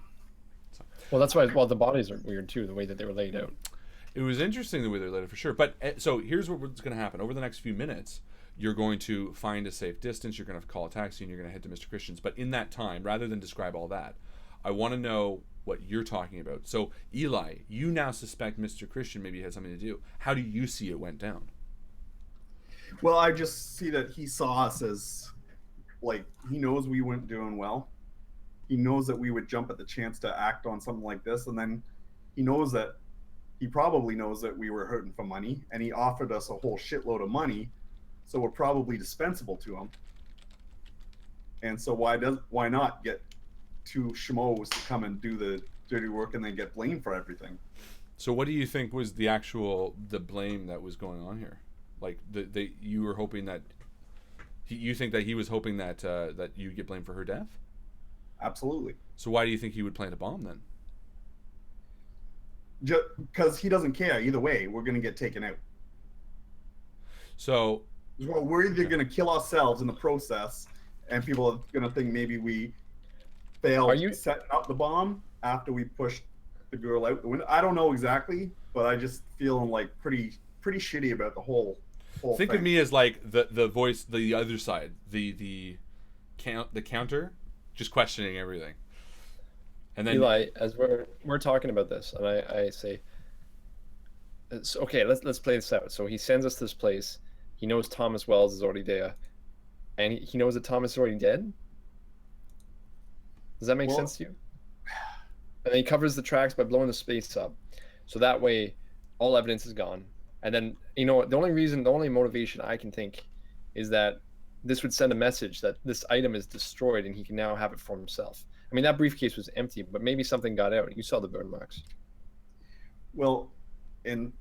Speaker 3: So. Well, that's why. Well, the bodies are weird too, the way that they were laid out.
Speaker 1: It was interesting the way they were laid out for sure. But so here's what's going to happen over the next few minutes. You're going to find a safe distance. You're going to call a taxi, and you're going to head to Mr. Christian's. But in that time, rather than describe all that, I want to know what you're talking about. So Eli, you now suspect Mr. Christian maybe had something to do. How do you see it went down?
Speaker 2: Well, I just see that he saw us as, like, he knows we weren't doing well. He knows that we would jump at the chance to act on something like this, and then he probably knows that we were hurting for money, and he offered us a whole shitload of money, so we're probably dispensable to him. And so why not get 2 schmoes to come and do the dirty work and then get blamed for everything?
Speaker 1: So what do you think was the blame that was going on here? Like you were hoping that you think that he was hoping that that you get blamed for her death?
Speaker 2: Absolutely.
Speaker 1: So why do you think he would plant a bomb then?
Speaker 2: Just because he doesn't care. Either way, we're gonna get taken out.
Speaker 1: So
Speaker 2: well, we're either gonna kill ourselves in the process, and people are gonna think maybe we failed setting up the bomb after we pushed the girl out the window. I don't know exactly, but I just feeling like pretty shitty about the whole
Speaker 1: Think
Speaker 2: thing.
Speaker 1: of me as like the voice, the other side, the counter, just questioning everything. And then
Speaker 3: Eli, as we're talking about this, and I say, okay, let's play this out. So he sends us to this place. He knows Thomas Wells is already there, and he knows that Thomas is already dead. Does that make sense to you? And then he covers the tracks by blowing the space up, so that way all evidence is gone. And then, the only motivation I can think is that this would send a message that this item is destroyed and he can now have it for himself. I mean, that briefcase was empty, but maybe something got out. You saw the burn marks.
Speaker 2: Well, and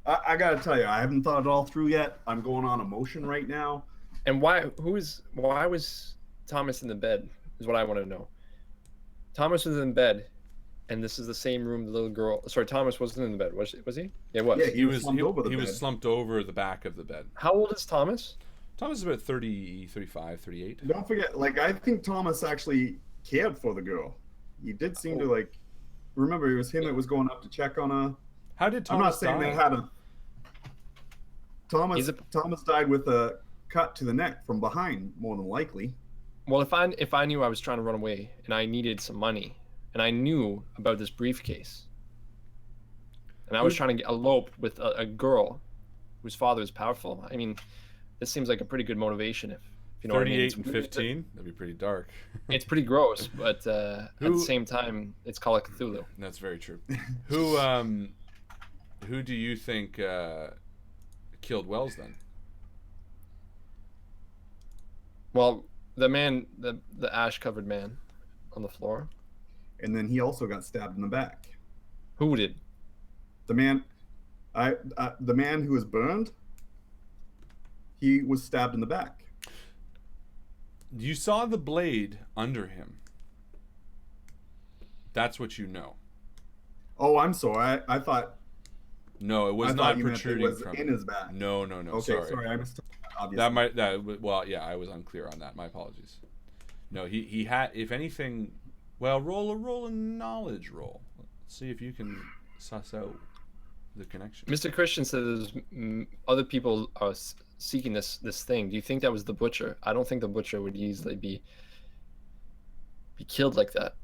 Speaker 2: I gotta tell you, I haven't thought it all through yet. I'm going on emotion right now.
Speaker 3: And why was Thomas in the bed is what I want to know. Thomas was in bed, and this is the same room the little girl. Sorry, Thomas wasn't in the bed, was he? Yeah, it was.
Speaker 2: Yeah,
Speaker 1: he was slumped over the back of the bed.
Speaker 3: How old is Thomas?
Speaker 1: Thomas is about 30, 35, 38.
Speaker 2: Don't forget, like, I think Thomas actually cared for the girl. He did seem to, remember, it was him that was going up to check on her.
Speaker 1: How did Thomas die?
Speaker 2: I'm not saying they had a... Thomas died with a cut to the neck from behind, more than likely.
Speaker 3: Well, if I knew I was trying to run away and I needed some money, and I knew about this briefcase, and I was trying to elope with a girl whose father is powerful, I mean, this seems like a pretty good motivation. If you know what I mean.
Speaker 1: 38 and 15, that'd be pretty dark.
Speaker 3: It's pretty gross, but at the same time, it's Call of Cthulhu.
Speaker 1: That's very true. Who do you think killed Wells then?
Speaker 3: Well, the man, the ash-covered man on the floor.
Speaker 2: And then he also got stabbed in the back.
Speaker 3: Who did?
Speaker 2: The man, the man who was burned, he was stabbed in the back.
Speaker 1: You saw the blade under him. That's what you know.
Speaker 2: Oh, I'm sorry. I thought.
Speaker 1: No, it was not protruding from
Speaker 2: in his back.
Speaker 1: No.
Speaker 2: Okay, sorry. I missed.
Speaker 1: Obviously. Well, yeah, I was unclear on that. My apologies. No, he had. If anything, well, roll a knowledge roll. Let's see if you can suss out the connection.
Speaker 3: Mr. Christian says other people are seeking this thing. Do you think that was the butcher? I don't think the butcher would easily be killed like that.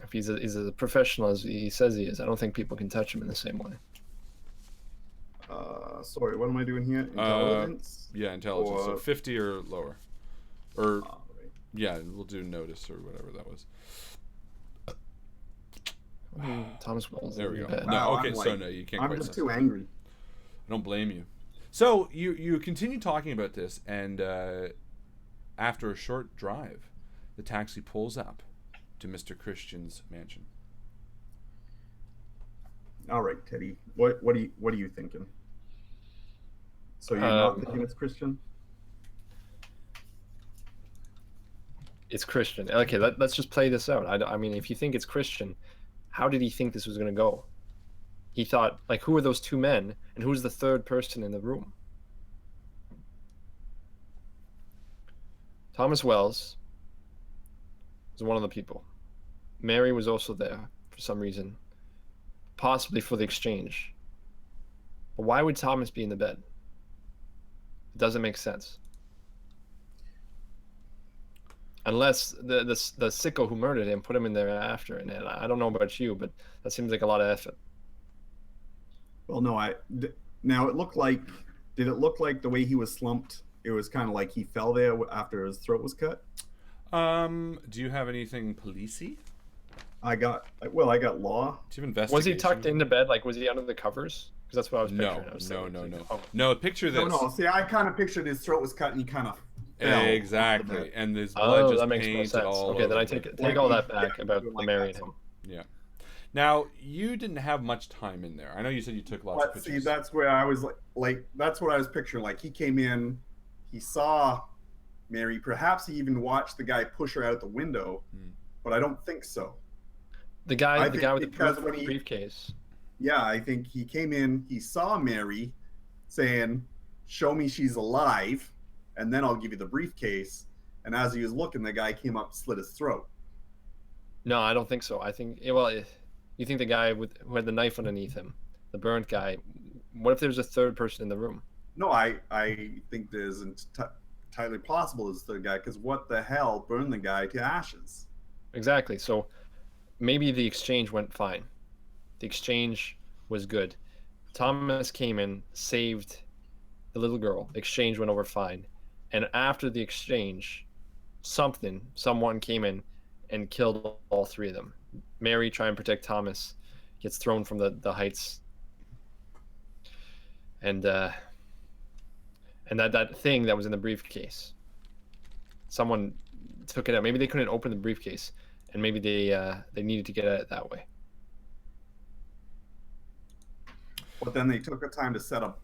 Speaker 3: If he's a professional as he says he is, I don't think people can touch him in the same way.
Speaker 2: Sorry, what am I doing here? Intelligence?
Speaker 1: Yeah, intelligence. So 50 or lower. Or, yeah, we'll do notice or whatever that was.
Speaker 3: Thomas Wells.
Speaker 1: There we go.
Speaker 3: Bed.
Speaker 1: No, okay, so no, you can't.
Speaker 2: I'm just too angry.
Speaker 1: I don't blame you. So you continue talking about this, and after a short drive, the taxi pulls up to Mr. Christian's mansion.
Speaker 2: All right, Teddy. What are you thinking? So you're not thinking it's Christian?
Speaker 3: It's Christian. Okay, let's just play this out. I mean, if you think it's Christian, how did he think this was going to go? He thought, like, who are those two men, and who's the third person in the room? Thomas Wells was one of the people. Mary was also there for some reason, possibly for the exchange. But why would Thomas be in the bed? It doesn't make sense. Unless the sicko who murdered him put him in there after, and I don't know about you, but that seems like a lot of effort.
Speaker 2: Well, no, now it looked like. Did it look like the way he was slumped? It was kind of like he fell there after his throat was cut.
Speaker 1: Do you have anything policey?
Speaker 2: I got law.
Speaker 1: Do you have investigation?
Speaker 3: Was he tucked into bed? Like, was he under the covers? Because that's what I was picturing.
Speaker 1: No. No, picture this.
Speaker 2: No. See, I kind of pictured his throat was cut and he kind of fell.
Speaker 1: Exactly. And this blood just
Speaker 3: that makes no
Speaker 1: painted
Speaker 3: sense.
Speaker 1: all
Speaker 3: Okay, then
Speaker 1: over
Speaker 3: I
Speaker 1: the
Speaker 3: take all that back about
Speaker 2: like
Speaker 3: the Mary
Speaker 2: that,
Speaker 3: and him.
Speaker 1: Yeah. Now, you didn't have much time in there. I know you said you took lots of
Speaker 2: But
Speaker 1: pictures.
Speaker 2: see, that's where I was like that's what I was picturing. Like he came in, he saw Mary. Perhaps he even watched the guy push her out the window, but I don't think so.
Speaker 3: The guy with
Speaker 2: because
Speaker 3: the
Speaker 2: when he,
Speaker 3: briefcase.
Speaker 2: yeah, I think he came in, he saw Mary saying, "Show me she's alive, and then I'll give you the briefcase." And as he was looking, the guy came up, slit his throat.
Speaker 3: No, I don't think so. I think you think the guy who had the knife underneath him, the burnt guy. What if there's a third person in the room?
Speaker 2: No, I think there's entirely possible is the guy, because what the hell burned the guy to ashes?
Speaker 3: Exactly. So maybe the exchange went fine. The exchange was good. Thomas came in, saved the little girl. The exchange went over fine. And after the exchange, someone came in and killed all three of them. Mary, trying to protect Thomas, gets thrown from the heights. And that thing that was in the briefcase, someone took it out. Maybe they couldn't open the briefcase, and maybe they needed to get at it that way.
Speaker 2: But then they took the time to set a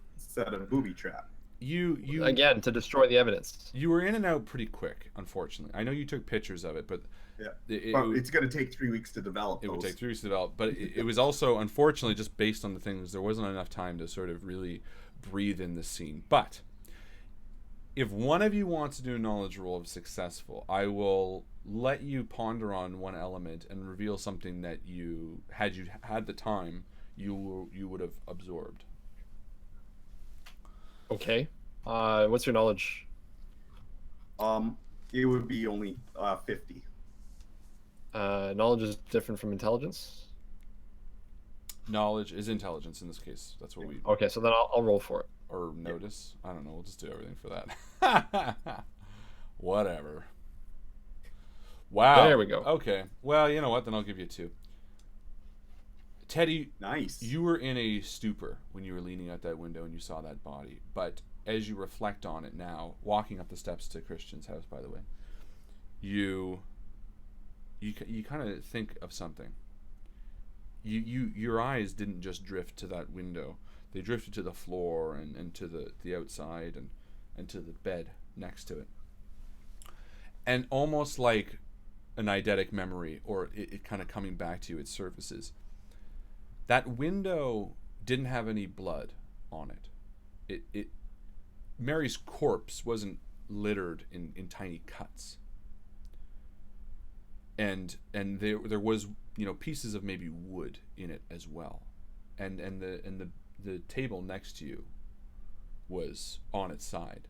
Speaker 2: booby trap.
Speaker 1: You
Speaker 3: again to destroy the evidence.
Speaker 1: You were in and out pretty quick, unfortunately. I know you took pictures of it, but
Speaker 2: yeah, it's going to take 3 weeks to develop.
Speaker 1: It would take 3 weeks to develop, but it was also, unfortunately, just based on the things, there wasn't enough time to sort of really breathe in the scene. But if one of you wants to do a knowledge roll of successful, I will let you ponder on one element and reveal something that you had the time, you would have absorbed.
Speaker 3: Okay. What's your knowledge?
Speaker 2: It would be only 50.
Speaker 3: Knowledge is different from intelligence.
Speaker 1: Knowledge is intelligence in this case. That's what we.
Speaker 3: Okay, so then I'll roll for it.
Speaker 1: Or notice. I don't know. We'll just do everything for that. Whatever. Wow.
Speaker 3: There we go.
Speaker 1: Okay. Well, you know what? Then I'll give you 2. Teddy,
Speaker 2: nice.
Speaker 1: You were in a stupor when you were leaning out that window and you saw that body. But as you reflect on it now, walking up the steps to Christian's house, by the way, you kind of think of something. Your eyes didn't just drift to that window; they drifted to the floor and to the outside and to the bed next to it. And almost like an eidetic memory, or it kind of coming back to you, it surfaces. That window didn't have any blood on it. Mary's corpse wasn't littered in tiny cuts. And there was, pieces of maybe wood in it as well. And the table next to you was on its side.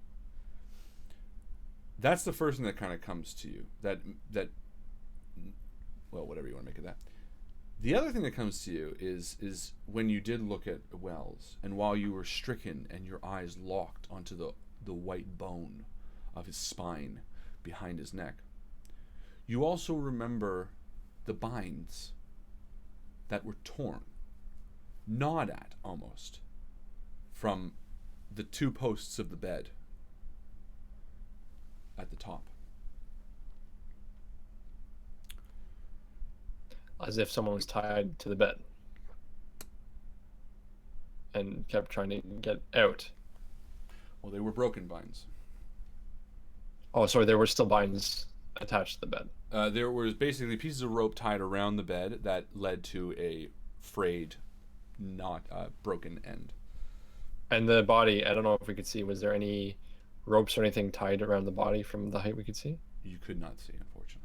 Speaker 1: That's the first thing that kind of comes to you. That well, whatever you want to make of that. The other thing that comes to you is when you did look at Wells, and while you were stricken and your eyes locked onto the white bone of his spine behind his neck, you also remember the binds that were torn, gnawed at almost, from the 2 posts of the bed at the top.
Speaker 3: As if someone was tied to the bed and kept trying to get out.
Speaker 1: Well, they were broken binds.
Speaker 3: Oh, sorry, there were still binds attached to the bed.
Speaker 1: There was basically pieces of rope tied around the bed that led to a frayed, not broken end.
Speaker 3: And the body, I don't know if we could see, was there any ropes or anything tied around the body from the height we could see?
Speaker 1: You could not see, unfortunately.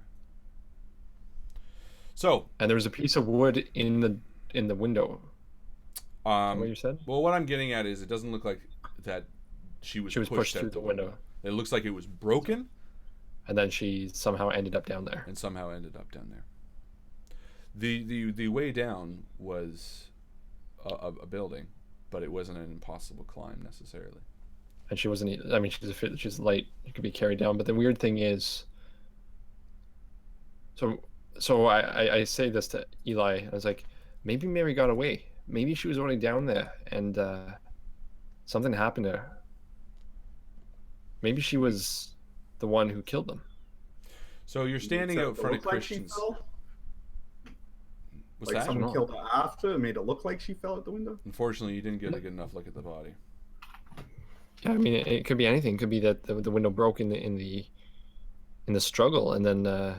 Speaker 1: So,
Speaker 3: and there was a piece of wood in the window. What you said?
Speaker 1: Well, what I'm getting at is it doesn't look like that she was pushed through the window. It looks like it was broken,
Speaker 3: and then she somehow ended up down there.
Speaker 1: The way down was a building, but it wasn't an impossible climb necessarily.
Speaker 3: And she wasn't. I mean, she's light. It could be carried down. But the weird thing is, so I say this to Eli. I was like, maybe Mary got away. Maybe she was already down there, and something happened to her. Maybe she was the one who killed them.
Speaker 1: So you're standing out front of Christian's. What's
Speaker 2: like
Speaker 1: that?
Speaker 2: someone killed her after and made it look like she fell out the window?
Speaker 1: Unfortunately, you didn't get a good enough look at the body.
Speaker 3: Yeah, I mean, it could be anything. It could be that the window broke in the struggle, and then I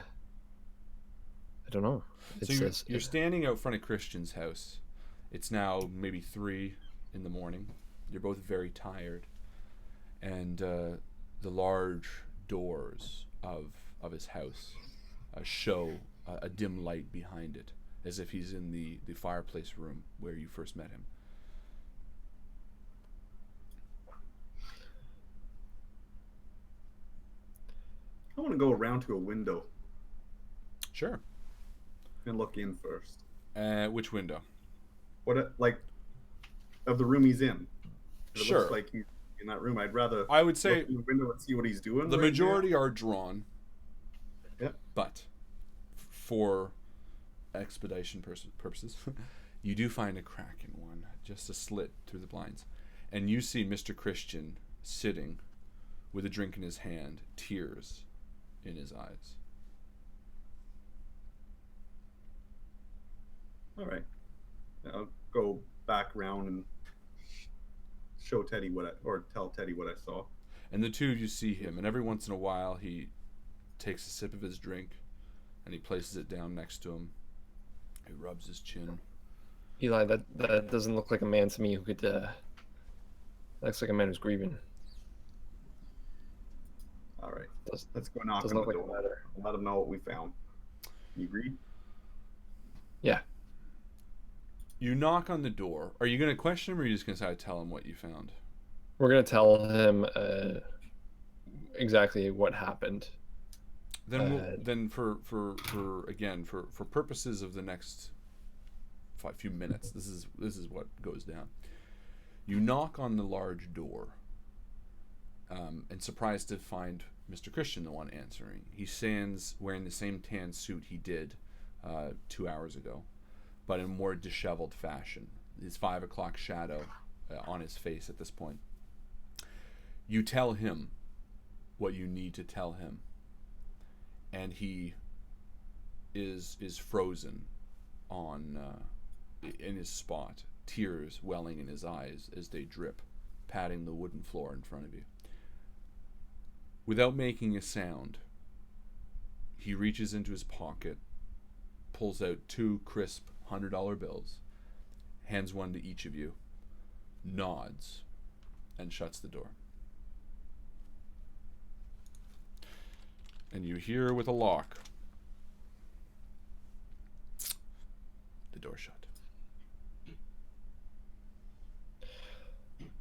Speaker 3: don't know.
Speaker 1: So you're standing out front of Christian's house. It's now maybe 3 in the morning. You're both very tired, and the large doors of his house show a dim light behind it, as if he's in the fireplace room where you first met him.
Speaker 2: I want to go around to a window.
Speaker 1: Sure.
Speaker 2: And look in first.
Speaker 1: Which window?
Speaker 2: Like, of the room he's in? It
Speaker 1: Sure.
Speaker 2: looks like he's in that room. I'd rather
Speaker 1: I would say
Speaker 2: look in the window and see what he's doing.
Speaker 1: the
Speaker 2: right
Speaker 1: majority
Speaker 2: now.
Speaker 1: are drawn.
Speaker 2: Yep.
Speaker 1: But for expedition purposes, you do find a crack in one, just a slit through the blinds, and you see Mr. Christian sitting with a drink in his hand, tears in his eyes.
Speaker 2: All right. I'll go back around and show Teddy tell Teddy what I saw.
Speaker 1: And the two of you see him, and every once in a while he takes a sip of his drink and he places it down next to him. He rubs his chin.
Speaker 3: Eli, that doesn't look like a man to me who could. Looks like a man who's grieving.
Speaker 2: All right. Let's go knock
Speaker 3: doesn't
Speaker 2: on the
Speaker 3: look like
Speaker 2: door.
Speaker 3: a matter.
Speaker 2: Let him know what we found. You agreed?
Speaker 3: Yeah.
Speaker 1: You knock on the door. Are you going to question him, or are you just going to tell him what you found?
Speaker 3: We're gonna tell him exactly what happened.
Speaker 1: Then for purposes of the next few minutes, this is what goes down. You knock on the large door, and surprised to find Mr. Christian the one answering. He stands wearing the same tan suit he did 2 hours ago, but in more disheveled fashion. His 5 o'clock shadow on his face at this point. You tell him what you need to tell him, and he is frozen on in his spot, tears welling in his eyes as they drip, patting the wooden floor in front of you. Without making a sound, he reaches into his pocket, pulls out 2 crisp $100 bills, hands one to each of you, nods, and shuts the door. And you hear with a lock, the door shut.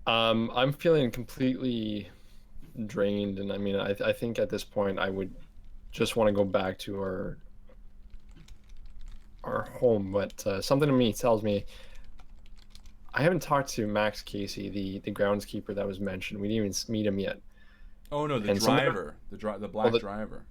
Speaker 3: I'm feeling completely drained, and I mean, I think at this point I would just want to go back to our home, but something in me tells me I haven't talked to Max Casey, the groundskeeper that was mentioned. We didn't even meet him yet.
Speaker 1: Oh no, the driver, the black driver.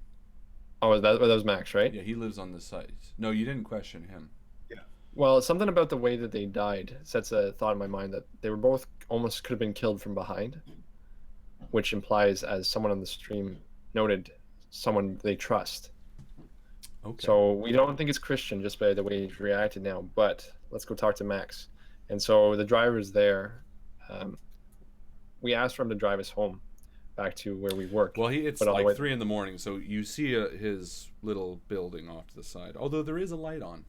Speaker 3: Oh, that was Max, right?
Speaker 1: Yeah, he lives on the site. No, you didn't question him.
Speaker 2: Yeah.
Speaker 3: Well, something about the way that they died sets a thought in my mind that they were both almost could have been killed from behind, which implies, as someone on the stream noted, someone they trust.
Speaker 1: Okay.
Speaker 3: So we don't think it's Christian just by the way he reacted now, but let's go talk to Max. And so the driver's there. We asked for him to drive us home, back to where we work.
Speaker 1: Well, it's like 3 in the morning, so you see his little building off to the side, although there is a light on.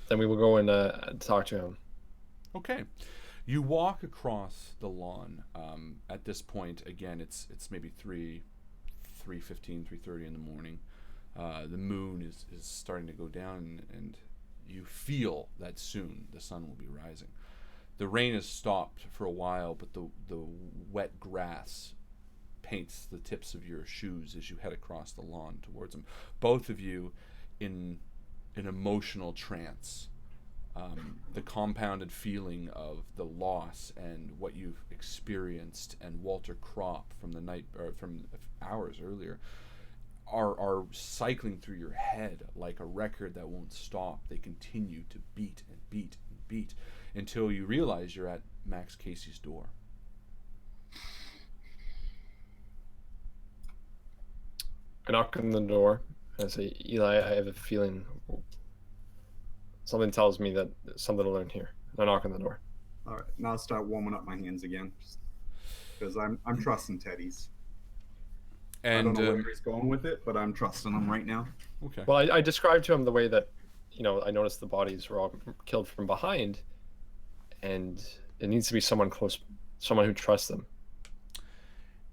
Speaker 3: Then we will go and talk to him.
Speaker 1: Okay. You walk across the lawn. At this point, again, it's maybe 3:15, 3:30 in the morning. The moon is starting to go down, and you feel that soon the sun will be rising. The rain has stopped for a while, but the wet grass paints the tips of your shoes as you head across the lawn towards them. Both of you in an emotional trance. The compounded feeling of the loss and what you've experienced, and Walter Kropp from the night, or from hours earlier, are cycling through your head like a record that won't stop. They continue to beat and beat and beat until you realize you're at Max Casey's door.
Speaker 3: I knock on the door. I say, Eli, I have a feeling something tells me that there's something to learn here. And I knock on the door.
Speaker 2: All right, now I'll start warming up my hands again, because I'm trusting Teddy's.
Speaker 1: And
Speaker 2: I don't know where he's going with it, but I'm trusting him right now.
Speaker 1: okay.
Speaker 3: Well, I described to him the way that, I noticed the bodies were all killed from behind, and it needs to be someone close, someone who trusts them.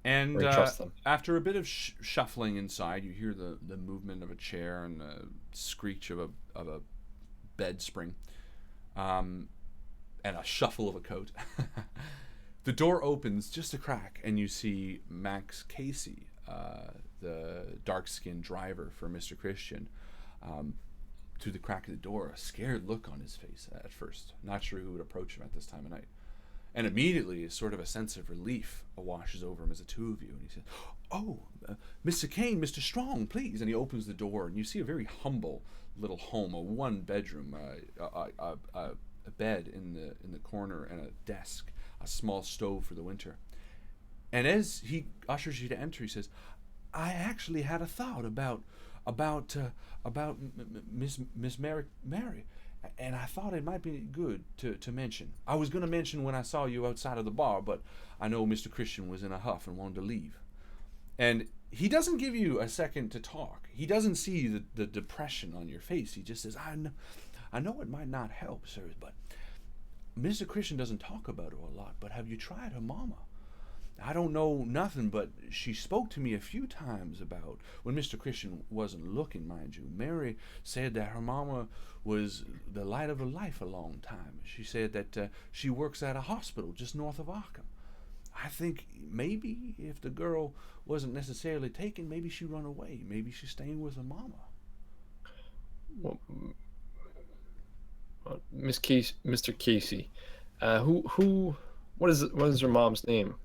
Speaker 1: And
Speaker 3: trust them.
Speaker 1: after a bit of shuffling inside, you hear the movement of a chair and the screech of a bed spring, and a shuffle of a coat. The door opens just a crack, and you see Max Casey, the dark-skinned driver for Mr. Christian, through the crack of the door, a scared look on his face at first, not sure who would approach him at this time of night. And immediately, sort of a sense of relief washes over him as the two of you. And he says, "Oh, Mr. Kane, Mr. Strong, please." And he opens the door, and you see a very humble little home, a one-bedroom, a bed in the corner, and a desk, a small stove for the winter. And as he ushers you to enter, he says, "I actually had a thought about Miss Mary. And I thought it might be good to mention. I was going to mention when I saw you outside of the bar, but I know Mr. Christian was in a huff and wanted to leave." And he doesn't give you a second to talk. He doesn't see the depression on your face. He just says, I know it might not help, sir, but Mr. Christian doesn't talk about her a lot, but have you tried her mama? I don't know nothing, but she spoke to me a few times about when Mr. Christian wasn't looking, mind you. Mary said that her mama was the light of her life a long time. She said that she works at a hospital just north of Arkham. I think maybe if the girl wasn't necessarily taken, maybe she run away. Maybe she's staying with her mama.
Speaker 3: Well, Mr. Casey, what is her mom's name?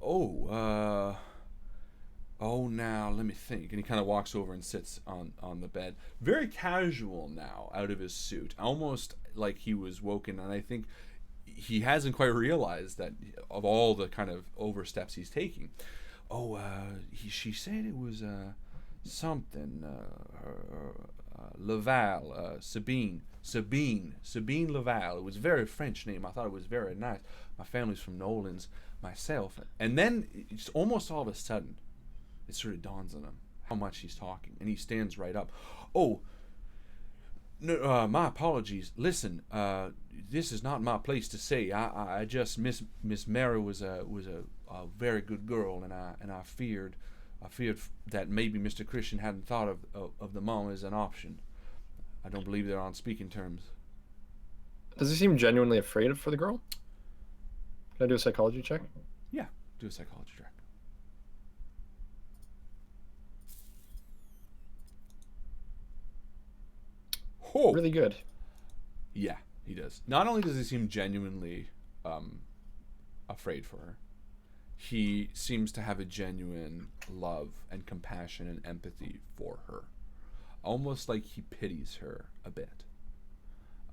Speaker 1: Oh, now let me think. And he kind of walks over and sits on the bed, very casual now, out of his suit, almost like he was woken. And I think he hasn't quite realized that of all the kind of oversteps he's taking. She said it was something. Laval, Sabine Laval. It was a very French name. I thought it was very nice. My family's from New Orleans myself. And then it's almost all of a sudden, it sort of dawns on him how much he's talking, and he stands right up. "Oh, no, my apologies. Listen, this is not my place to say. I just Miss Mary was a very good girl, and I feared that maybe Mr. Christian hadn't thought of the mom as an option. I don't believe they're on speaking terms."
Speaker 3: Does he seem genuinely afraid for the girl? Can I do a psychology check?
Speaker 1: Yeah, do a psychology check. Oh,
Speaker 3: really good.
Speaker 1: Yeah, he does. Not only does he seem genuinely afraid for her, he seems to have a genuine love and compassion and empathy for her. Almost like he pities her a bit.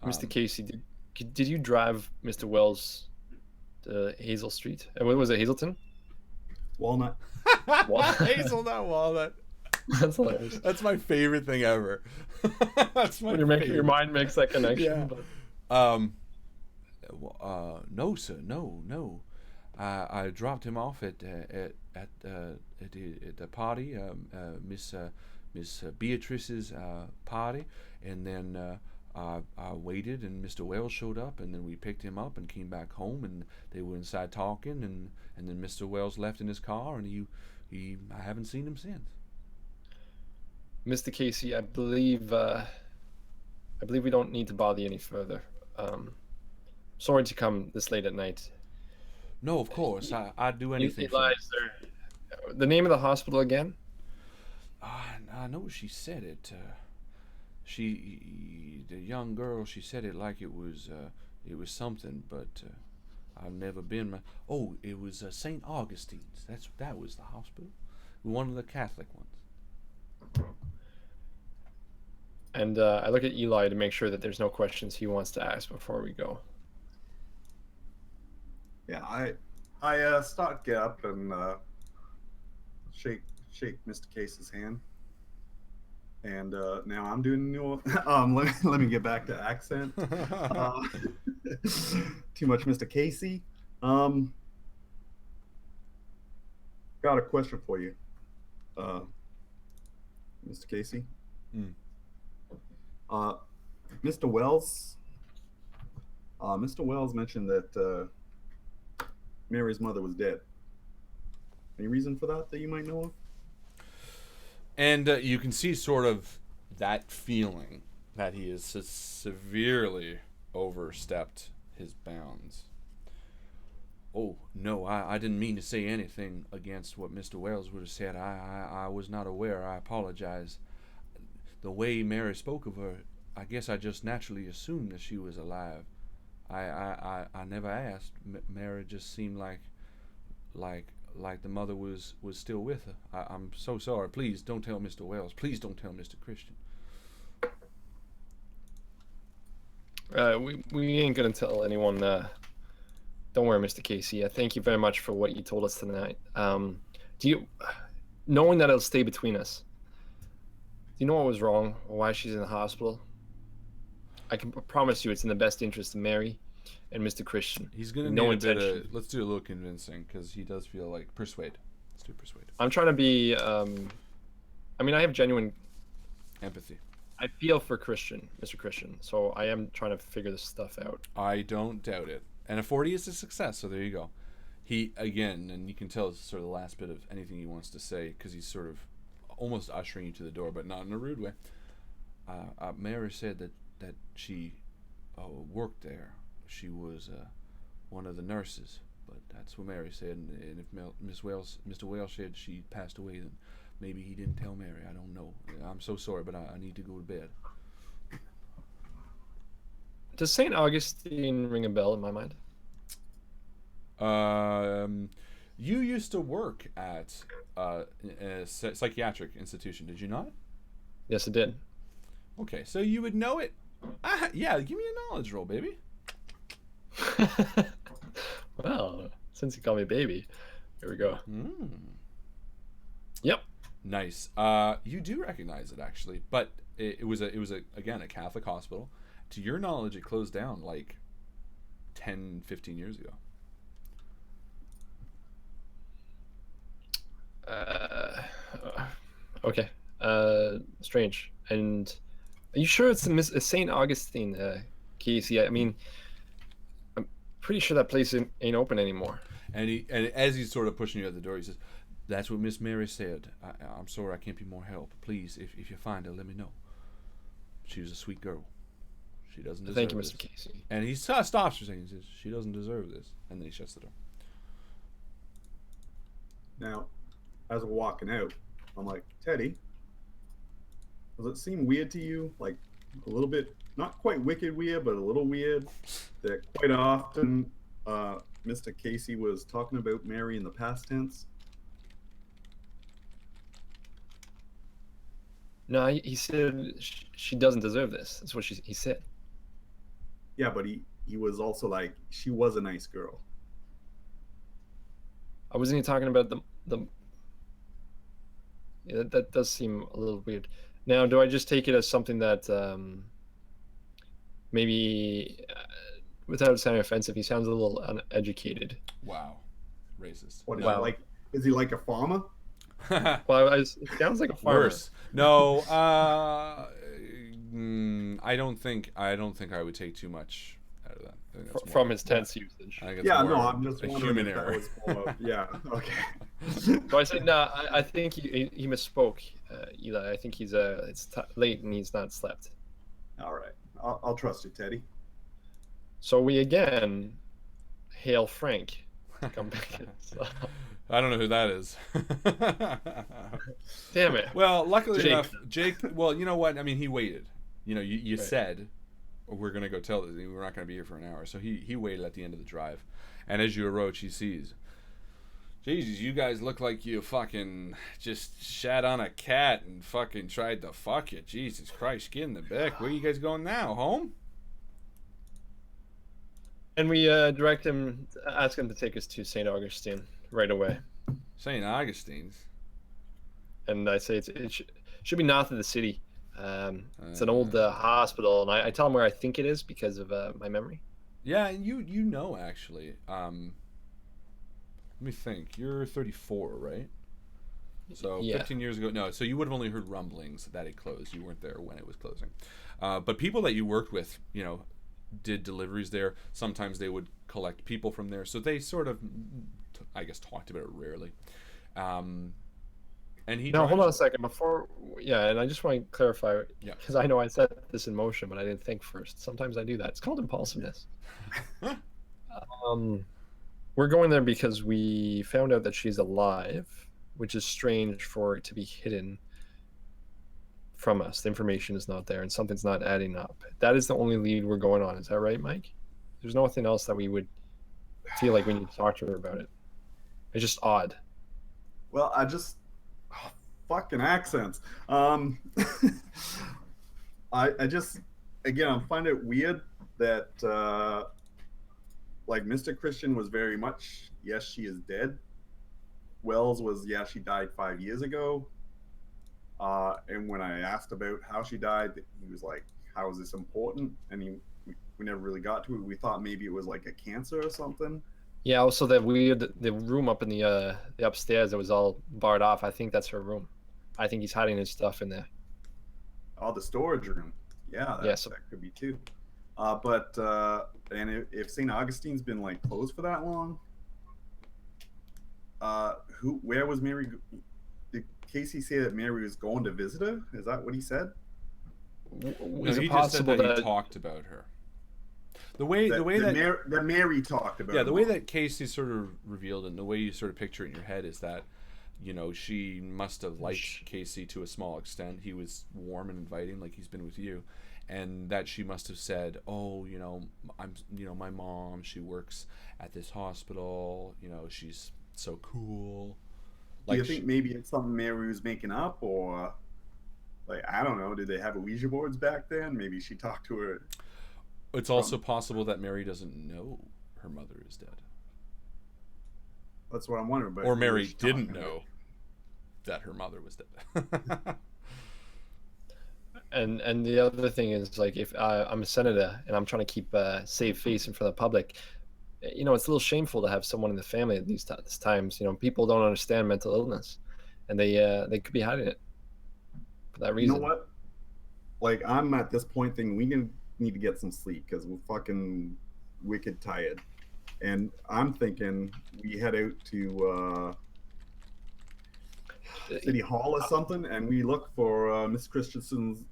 Speaker 3: Mr. Casey, did you drive Mr. Wells to Hazel Street? What was it, Hazelton?
Speaker 2: Walnut.
Speaker 1: Hazelnut Walnut.
Speaker 3: That's hilarious.
Speaker 1: That's my favorite thing ever. That's my
Speaker 3: when your mind makes that connection.
Speaker 1: Yeah. No, sir. No. I dropped him off at the party, Miss Beatrice's party, and then I waited, and Mr. Wells showed up, and then we picked him up and came back home, and they were inside talking, and then Mr. Wells left in his car, and I haven't seen him since.
Speaker 3: Mr. Casey, I believe we don't need to bother you any further. Sorry to come this late at night.
Speaker 1: No, of course. I'd do anything.
Speaker 3: The name of the hospital again?
Speaker 1: I know she said it. The young girl, she said it like it was something, but I've never been. It was St. Augustine's. That was the hospital, one of the Catholic ones.
Speaker 3: And I look at Eli to make sure that there's no questions he wants to ask before we go.
Speaker 2: Yeah, I start get up and shake Mr. Case's hand. And now I'm doing new. Let me get back to accent. Too much, Mr. Casey. Got a question for you, Mr. Casey. Mr. Wells. Mr. Wells mentioned that Mary's mother was dead. Any reason for that you might know of?
Speaker 1: And you can see sort of that feeling that he has severely overstepped his bounds. Oh, no, I didn't mean to say anything against what Mr. Wells would have said. I was not aware. I apologize. The way Mary spoke of her, I guess I just naturally assumed that she was alive. I never asked. Mary just seemed like the mother was still with her. I'm so sorry. Please don't tell Mr. Wells. Please don't tell Mr. Christian.
Speaker 3: We ain't gonna tell anyone. Don't worry, Mr. Casey. Thank you very much for what you told us tonight. Knowing that it'll stay between us, do you know what was wrong or why she's in the hospital? I can promise you it's in the best interest of Mary and Mr. Christian.
Speaker 1: He's going to need a bit of... Let's do a little convincing, because he does feel like... Persuade. Let's do persuade.
Speaker 3: I'm trying to be... I have genuine...
Speaker 1: empathy.
Speaker 3: I feel for Mr. Christian, so I am trying to figure this stuff out.
Speaker 1: I don't doubt it. And a 40 is a success, so there you go. He, again, and you can tell it's sort of the last bit of anything he wants to say, because he's sort of almost ushering you to the door, but not in a rude way. Mary said that she worked there. She was one of the nurses, but that's what Mary said. And if Mr. Wells said she passed away, then maybe he didn't tell Mary. I don't know. I'm so sorry, but I need to go to bed.
Speaker 3: Does St. Augustine ring a bell in my mind?
Speaker 1: You used to work at a psychiatric institution, did you not?
Speaker 3: Yes, I did.
Speaker 1: Okay, so you would know it. Yeah, give me a knowledge roll, baby.
Speaker 3: Well, since you call me baby, here we go. Yep.
Speaker 1: Nice. You do recognize it actually, but it was again a Catholic hospital. To your knowledge, it closed down like 10, 15 years ago.
Speaker 3: Okay. Strange. And are you sure it's a St. Augustine, Casey? I mean, I'm pretty sure that place ain't open anymore.
Speaker 1: And as he's sort of pushing you at the door, he says, "That's what Miss Mary said. I'm sorry I can't be more help. Please, if you find her, let me know. She was a sweet girl. She doesn't deserve
Speaker 3: Thank you,
Speaker 1: this."
Speaker 3: Mr. Casey.
Speaker 1: And he stops for a second. He says, "She doesn't deserve this." And then he shuts the door.
Speaker 2: Now, as we're walking out, I'm like, Teddy, does it seem weird to you? Like a little bit, not quite wicked weird, but a little weird, that quite often Mr. Casey was talking about Mary in the past tense?
Speaker 3: No, he said she doesn't deserve this. That's what he said.
Speaker 2: Yeah, but he was also like, she was a nice girl.
Speaker 3: I wasn't even talking about the yeah, that does seem a little weird. Now, do I just take it as something that maybe, without sounding offensive, he sounds a little uneducated?
Speaker 1: Wow, racist.
Speaker 2: What is he like? Is he like a farmer?
Speaker 3: Well, it sounds like a farmer.
Speaker 1: Worse. No, I don't think I would take too much out of that. I think that's
Speaker 3: From
Speaker 1: more-
Speaker 3: his tense usage.
Speaker 1: I think it's
Speaker 2: Yeah,
Speaker 1: more
Speaker 2: no, I'm just
Speaker 1: a
Speaker 2: wondering
Speaker 1: human
Speaker 2: if that
Speaker 1: error.
Speaker 2: was more, yeah, okay.
Speaker 3: So I said no. I think he misspoke, Eli. I think it's late and he's not slept.
Speaker 2: All right, I'll trust you, Teddy.
Speaker 3: So we again hail Frank to come back in. So,
Speaker 1: I don't know who that is.
Speaker 3: damn it.
Speaker 1: Well, luckily
Speaker 3: Jake.
Speaker 1: enough, Jake. Well, you know what? I mean, he waited. You know, you
Speaker 3: Right.
Speaker 1: said we're gonna go tell this. We're not gonna be here for an hour, so he waited at the end of the drive. And as you approach, he sees, Jesus, you guys look like you fucking just shat on a cat and fucking tried to fuck you. Jesus Christ, get in the back. Where you guys going now? Home?
Speaker 3: And we direct him, ask him to take us to St. Augustine right away.
Speaker 1: St. Augustine's.
Speaker 3: and I say should be north of the city. It's an old hospital, and I tell him where I think it is because of my memory.
Speaker 1: Yeah, and you know actually. Let me think. You're 34, right? So
Speaker 3: Yeah.
Speaker 1: 15 years ago. No, so you would have only heard rumblings that it closed. You weren't there when it was closing. But people that you worked with, you know, did deliveries there. Sometimes they would collect people from there. So they sort of, I guess, talked about it rarely. And he.
Speaker 3: No, hold on a second. And I just want to clarify,
Speaker 1: Yeah.
Speaker 3: because I know I set this in motion, but I didn't think first. Sometimes I do that. It's called impulsiveness. We're going there because we found out that she's alive, which is strange for it to be hidden from us. The information is not there, and something's not adding up. That is the only lead we're going on. Is that right, Mike? There's nothing else that we would feel like we need to talk to her about it. It's just odd.
Speaker 2: Well, fucking accents. I just, again, I find it weird that like Mr. Christian was very much, yes, she is dead. Wells was, yeah, she died 5 years ago. And when I asked about how she died, he was like, how is this important? And we never really got to it. We thought maybe it was like a cancer or something.
Speaker 3: Yeah, also the room up in the upstairs that was all barred off. I think that's her room. I think he's hiding his stuff in there.
Speaker 2: Oh, the storage room. Yeah, that could be too. And if St. Augustine's been like closed for that long, where was Mary? Did Casey say that Mary was going to visit her? Is that what he said?
Speaker 1: No, he just said that he talked about her. The way that
Speaker 2: Mary talked about.
Speaker 1: Yeah, the way that Casey sort of revealed it, and the way you sort of picture it in your head is that, you know, she must have liked Casey to a small extent. He was warm and inviting, like he's been with you, and that she must have said, "Oh, you know, my mom. She works at this hospital. You know, she's so cool."
Speaker 2: Like, do you think maybe it's something Mary was making up, or like, I don't know? Did they have Ouija boards back then? Maybe she talked to her.
Speaker 1: It's also possible that Mary doesn't know her mother is dead.
Speaker 2: That's what I'm wondering about.
Speaker 1: Or Mary didn't know that her mother was dead.
Speaker 3: And the other thing is, like, if I'm a senator and I'm trying to keep a safe face in front of the public, you know, it's a little shameful to have someone in the family at these times. You know, people don't understand mental illness, and they could be hiding it for that reason.
Speaker 2: You know what? Like, I'm at this point thinking we need to get some sleep because we're fucking wicked tired. And I'm thinking we head out to City Hall or something, and we look for Miss Christian's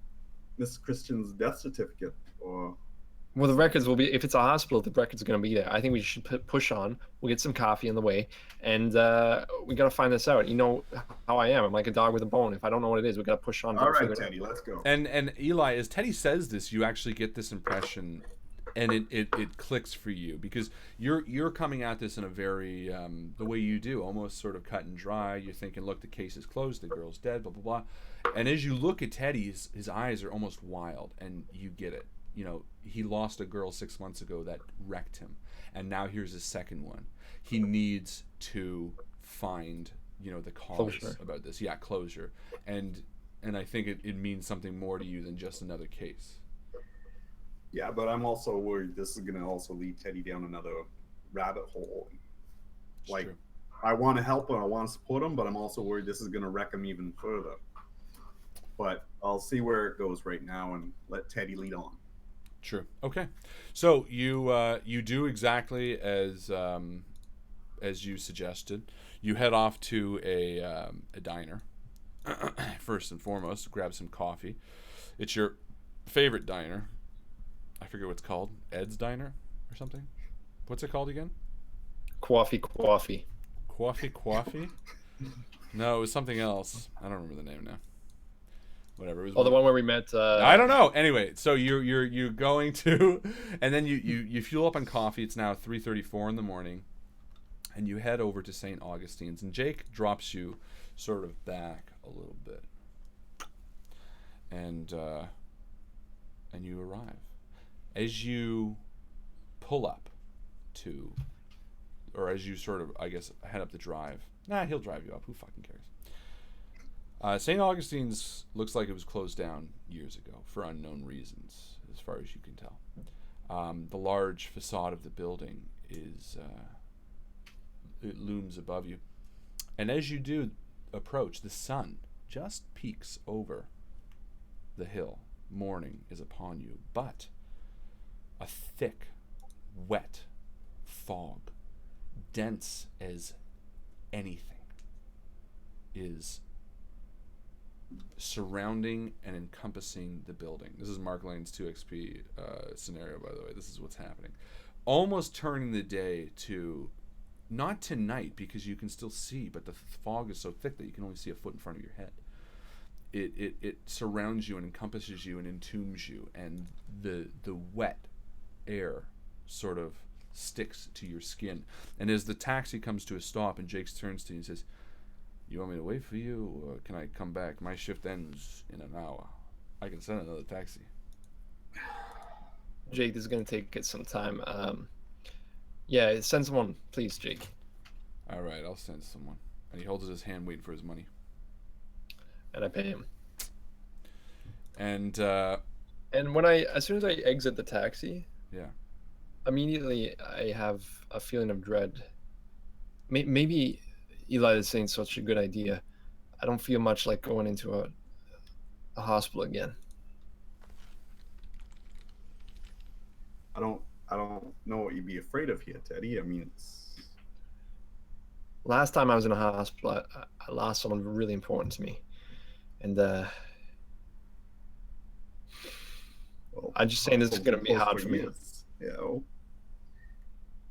Speaker 2: death certificate. Or
Speaker 3: well, the records will be, if it's a hospital, the records are going to be there. I think we should push on. We'll get some coffee on the way, and we got to find this out. You know how I am. I'm like a dog with a bone. If I don't know what it is, we got to push on.
Speaker 2: All right, Teddy, let's go.
Speaker 1: And Eli, as Teddy says this, you actually get this impression, and it clicks for you because you're coming at this in a very the way you do, almost sort of cut and dry. You're thinking, look, the case is closed, the girl's dead, blah blah blah. And as you look at Teddy, his eyes are almost wild, and you get it. You know, he lost a girl 6 months ago that wrecked him, and now here's his second one. He needs to find, you know, the cause about this. Yeah, closure. And I think it means something more to you than just another case.
Speaker 2: Yeah, but I'm also worried this is going to also lead Teddy down another rabbit hole. Like, true. I want to help him, I want to support him, but I'm also worried this is going to wreck him even further. But I'll see where it goes right now and let Teddy lead on.
Speaker 1: True. Okay. So you do exactly as you suggested. You head off to a diner. First and foremost, grab some coffee. It's your favorite diner. I forget what it's called. Ed's Diner or something. What's it called again?
Speaker 3: Coffee.
Speaker 1: No, it was something else. I don't remember the name now. Whatever. It was
Speaker 3: the one where we met.
Speaker 1: I don't know. Anyway, so you're going to, and then you fuel up on coffee. It's now 3:34 in the morning, and you head over to St. Augustine's, and Jake drops you sort of back a little bit, and you arrive. As you pull up to, or as you sort of, I guess, head up the drive. Nah, he'll drive you up. Who fucking cares? St. Augustine's looks like it was closed down years ago for unknown reasons, as far as you can tell. The large facade of the building it looms above you. And as you do approach, the sun just peeks over the hill. Morning is upon you, but a thick, wet fog, dense as anything, is surrounding and encompassing the building. This is Mark Lane's 2XP scenario, by the way. This is what's happening. Almost turning the day to, not to night, because you can still see, but the fog is so thick that you can only see a foot in front of your head. It surrounds you and encompasses you and entombs you, and the wet air sort of sticks to your skin. And as the taxi comes to a stop and Jake turns to you and says, "You want me to wait for you, or can I come back? My shift ends in an hour. I can send another taxi."
Speaker 3: Jake, this is going to take some time. Yeah, send someone, please, Jake.
Speaker 1: All right, I'll send someone. And he holds his hand waiting for his money.
Speaker 3: And I pay him.
Speaker 1: And
Speaker 3: when as soon as I exit the taxi,
Speaker 1: yeah,
Speaker 3: immediately I have a feeling of dread. Maybe Eli is saying such a good idea. I don't feel much like going into a hospital again.
Speaker 2: I don't know what you'd be afraid of here, Teddy. I mean, it's...
Speaker 3: Last time I was in a hospital, I lost someone really important to me. And
Speaker 2: well,
Speaker 3: I'm just saying this is going to be hard for me.
Speaker 2: Yeah, well,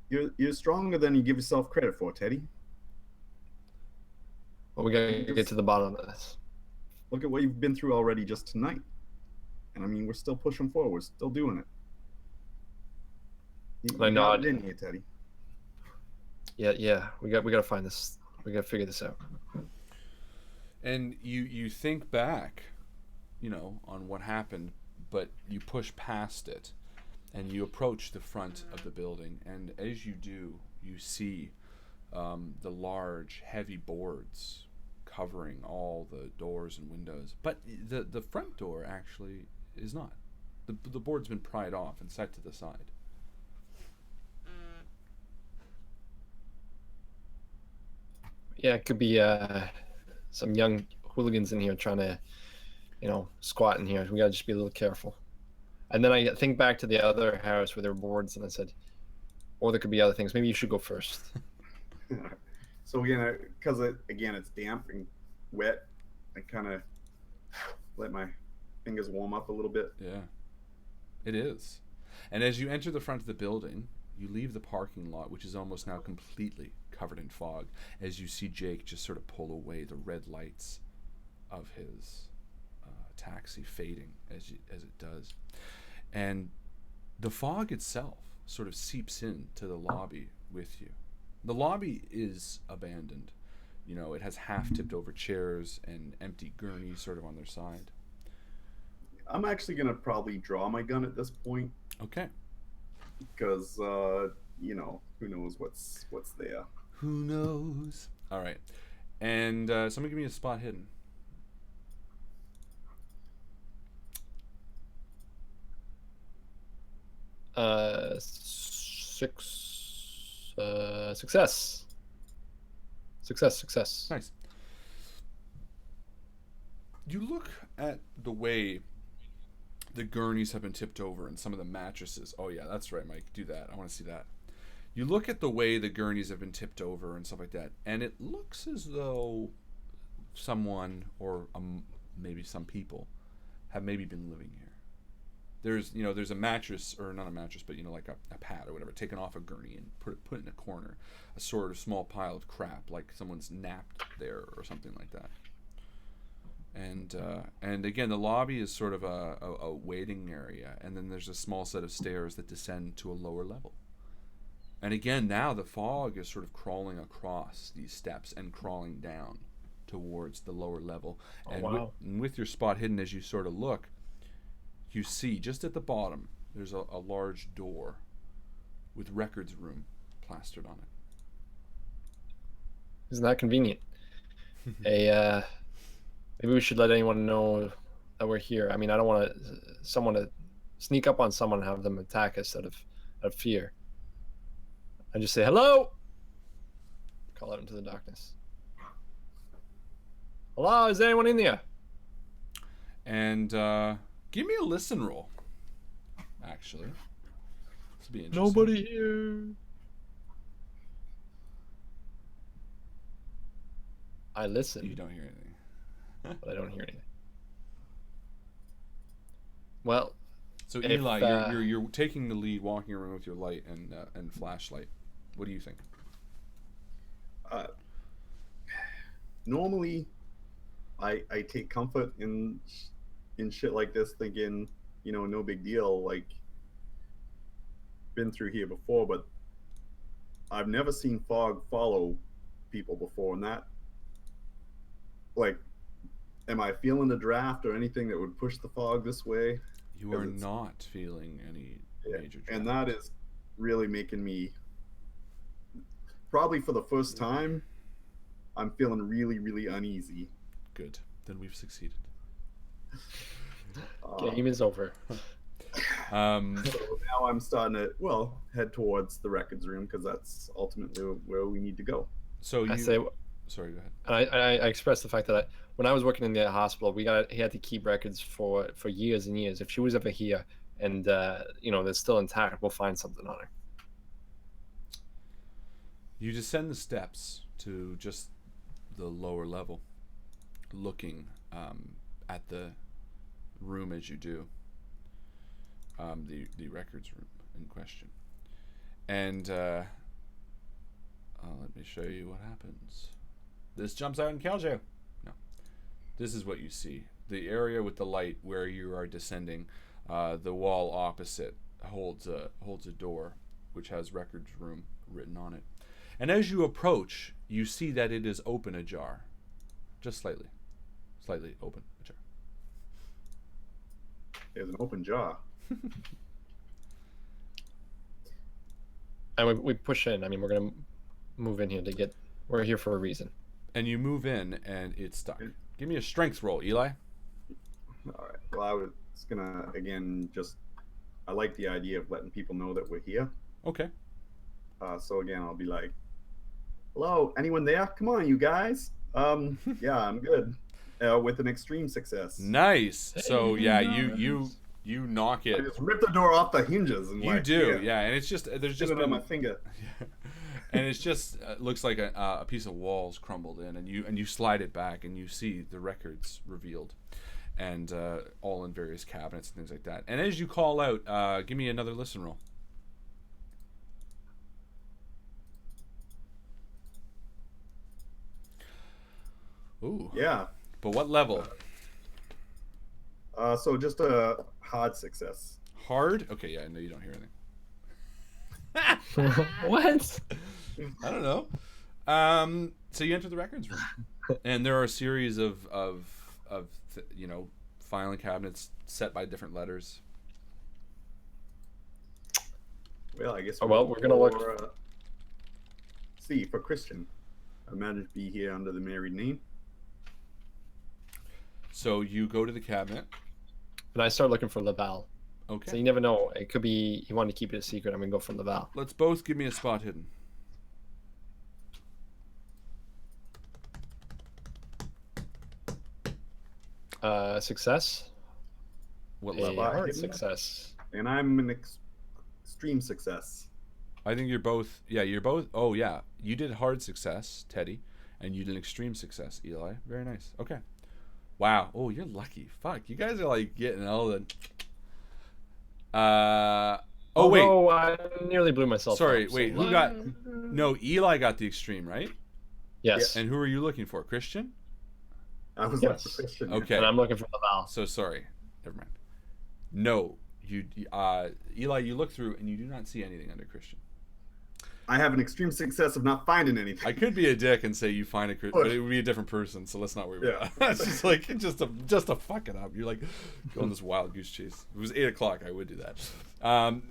Speaker 2: you're stronger than you give yourself credit for, Teddy.
Speaker 3: Well, we got to get to the bottom of this.
Speaker 2: Look at what you've been through already just tonight. And I mean, we're still pushing forward. We're still doing it.
Speaker 3: I know.
Speaker 2: Got it in here, Teddy.
Speaker 3: Yeah. We got to find this. We got to figure this out.
Speaker 1: And you think back, on what happened, but you push past it, and you approach the front of the building. And as you do, you see the large, heavy boards covering all the doors and windows. But the front door actually is not. The board's been pried off and set to the side.
Speaker 3: Yeah, it could be some young hooligans in here trying to, squat in here. We gotta just be a little careful. And then I think back to the other house where there were boards, and I said, or there could be other things. Maybe you should go first.
Speaker 2: So again, because it's damp and wet, I kind of let my fingers warm up a little bit.
Speaker 1: Yeah, it is. And as you enter the front of the building, you leave the parking lot, which is almost now completely covered in fog, as you see Jake just sort of pull away, the red lights of his taxi fading as it does. And the fog itself sort of seeps into the lobby with you. The lobby is abandoned. It has half-tipped over chairs and empty gurneys sort of on their side.
Speaker 2: I'm actually going to probably draw my gun at this point.
Speaker 1: Okay.
Speaker 2: Because, who knows what's there.
Speaker 1: Who knows? All right. And somebody give me a spot hidden.
Speaker 3: Success.
Speaker 1: Nice. You look at the way the gurneys have been tipped over and some of the mattresses. Oh yeah, that's right, Mike. Do that. I want to see that. You look at the way the gurneys have been tipped over and stuff like that, and it looks as though someone or maybe some people have maybe been living here. There's a mattress, or not a mattress, but like a pad or whatever, taken off a gurney and put it in a corner, a sort of small pile of crap, like someone's napped there or something like that. And again, the lobby is sort of a waiting area, and then there's a small set of stairs that descend to a lower level. And again, now the fog is sort of crawling across these steps and crawling down towards the lower level. And
Speaker 3: wow.
Speaker 1: With your spot hidden, as you sort of look, you see just at the bottom there's a large door with records room plastered on it.
Speaker 3: Isn't that convenient? Maybe we should let anyone know that we're here. I mean, I don't want someone to sneak up on someone and have them attack us out of fear. I just say hello. Call out into the darkness. Hello, is anyone in there?
Speaker 1: And give me a listen roll. Actually, this would be interesting.
Speaker 3: Nobody here. I listen.
Speaker 1: You don't hear anything.
Speaker 3: But I don't hear anything. Well,
Speaker 1: so Eli, you're taking the lead, walking around with your light and flashlight. What do you think?
Speaker 2: Normally, I take comfort in shit like this, thinking, you know, no big deal. Like, been through here before, but I've never seen fog follow people before, and that, like, am I feeling the draft or anything that would push the fog this way?
Speaker 1: You are not feeling any major draft.
Speaker 2: And that is really making me, probably for the first time, I'm feeling really, really uneasy.
Speaker 1: Good. Then we've succeeded.
Speaker 3: Game is over.
Speaker 2: So now I'm starting to, head towards the records room, because that's ultimately where we need to go.
Speaker 1: So you... Sorry, go ahead.
Speaker 3: I expressed the fact that when I was working in the hospital, he had to keep records for years and years. If she was ever here and they're still intact, we'll find something on her.
Speaker 1: You descend the steps to just the lower level, looking at the room as you do, the records room in question. And let me show you what happens. This jumps out and kills you. No. This is what you see. The area with the light where you are descending, the wall opposite holds a door which has records room written on it. And as you approach, you see that it is open ajar. Just slightly. Slightly open ajar.
Speaker 2: There's an open jaw.
Speaker 3: And we push in. I mean, we're going to move in here we're here for a reason.
Speaker 1: And you move in, and it's stuck. Give me a strength roll, Eli.
Speaker 2: All right. Well, I was gonna again I like the idea of letting people know that we're here.
Speaker 1: Okay.
Speaker 2: So again, I'll be like, "Hello, anyone there? Come on, you guys." Yeah, I'm good. With an extreme success.
Speaker 1: Nice. So yeah, you knock it.
Speaker 2: I just rip the door off the hinges, and
Speaker 1: you do, yeah. And it's just there's just
Speaker 2: on my finger.
Speaker 1: Yeah. And it's just looks like a piece of walls crumbled in, and you slide it back, and you see the records revealed, and all in various cabinets and things like that. And as you call out, give me another listen roll. Ooh.
Speaker 2: Yeah.
Speaker 1: But what level?
Speaker 2: So just a hard success.
Speaker 1: Hard? Okay, yeah, no, you don't hear anything.
Speaker 3: What?
Speaker 1: I don't know. So you enter the records room, and there are a series of filing cabinets set by different letters.
Speaker 2: Well, I guess.
Speaker 3: We're gonna look.
Speaker 2: See, for Christian, I managed to be here under the married name.
Speaker 1: So you go to the cabinet,
Speaker 3: and I start looking for Laval.
Speaker 1: Okay.
Speaker 3: So you never know. It could be he wanted to keep it a secret. I'm gonna go for Laval.
Speaker 1: Let's both give me a spot hidden.
Speaker 3: Success.
Speaker 1: What
Speaker 3: A
Speaker 1: level?
Speaker 3: hard success.
Speaker 2: And I'm an extreme success.
Speaker 1: I think you're both. Yeah, you're both. Oh yeah, you did hard success, Teddy, and you did extreme success, Eli. Very nice. Okay. Wow. Oh, you're lucky. Fuck, you guys are like getting all the. Oh wait.
Speaker 3: Oh, I nearly blew myself.
Speaker 1: Sorry.
Speaker 3: Up,
Speaker 1: wait.
Speaker 3: so
Speaker 1: Who got? No, Eli got the extreme, right?
Speaker 3: Yes.
Speaker 1: And who are you looking for, Christian?
Speaker 2: I was like Christian.
Speaker 1: Okay.
Speaker 3: And I'm looking for Laval.
Speaker 1: So sorry. Never mind. No, you. Eli, you look through and you do not see anything under Christian.
Speaker 2: I have an extreme success of not finding anything.
Speaker 1: I could be a dick and say you find it, but it would be a different person. So let's not worry about that. It's just like just to fuck it up. You're like going this wild goose chase. If it was 8:00, I would do that.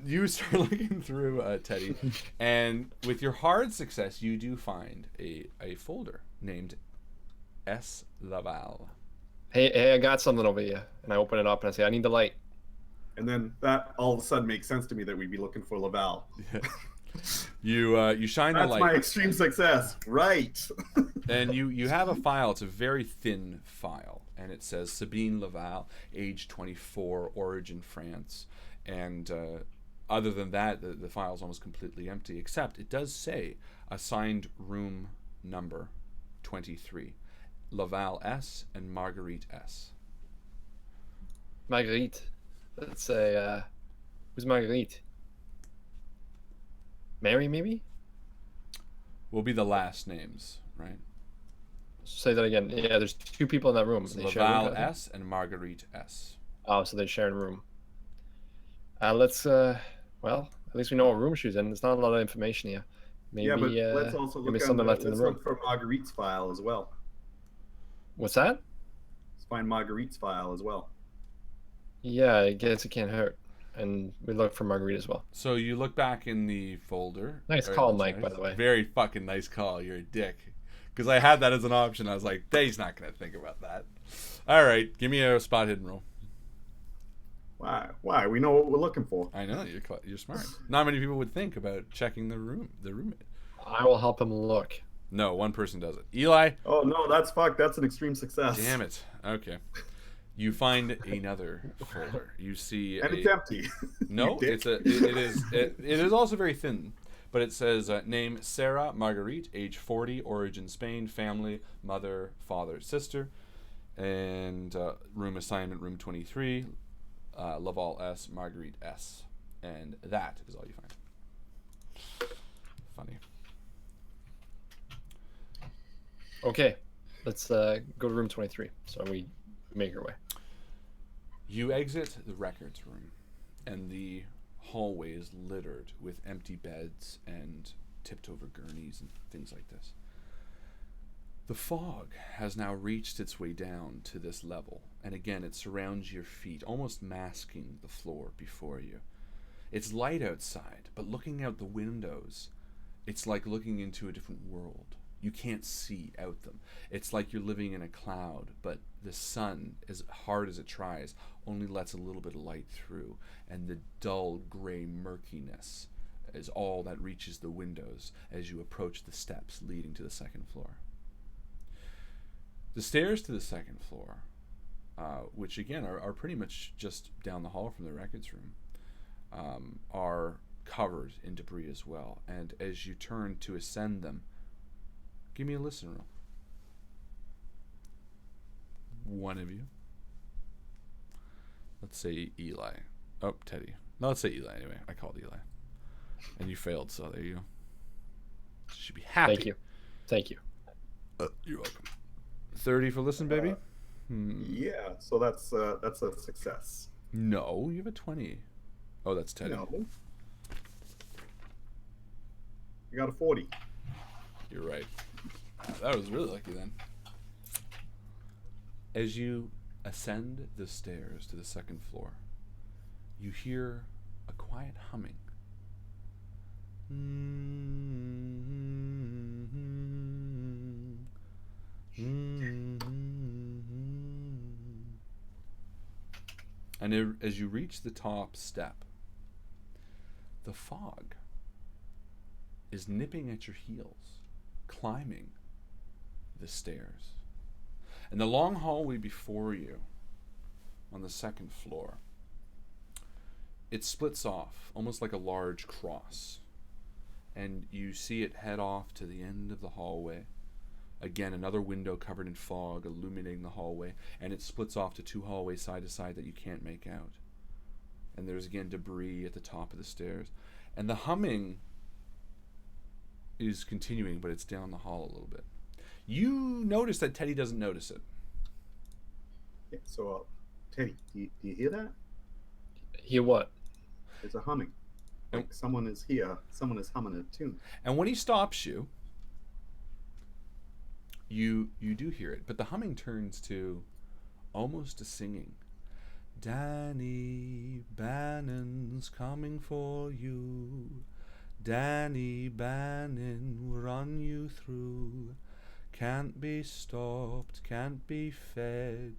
Speaker 1: You start looking through, Teddy, and with your hard success, you do find a folder named S. Laval.
Speaker 3: Hey, I got something over here. And I open it up and I say, I need the light.
Speaker 2: And then that all of a sudden makes sense to me that we'd be looking for Laval.
Speaker 1: You shine the light.
Speaker 2: That's my extreme success, right?
Speaker 1: And you have a file. It's a very thin file, and it says Sabine Laval, age 24, origin France. And other than that, the file's almost completely empty, except it does say assigned room number 23, Laval S and Marguerite S.
Speaker 3: Marguerite. Let's say, who's Marguerite? Mary, maybe?
Speaker 1: Will be the last names, right?
Speaker 3: Say that again. Yeah, there's two people in that room.
Speaker 1: So Laval S and Marguerite S.
Speaker 3: Oh, so they share a room. Let's, well, at least we know what room she's in. There's not a lot of information here. Maybe,
Speaker 2: yeah, but let's also look, look for Marguerite's file as well.
Speaker 3: What's that?
Speaker 2: Let's find Marguerite's file as well.
Speaker 3: Yeah, I guess it can't hurt. And we look for Marguerite as well.
Speaker 1: So you look back in the folder.
Speaker 3: Nice call, Mike, by the way.
Speaker 1: Very fucking nice call. You're a dick. Because I had that as an option. I was like, he's not going to think about that. All right, give me a spot hidden roll.
Speaker 2: Why? We know what we're looking for.
Speaker 1: I know, you're smart. Not many people would think about checking the roommate.
Speaker 3: I will help him look.
Speaker 1: No, one person does it. Eli?
Speaker 2: Oh, no, that's fucked. That's an extreme success.
Speaker 1: Damn it. Okay. You find another folder. You see
Speaker 2: and it's empty.
Speaker 1: No, it is also very thin, but it says name Sarah Marguerite, age 40, origin Spain, family mother, father, sister, and room assignment room 23, Laval S, Marguerite S, and that is all you find. Funny.
Speaker 3: Okay, let's go to room 23. So we make our way.
Speaker 1: You exit the records room, and the hallway is littered with empty beds and tipped-over gurneys and things like this. The fog has now reached its way down to this level, and again it surrounds your feet, almost masking the floor before you. It's light outside, but looking out the windows, it's like looking into a different world. You can't see out them. It's like you're living in a cloud, but the sun, as hard as it tries, only lets a little bit of light through, and the dull gray murkiness is all that reaches the windows as you approach the steps leading to the second floor. The stairs to the second floor, which again are pretty much just down the hall from the records room, are covered in debris as well, and as you turn to ascend them, give me a listen roll. One of you. Let's say Eli. Oh, Teddy. No, let's say Eli anyway. I called Eli. And you failed, so there you go. You should be happy.
Speaker 3: Thank you.
Speaker 1: You're welcome. 30 for listen, baby?
Speaker 2: Yeah, so that's a success.
Speaker 1: No, you have a 20. Oh, that's Teddy.
Speaker 2: No. You got a 40.
Speaker 1: You're right. That was really lucky then. As you ascend the stairs to the second floor, you hear a quiet humming. And as you reach the top step, the fog is nipping at your heels, climbing the stairs. And the long hallway before you on the second floor, it splits off almost like a large cross, and you see it head off to the end of the hallway. Again, another window covered in fog illuminating the hallway, and it splits off to two hallways side to side that you can't make out. And there's again debris at the top of the stairs, and the humming is continuing, but it's down the hall a little bit. You notice that Teddy doesn't notice it.
Speaker 2: Yeah, so, Teddy, do you hear that?
Speaker 3: Hear what?
Speaker 2: There's a humming. Like someone is here, someone is humming a tune.
Speaker 1: And when he stops you, you do hear it, but the humming turns to almost a singing. Danny Bannon's coming for you. Danny Bannon will run you through. Can't be stopped, can't be fed.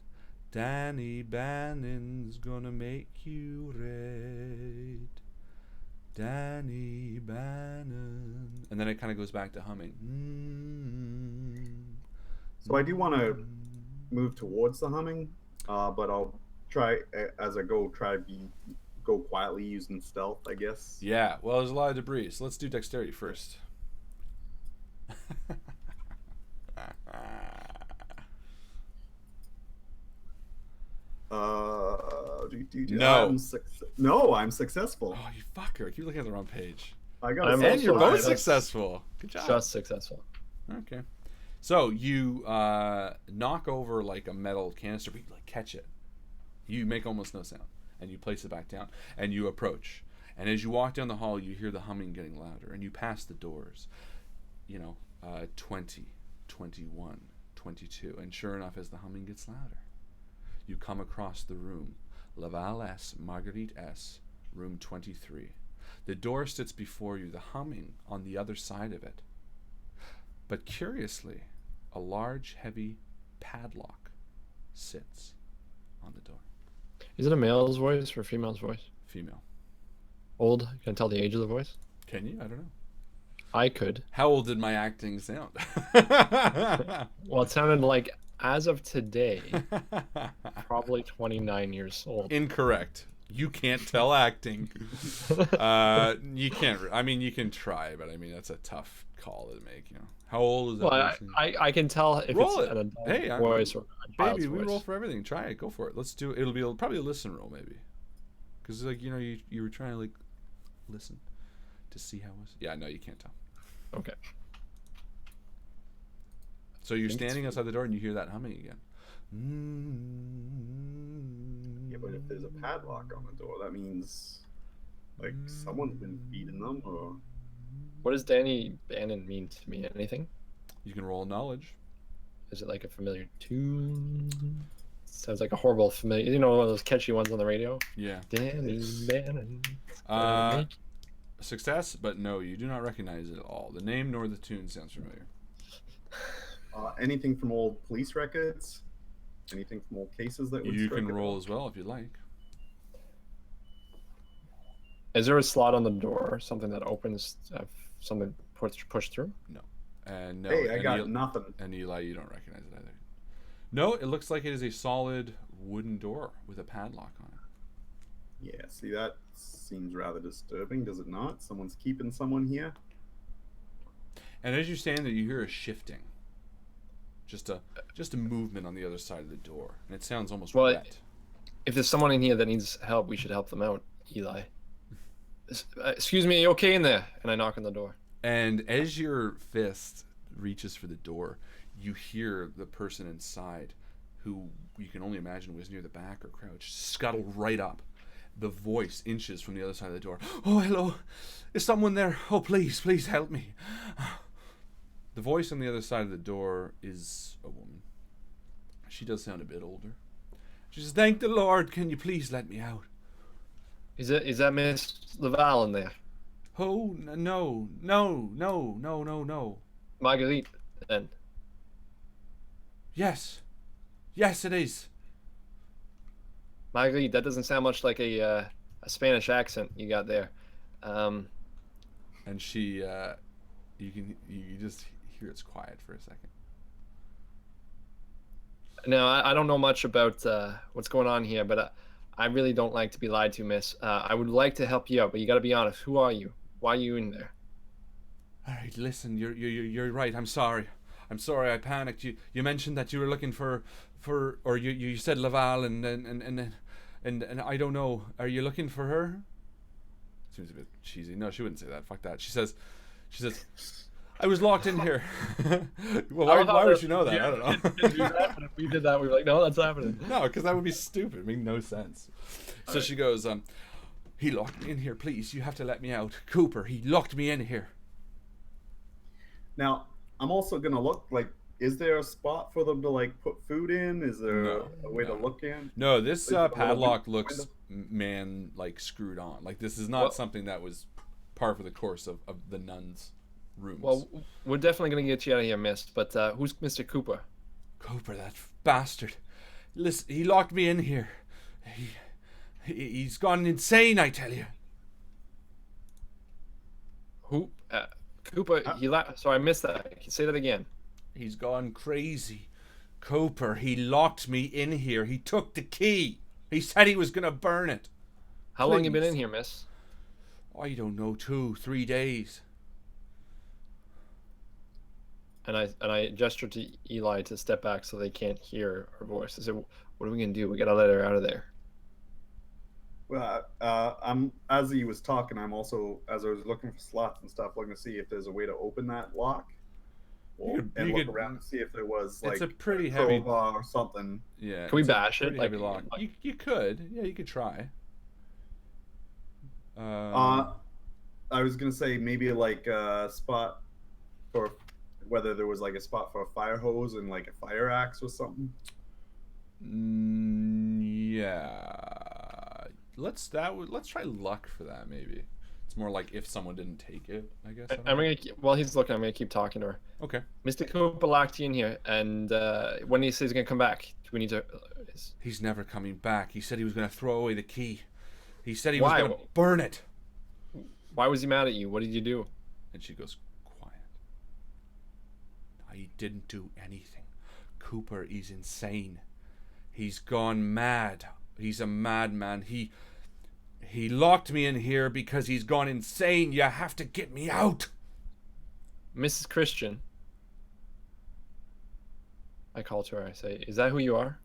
Speaker 1: Danny Bannon's gonna make you red. Danny Bannon. And then it kind of goes back to humming.
Speaker 2: So I do want to move towards the humming, but I'll try as I go. Go quietly using stealth, I guess.
Speaker 1: Yeah. Well, there's a lot of debris, so let's do dexterity first.
Speaker 2: No, I'm successful.
Speaker 1: Oh, you fucker! I keep looking at the wrong page.
Speaker 2: I got.
Speaker 1: And you're both
Speaker 3: That's
Speaker 1: successful. Good job.
Speaker 3: Just successful.
Speaker 1: Okay. So you knock over like a metal canister, but you like catch it. You make almost no sound, and you place it back down, and you approach. And as you walk down the hall, you hear the humming getting louder, and you pass the doors. 20, 21, 22, and sure enough, as the humming gets louder, you come across the room. Laval S, Marguerite S, room 23. The door sits before you, the humming on the other side of it. But curiously, a large, heavy padlock sits on the door.
Speaker 3: Is it a male's voice or a female's voice?
Speaker 1: Female.
Speaker 3: Old? Can I tell the age of the voice?
Speaker 1: Can you? I don't know.
Speaker 3: I could.
Speaker 1: How old did my acting sound?
Speaker 3: Well, it sounded like, as of today, probably 29 years old.
Speaker 1: Incorrect. You can't tell acting. You can't. I mean, you can try, but I mean that's a tough call to make. How old is that?
Speaker 3: Well,
Speaker 1: person?
Speaker 3: I can tell if
Speaker 1: Roll
Speaker 3: it's
Speaker 1: it.
Speaker 3: an adult
Speaker 1: Hey,
Speaker 3: voice or a child's
Speaker 1: baby, we
Speaker 3: voice.
Speaker 1: roll for everything. Try it. Go for it. Let's do it. It'll be probably a listen roll, maybe, because you were trying to like listen to see how it was. Yeah, no, you can't tell.
Speaker 3: Okay.
Speaker 1: So you're standing outside the door and you hear that humming again.
Speaker 2: Yeah, but if there's a padlock on the door, that means like someone's been feeding them, or.
Speaker 3: What does Danny Bannon mean to me? Anything?
Speaker 1: You can roll knowledge.
Speaker 3: Is it like a familiar tune? Sounds like a horrible familiar. One of those catchy ones on the radio.
Speaker 1: Yeah.
Speaker 3: Danny Bannon.
Speaker 1: Success, but no, you do not recognize it at all. The name nor the tune sounds familiar.
Speaker 2: Anything from old police records? Anything from old cases that
Speaker 1: You can roll as well if you like.
Speaker 3: Is there a slot on the door, something that opens, something pushed through?
Speaker 1: No. And no.
Speaker 2: Hey, I got nothing.
Speaker 1: And Eli, you don't recognize it either. No, it looks like it is a solid wooden door with a padlock on it.
Speaker 2: Yeah, see, that seems rather disturbing, does it not? Someone's keeping someone here.
Speaker 1: And as you stand there, you hear a shifting. Just a movement on the other side of the door, and it sounds almost wet.
Speaker 3: If there's someone in here that needs help, we should help them out, Eli. Excuse me, are you okay in there? And I knock on the door.
Speaker 1: And as your fist reaches for the door, you hear the person inside, who you can only imagine was near the back or crouched, scuttle right up. The voice inches from the other side of the door. Oh, hello. Is someone there? Oh, please help me. The voice on the other side of the door is a woman. She does sound a bit older. She says, "Thank the Lord, can you please let me out?"
Speaker 3: Is that Miss Laval in there?
Speaker 1: Oh, no.
Speaker 3: Marguerite, then.
Speaker 1: Yes, it is.
Speaker 3: Mycl, that doesn't sound much like a Spanish accent you got there.
Speaker 1: And she, you just hear it's quiet for a second.
Speaker 3: Now, I don't know much about what's going on here, but I really don't like to be lied to, miss. I would like to help you out, but you got to be honest. Who are you? Why are you in there?
Speaker 1: All right, listen, you're right. I'm sorry. I panicked. You mentioned that you were looking for or you said Laval and I don't know. Are you looking for her? Seems a bit cheesy. No, she wouldn't say that. Fuck that. She says, I was locked in here. Well, why would you know that? I don't know.
Speaker 3: If we did that, we were like, no, that's happening.
Speaker 1: No, because that would be stupid. It made no sense. So she goes, he locked me in here. Please, you have to let me out. Cooper, he locked me in here.
Speaker 2: Now, I'm also going to look, like, is there a spot for them to, like, put food in? Is there a way to look in?
Speaker 1: No, this padlock looks, screwed on. Like, this is not something that was par for the course of the nuns' rooms.
Speaker 3: Well, we're definitely going to get you out of here, miss. But who's Mr. Cooper?
Speaker 1: Cooper, that bastard. Listen, he locked me in here. He's gone insane, I tell you.
Speaker 3: Who? Cooper, so I missed that. Can you say that again?
Speaker 1: He's gone crazy. Cooper, he locked me in here. He took the key. He said he was going to burn it.
Speaker 3: How long you been in here, miss?
Speaker 1: I don't know, 2-3 days.
Speaker 3: And I gestured to Eli to step back so they can't hear her voice. I said, what are we going to do? We got to let her out of there.
Speaker 2: Well, I'm as he was talking, I'm also, as I was looking for slots and stuff, looking to see if there's a way to open that lock.
Speaker 1: You
Speaker 2: look around and see if there was like
Speaker 1: it's a pretty heavy
Speaker 2: or something.
Speaker 1: Yeah.
Speaker 3: Can we bash it?
Speaker 1: Heavy lock. You could. Yeah, you could try.
Speaker 2: I was gonna say maybe like a spot for whether there was like a spot for a fire hose and like a fire axe or something.
Speaker 1: Yeah. Let's try luck for that maybe. It's more like if someone didn't take it, I guess.
Speaker 3: While he's looking, I'm gonna keep talking to her.
Speaker 1: Okay.
Speaker 3: Mr. Cooper locked you in here, and when he says he's gonna come back, do we need to?
Speaker 1: He's never coming back. He said he was gonna throw away the key. He said he was gonna burn it.
Speaker 3: Why was he mad at you? What did you do?
Speaker 1: And she goes, quiet. I didn't do anything. Cooper is insane. He's gone mad. He's a madman. He locked me in here because he's gone insane. You have to get me out.
Speaker 3: Mrs. Christian. I call to her. I say, is that who you are?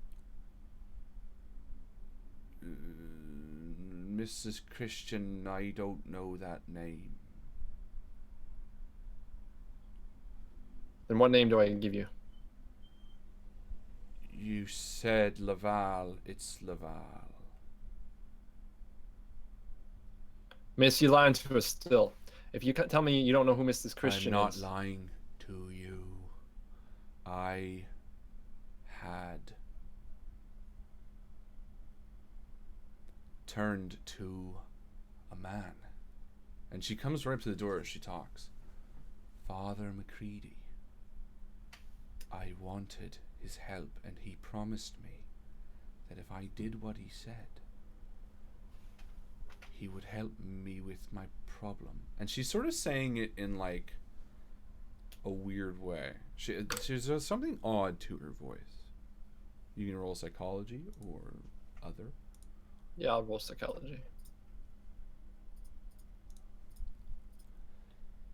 Speaker 1: Mrs. Christian, I don't know that name.
Speaker 3: Then what name do I give you?
Speaker 1: You said Laval. It's Laval.
Speaker 3: Miss, you're lying to us still. If you tell me you don't know who Mrs. Christian
Speaker 1: I'm
Speaker 3: is...
Speaker 1: not lying to you. I had turned to a man. And she comes right up to the door as she talks. Father McCready. I wanted his help, and he promised me that if I did what he said, he would help me with my problem. And she's sort of saying it in like a weird way. There's something odd to her voice. You can roll psychology or other.
Speaker 3: Yeah, I'll roll psychology.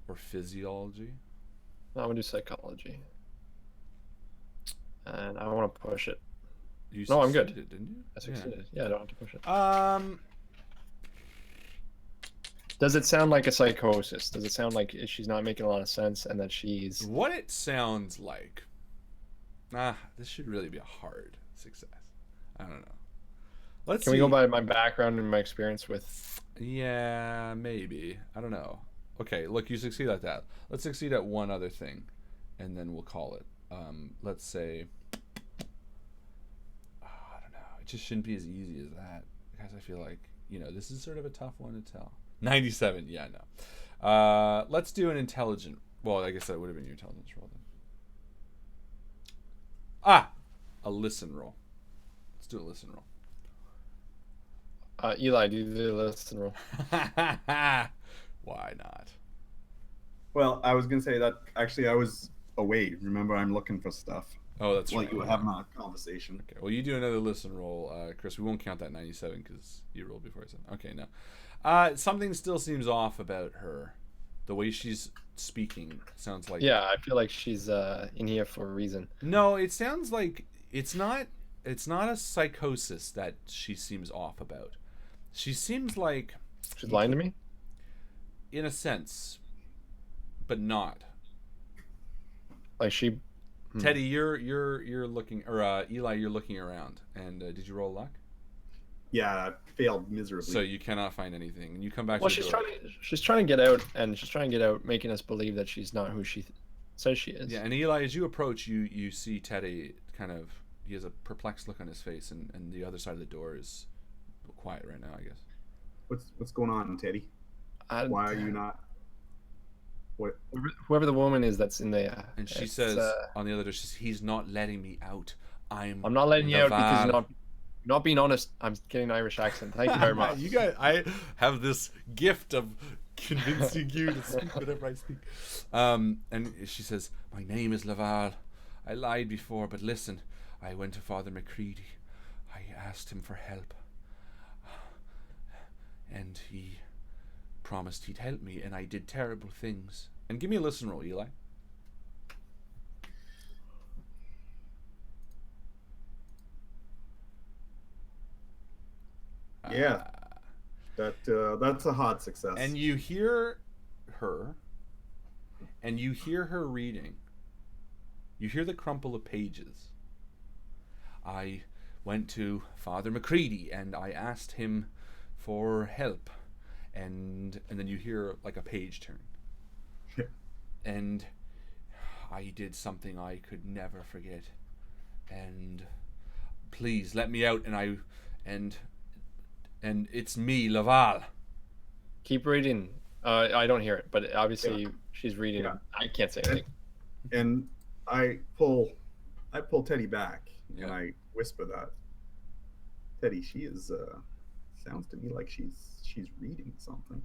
Speaker 1: Or physiology.
Speaker 3: No, I'm gonna do psychology. And I want to push it. No, I'm good.
Speaker 1: Didn't you?
Speaker 3: I succeeded. Yeah, I don't have to push it. Does it sound like a psychosis? Does it sound like she's not making a lot of sense and that she's...
Speaker 1: What it sounds like... this should really be a hard success. I don't know.
Speaker 3: Can we go by my background and my experience with...
Speaker 1: Yeah, maybe. I don't know. Okay, look, you succeed at that. Let's succeed at one other thing, and then we'll call it. Let's say... I don't know. It just shouldn't be as easy as that. Because I feel like, this is sort of a tough one to tell. 97, yeah, no. Let's do an intelligent... Well, I guess that would have been your intelligence roll then. A listen roll. Let's do a listen roll.
Speaker 3: Eli, do the listen roll.
Speaker 1: Why not?
Speaker 2: Well, I was going to say that actually I was away. Remember, I'm looking for stuff.
Speaker 1: Oh, that's right.
Speaker 2: Like you were having a conversation.
Speaker 1: Okay, well, you do another listen roll, Chris. We won't count that 97 because you rolled before I said. Okay, no. Something still seems off about her. The way she's speaking sounds like...
Speaker 3: Yeah, I feel like she's in here for a reason.
Speaker 1: No, it sounds like it's not a psychosis that she seems off about. She seems like...
Speaker 3: She's lying to me?
Speaker 1: In a sense, but not.
Speaker 3: Like she...
Speaker 1: Teddy, you're looking... Or Eli, you're looking around. And did you roll luck?
Speaker 2: Yeah, I failed miserably.
Speaker 1: So you cannot find anything, and you come back.
Speaker 3: Well,
Speaker 1: to the door.
Speaker 3: she's trying to get out, and she's trying to get out, making us believe that she's not who she says she is.
Speaker 1: Yeah, and Eli, as you approach, you see Teddy kind of. He has a perplexed look on his face, and the other side of the door is quiet right now, I guess.
Speaker 2: What's going on, Teddy? Why are you not? What?
Speaker 3: Whoever the woman is that's in there.
Speaker 1: And she says on the other door, he's not letting me out. I'm
Speaker 3: not letting you out because
Speaker 1: Laval.
Speaker 3: you're not being honest. I'm getting an Irish accent. Thank you very much.
Speaker 1: You guys, I have this gift of convincing you to speak whatever I speak. And she says, "My name is Laval. I lied before, but listen, I went to Father Macready. I asked him for help, and he promised he'd help me, and I did terrible things." And give me a listen roll, Eli.
Speaker 2: Yeah. That's a hot success.
Speaker 1: And you hear her, and you hear her reading. You hear the crumple of pages. "I went to Father Macready, and I asked him for help." And then you hear like a page turn. "And I did something I could never forget. And please let me out, and it's me, Laval."
Speaker 3: Keep reading. I don't hear it, but obviously she's reading.
Speaker 2: Yeah.
Speaker 3: I can't say anything.
Speaker 2: And I pull Teddy back
Speaker 1: Yeah.
Speaker 2: and I whisper that, "Teddy, she is sounds to me like she's reading something.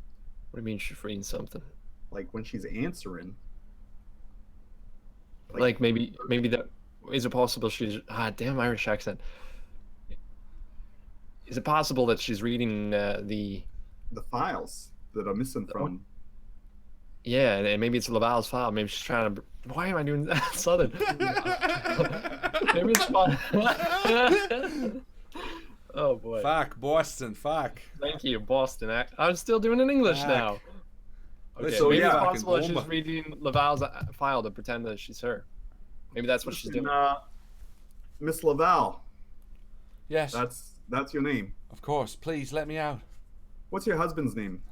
Speaker 3: What do you mean she's reading something?
Speaker 2: Like when she's answering.
Speaker 3: Like maybe that is it possible she's damn Irish accent. Is it possible that she's reading the
Speaker 2: files that are missing from.
Speaker 3: Yeah, and maybe it's Laval's file. Maybe she's trying to. Why am I doing that Southern? Maybe it's fun. Oh boy.
Speaker 1: Fuck, Boston, fuck.
Speaker 3: Thank you, Boston. I'm still doing it in English
Speaker 1: Fuck.
Speaker 3: now. Okay,
Speaker 2: So,
Speaker 3: maybe
Speaker 2: yeah,
Speaker 3: it's
Speaker 1: fucking
Speaker 3: possible that she's
Speaker 1: bomba.
Speaker 3: reading Laval's file to pretend that she's her. Maybe that's what she's doing.
Speaker 2: Miss Laval,
Speaker 1: Yes,
Speaker 2: that's your name.
Speaker 1: of course. Please let me out.
Speaker 2: What's your husband's name?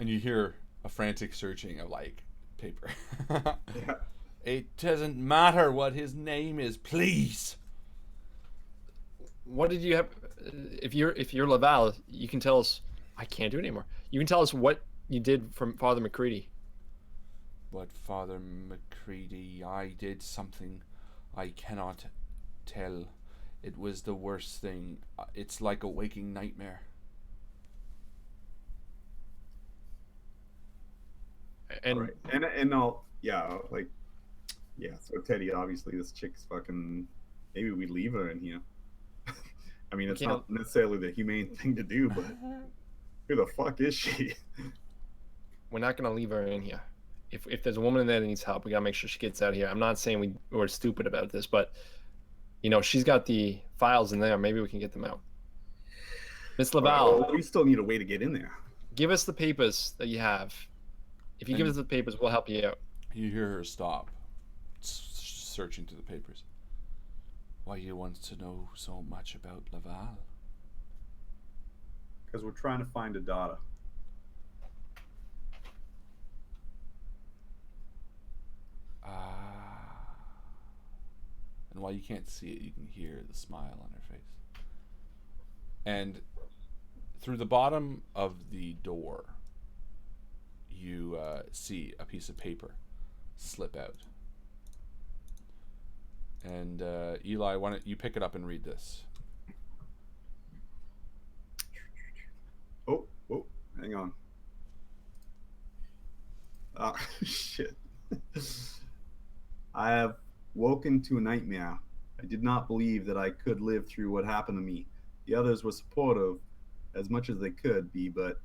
Speaker 1: And you hear a frantic searching of like paper.
Speaker 2: Yeah.
Speaker 1: It doesn't matter what his name is, please.
Speaker 3: What did you have? If you're Laval, you can tell us. I can't do it anymore. You can tell us what you did from Father Macready.
Speaker 1: But Father Macready, I did something I cannot tell. It was the worst thing. It's like a waking nightmare.
Speaker 3: And
Speaker 2: All right. And I'll so Teddy, obviously this chick's fucking, maybe we leave her in here. I mean, it's not necessarily the humane thing to do, but who the fuck is she?
Speaker 3: we're not gonna leave her in here. If there's a woman in there that needs help, we gotta make sure she gets out of here. I'm not saying we're stupid about this, but she's got the files in there. Maybe we can get them out. Miss Laval,
Speaker 2: Well, we still need a way to get in there.
Speaker 3: give us the papers that you have. If you give us the papers, we'll help you out.
Speaker 1: You hear her stop, searching through the papers. Why you want to know so much about Laval?
Speaker 2: Because we're trying to find a daughter.
Speaker 1: And while you can't see it, you can hear the smile on her face. And through the bottom of the door, you see a piece of paper slip out. And Eli, why don't you pick it up and read this?
Speaker 2: Oh, hang on. Shit. I have woken to a nightmare. I did not believe that I could live through what happened to me. The others were supportive as much as they could be, but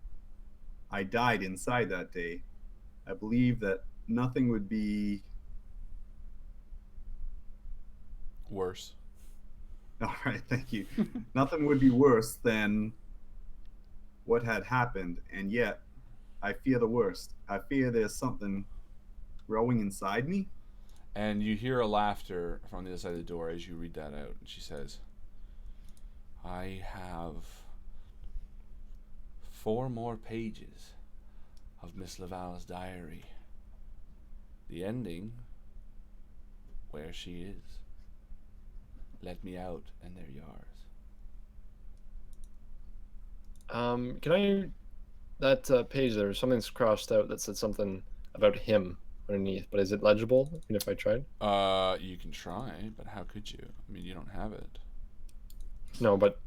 Speaker 2: I died inside that day. I believe that nothing would be
Speaker 1: Worse.
Speaker 2: all right, thank you. Nothing would be worse than what had happened, and yet I fear the worst. I fear there's something growing inside me.
Speaker 1: And you hear a laughter from the other side of the door as you read that out. And she says, I have 4 more pages of Miss Laval's diary. The ending, where she is. Let me out, and they're yours.
Speaker 3: Can I? That page there, something's crossed out that said something about him. underneath. But is it legible? Even if I tried?
Speaker 1: You can try, but how could you? I mean, you don't have it.
Speaker 3: No, but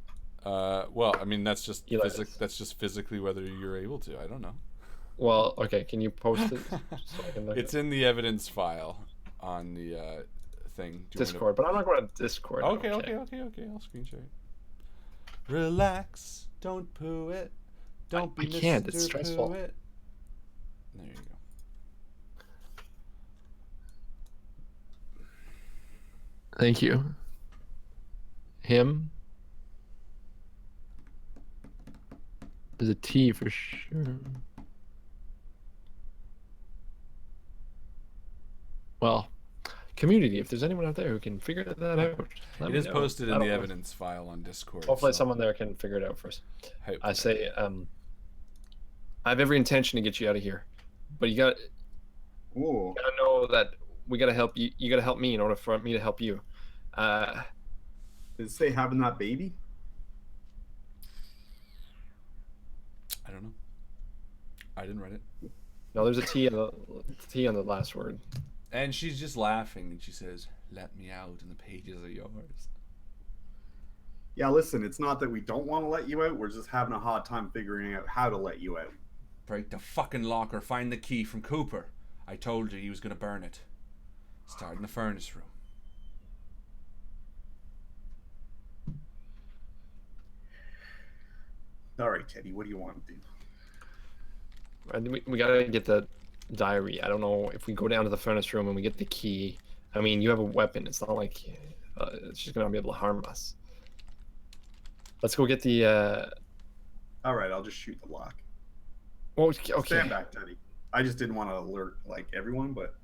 Speaker 1: well, I mean, that's just
Speaker 3: Elias.
Speaker 1: that's just physically whether you're able to. I don't know.
Speaker 3: Well, okay. Can you post it? So I can look
Speaker 1: It's in the evidence file on the thing. Do you
Speaker 3: Discord, but I'm not going to Discord.
Speaker 1: Okay. I'll screen share it. Relax. Don't poo it. Don't be
Speaker 3: I can't.
Speaker 1: Mr.
Speaker 3: It's stressful.
Speaker 1: Poo it. There you go.
Speaker 3: Thank you. Him. There's a T for sure. Well, community, if there's anyone out there who can figure that out, let
Speaker 1: It
Speaker 3: me
Speaker 1: is
Speaker 3: know.
Speaker 1: posted
Speaker 3: I
Speaker 1: in
Speaker 3: don't
Speaker 1: the
Speaker 3: know.
Speaker 1: evidence file on Discord.
Speaker 3: Hopefully
Speaker 1: so
Speaker 3: someone there can figure it out first.
Speaker 1: hope.
Speaker 3: I say, I have every intention to get you out of here, but you gotta know that we gotta help you. You gotta help me in order for me to help you.
Speaker 2: Did it say having that baby?
Speaker 1: I don't know. I didn't write it.
Speaker 3: No, there's a T on the last word.
Speaker 1: And she's just laughing, and she says, "Let me out, and the pages are yours."
Speaker 2: Yeah, listen, it's not that we don't want to let you out. We're just having a hard time figuring out how to let you out.
Speaker 1: Break the fucking lock or find the key from Cooper. I told you he was going to burn it. Start in the furnace room.
Speaker 2: All right, Teddy, what do you want to do?
Speaker 3: And we gotta get the diary. I don't know if we go down to the furnace room and we get the key. I mean, you have a weapon. It's not like she's gonna be able to harm us. Let's go get the.
Speaker 2: All right, I'll just shoot the lock.
Speaker 3: Well, okay.
Speaker 2: Stand back, Teddy. I just didn't want to alert like everyone, but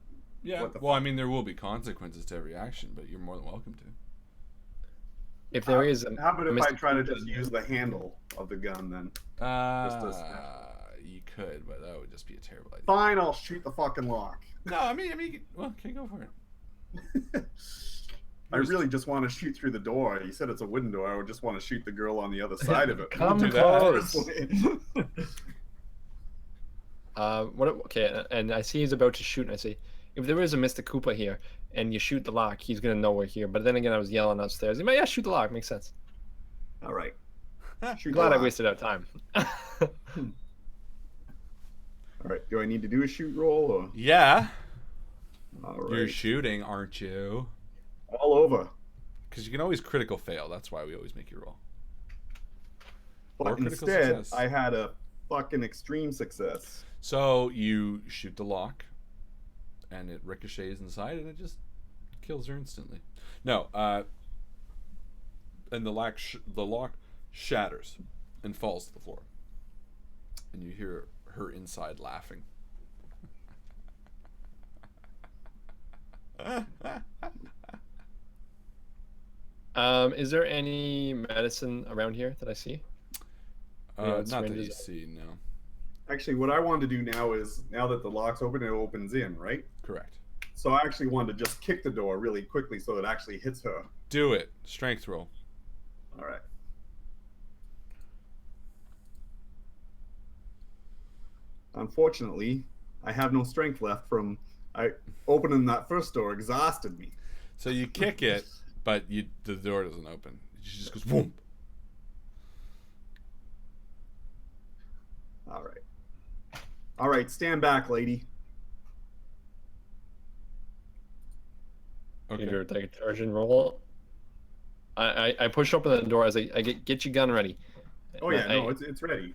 Speaker 1: Yeah.
Speaker 2: What the
Speaker 1: Well, I mean, there will be consequences to every action, but you're more than welcome to.
Speaker 3: If there is,
Speaker 2: how about if I
Speaker 3: Mr.
Speaker 2: try to just use the handle of the gun then?
Speaker 1: You could, but that would just be a terrible idea.
Speaker 2: Fine, I'll shoot the fucking lock.
Speaker 1: No, I mean, well, okay, go for it.
Speaker 2: I really just want to shoot through the door. You said it's a wooden door. I would just want to shoot the girl on the other side of it.
Speaker 3: Come
Speaker 1: do that.
Speaker 3: close. Okay, and I see he's about to shoot, and I say, if there is a Mr. Koopa here, and you shoot the lock, he's gonna know we're here. But then again, I was yelling upstairs. He might, yeah, shoot the lock. Makes sense.
Speaker 2: All right.
Speaker 3: I'm glad I wasted our time.
Speaker 2: All right. Do I need to do a shoot roll? Or?
Speaker 1: Yeah.
Speaker 2: All right.
Speaker 1: You're shooting, aren't you?
Speaker 2: All over.
Speaker 1: Because you can always critical fail. That's why we always make you roll.
Speaker 2: But
Speaker 1: Or critical
Speaker 2: instead,
Speaker 1: success.
Speaker 2: I had a fucking extreme success.
Speaker 1: So you shoot the lock, and it ricochets inside, and it just kills her instantly. No, and the lock shatters and falls to the floor, and you hear her inside laughing.
Speaker 3: Is there any medicine around here that I see?
Speaker 1: Not that you see, no.
Speaker 2: Actually, what I wanted to do now is, now that the lock's open, it opens in, right?
Speaker 1: Correct.
Speaker 2: So I actually wanted to just kick the door really quickly so it actually hits her.
Speaker 1: Do it. Strength roll.
Speaker 2: All right. Unfortunately, I have no strength left from opening that first door. Exhausted me.
Speaker 1: So you kick it, but the door doesn't open. She just goes boom.
Speaker 2: All right. All right, stand back, lady.
Speaker 3: Okay. Your charging roll. I push open the door as I get your gun ready.
Speaker 2: Oh yeah, no, it's ready.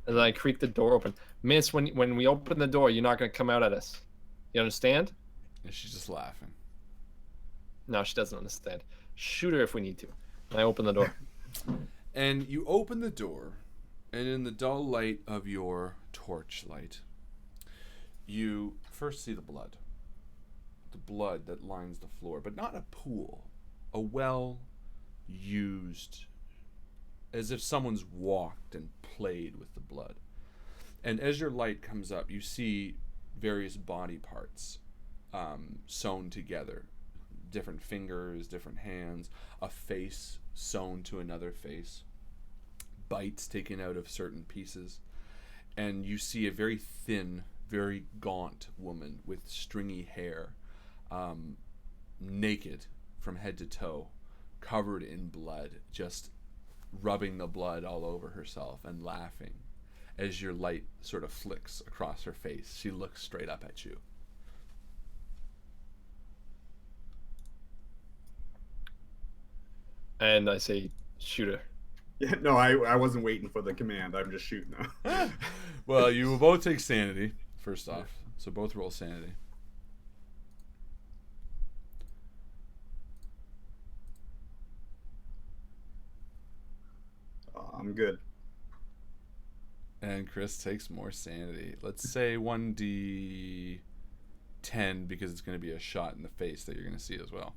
Speaker 3: As I creak the door open. Miss, when we open the door, you're not gonna come out at us. You understand?
Speaker 1: And she's just laughing.
Speaker 3: No, she doesn't understand. Shoot her if we need to. And I open the door.
Speaker 1: And you open the door, and in the dull light of your torchlight, you first see the blood. The blood that lines the floor, but not a pool. A well-used, as if someone's walked and played with the blood. And as your light comes up, you see various body parts sewn together. Different fingers, different hands, a face sewn to another face, bites taken out of certain pieces. And you see a very thin very gaunt woman with stringy hair, naked from head to toe, covered in blood, just rubbing the blood all over herself and laughing as your light sort of flicks across her face. She looks straight up at you.
Speaker 3: And I say, shoot her.
Speaker 2: Yeah, no, I wasn't waiting for the command. I'm just shooting now.
Speaker 1: Well, you will both take sanity, first off. So both roll sanity.
Speaker 2: I'm good.
Speaker 1: And Chris takes more sanity. Let's say 1d10 because it's going to be a shot in the face that you're going to see as well.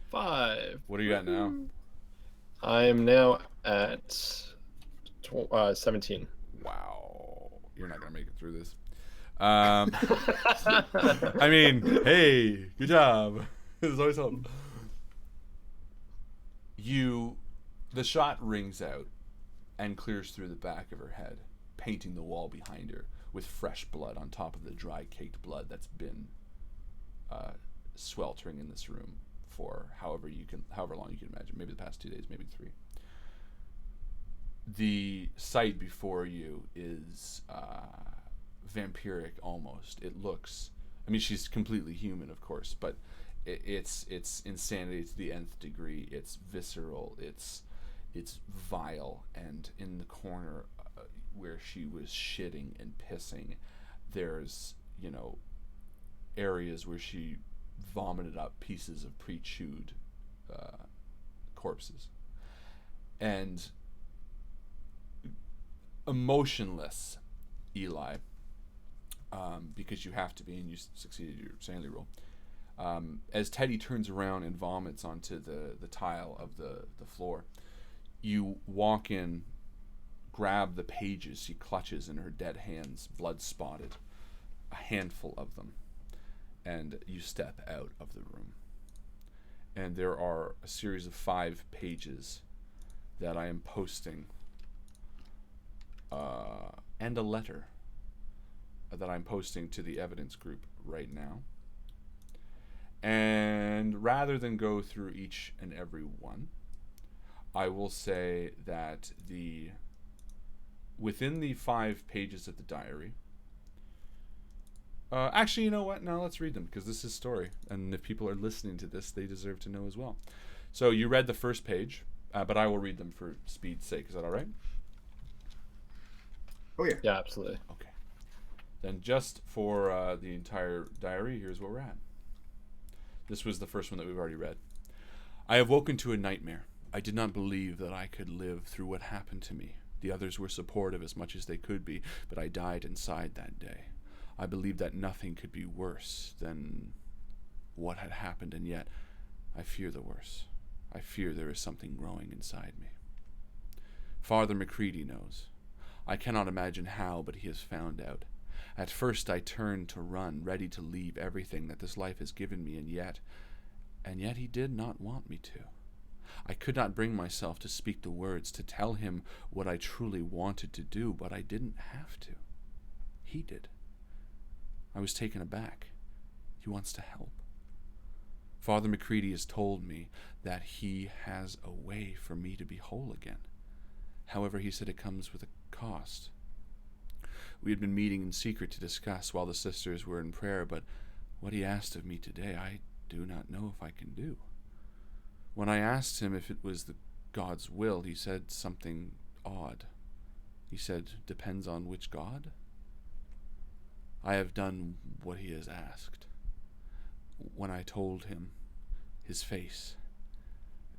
Speaker 3: 5.
Speaker 1: What do you got now?
Speaker 3: I am now at 17.
Speaker 1: Wow. You're not going to make it through this. I mean, hey, good job. There's always hope. The shot rings out and clears through the back of her head, painting the wall behind her with fresh blood on top of the dry caked blood that's been sweltering in this room for however long you can imagine, maybe the past 2 days, maybe 3. The sight before you is vampiric almost. It looks, I mean, she's completely human, of course, but it's insanity to the nth degree. It's visceral, it's vile, and in the corner where she was shitting and pissing, there's, areas where she vomited up pieces of pre-chewed corpses. And emotionless, Eli, because you have to be, and you succeeded your sanity roll. As Teddy turns around and vomits onto the tile of the floor, you walk in, grab the pages she clutches in her dead hands, blood spotted, a handful of them, and you step out of the room. And there are a series of 5 pages that I am posting, and a letter that I'm posting to the evidence group right now. And rather than go through each and every one, I will say that within the 5 pages of the diary, actually, you know what? No, let's read them, because this is story, and if people are listening to this, they deserve to know as well. So you read the first page, but I will read them for speed's sake. Is that all right?
Speaker 2: Oh yeah.
Speaker 3: Yeah, absolutely.
Speaker 1: Okay. Then just for the entire diary, here's where we're at. This was the first one that we've already read. I have woken to a nightmare. I did not believe that I could live through what happened to me. The others were supportive as much as they could be, but I died inside that day. I believed that nothing could be worse than what had happened, and yet I fear the worst. I fear there is something growing inside me. Father McCready knows. I cannot imagine how, but he has found out. At first I turned to run, ready to leave everything that this life has given me, and yet he did not want me to. I could not bring myself to speak the words, to tell him what I truly wanted to do, but I didn't have to. He did. I was taken aback. He wants to help. Father McCready has told me that he has a way for me to be whole again. However, he said it comes with a cost. We had been meeting in secret to discuss while the sisters were in prayer, but what he asked of me today, I do not know if I can do. When I asked him if it was God's will, he said something odd. He said, "Depends on which God?" I have done what he has asked. When I told him, his face,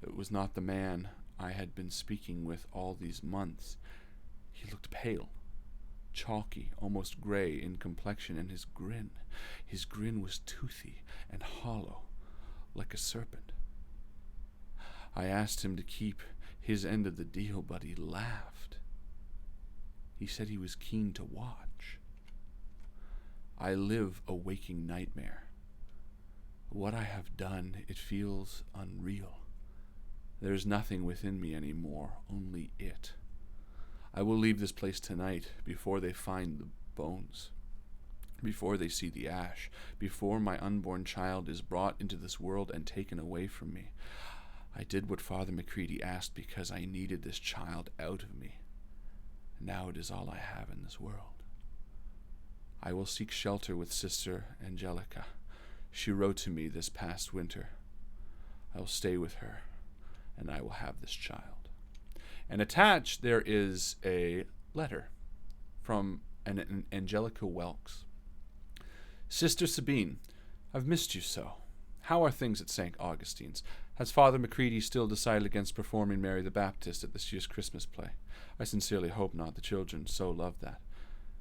Speaker 1: it was not the man I had been speaking with all these months. He looked pale, chalky, almost gray in complexion, and his grin was toothy and hollow, like a serpent. I asked him to keep his end of the deal, but he laughed. He said he was keen to watch. I live a waking nightmare. What I have done, it feels unreal. There is nothing within me anymore, only it. I will leave this place tonight before they find the bones. before they see the ash, before my unborn child is brought into this world and taken away from me. I did what Father Macready asked because I needed this child out of me. Now it is all I have in this world. I will seek shelter with Sister Angelica. She wrote to me this past winter. I will stay with her, and I will have this child. And attached there is a letter from an Angelica Welks. Sister Sabine, I've missed you so. How are things at St. Augustine's? Has Father Macready still decided against performing Mary the Baptist at this year's Christmas play? I sincerely hope not. The children so love that.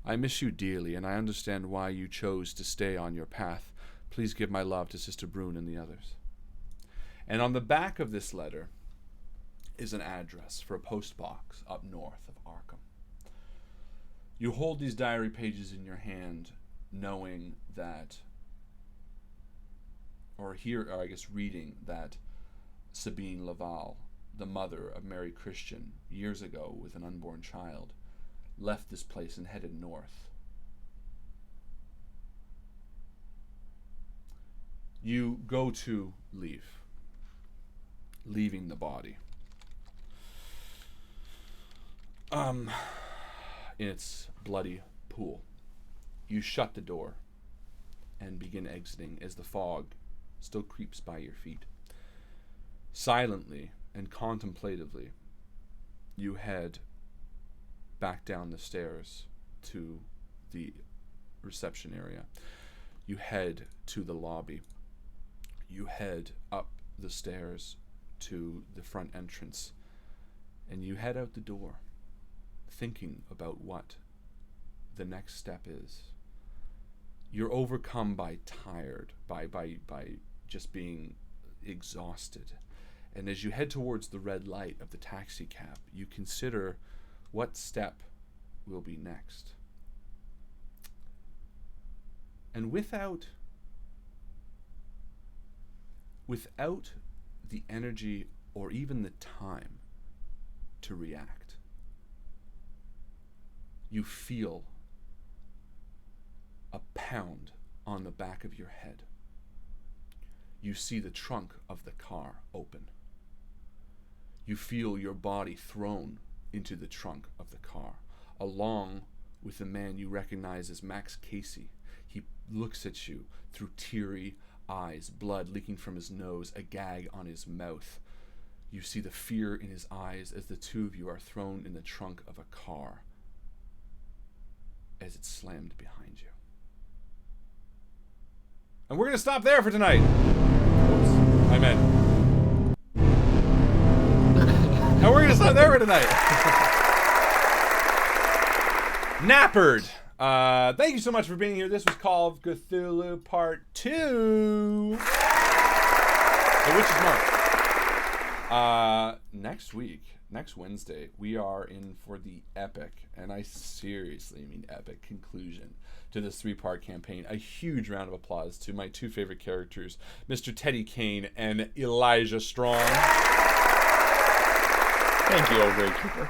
Speaker 1: I miss you dearly, and I understand why you chose to stay on your path. Please give my love to Sister Brune and the others. And on the back of this letter is an address for a post box up north of Arkham. You hold these diary pages in your hand, knowing that, reading that Sabine Laval, the mother of Mary Christian, years ago with an unborn child, left this place and headed north. You go to leaving the body. In its bloody pool. You shut the door and begin exiting as the fog still creeps by your feet. Silently and contemplatively, you head back down the stairs to the reception area. You head to the lobby. You head up the stairs to the front entrance, and you head out the door, thinking about what the next step is. You're overcome by by just being exhausted. And as you head towards the red light of the taxi cab, you consider what step will be next. And without the energy or even the time to react, you feel a pound on the back of your head. You see the trunk of the car open. You feel your body thrown into the trunk of the car, along with the man you recognize as Max Casey. He looks at you through teary eyes, blood leaking from his nose, a gag on his mouth. You see the fear in his eyes as the two of you are thrown in the trunk of a car as it's slammed behind you. And we're going to stop there for tonight. Oops, I meant. And we're going to stop there for tonight. Nappered. Thank you so much for being here. This was Call of Cthulhu Part 2. The Witch's Mark. Next week, next Wednesday, we are in for the epic, and I seriously mean epic, conclusion to this 3-part campaign. A huge round of applause to my two favorite characters, Mr. Teddy Kane and Elijah Strong.
Speaker 3: Thank you, old Great Keeper.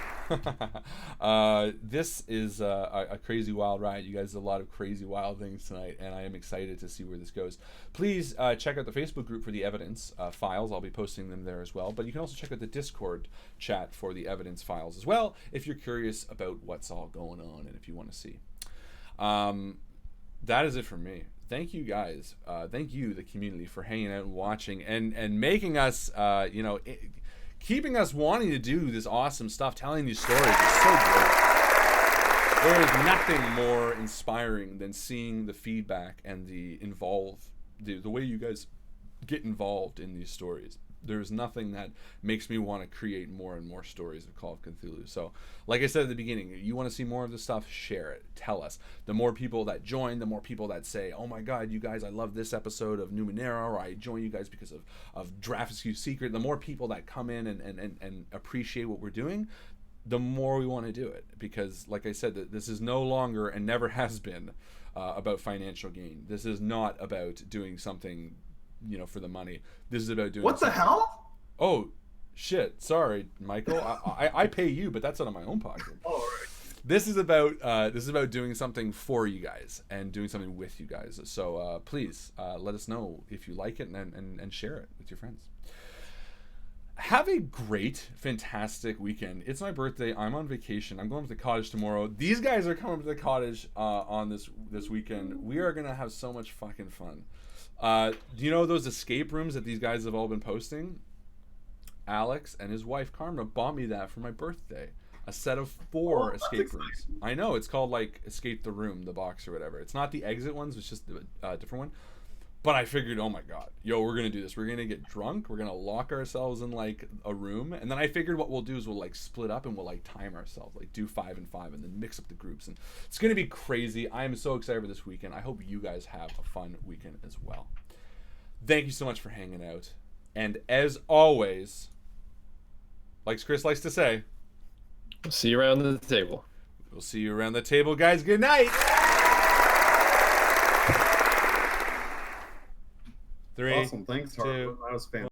Speaker 1: This is a crazy wild ride. You guys did a lot of crazy wild things tonight, and I am excited to see where this goes. Please check out the Facebook group for the evidence files. I'll be posting them there as well, but you can also check out the Discord chat for the evidence files as well if you're curious about what's all going on and if you want to see. That is it for me. Thank you guys. Thank you, the community, for hanging out and watching and making us keeping us wanting to do this awesome stuff. Telling these stories is so great. There is nothing more inspiring than seeing the feedback and the way you guys get involved in these stories. There's nothing that makes me want to create more and more stories of Call of Cthulhu. So, like I said at the beginning, you want to see more of this stuff, share it. Tell us. The more people that join, the more people that say, oh my God, you guys, I love this episode of Numenera, or I join you guys because of Draftskew Secret. The more people that come in and appreciate what we're doing, the more we want to do it. Because, like I said, this is no longer and never has been about financial gain. This is not about doing something for the money. This is about doing
Speaker 2: what the hell?
Speaker 1: Oh shit, sorry, Michael. I pay you, but that's out of my own pocket.
Speaker 2: All right.
Speaker 1: This is about doing something for you guys and doing something with you guys. So please let us know if you like it and share it with your friends. Have a great, fantastic weekend. It's my birthday. I'm on vacation. I'm going to the cottage tomorrow. These guys are coming to the cottage on this weekend. We are gonna have so much fucking fun. Do you know those escape rooms that these guys have all been posting? Alex and his wife Karma bought me that for my birthday. A set of 4 escape rooms. I know, it's called like Escape the Room, the box or whatever. It's not the exit ones, it's just a different one. But I figured, oh my god, we're gonna do this. We're gonna get drunk. We're gonna lock ourselves in like a room, and then I figured what we'll do is we'll like split up and we'll like time ourselves, like do 5 and 5, and then mix up the groups, and it's gonna be crazy. I am so excited for this weekend. I hope you guys have a fun weekend as well. Thank you so much for hanging out, and as always, like Chris likes to say,
Speaker 3: we'll see you around the table.
Speaker 1: We'll see you around the table, guys. Good night. 3,
Speaker 2: awesome. Thanks, Harlan. That was fantastic.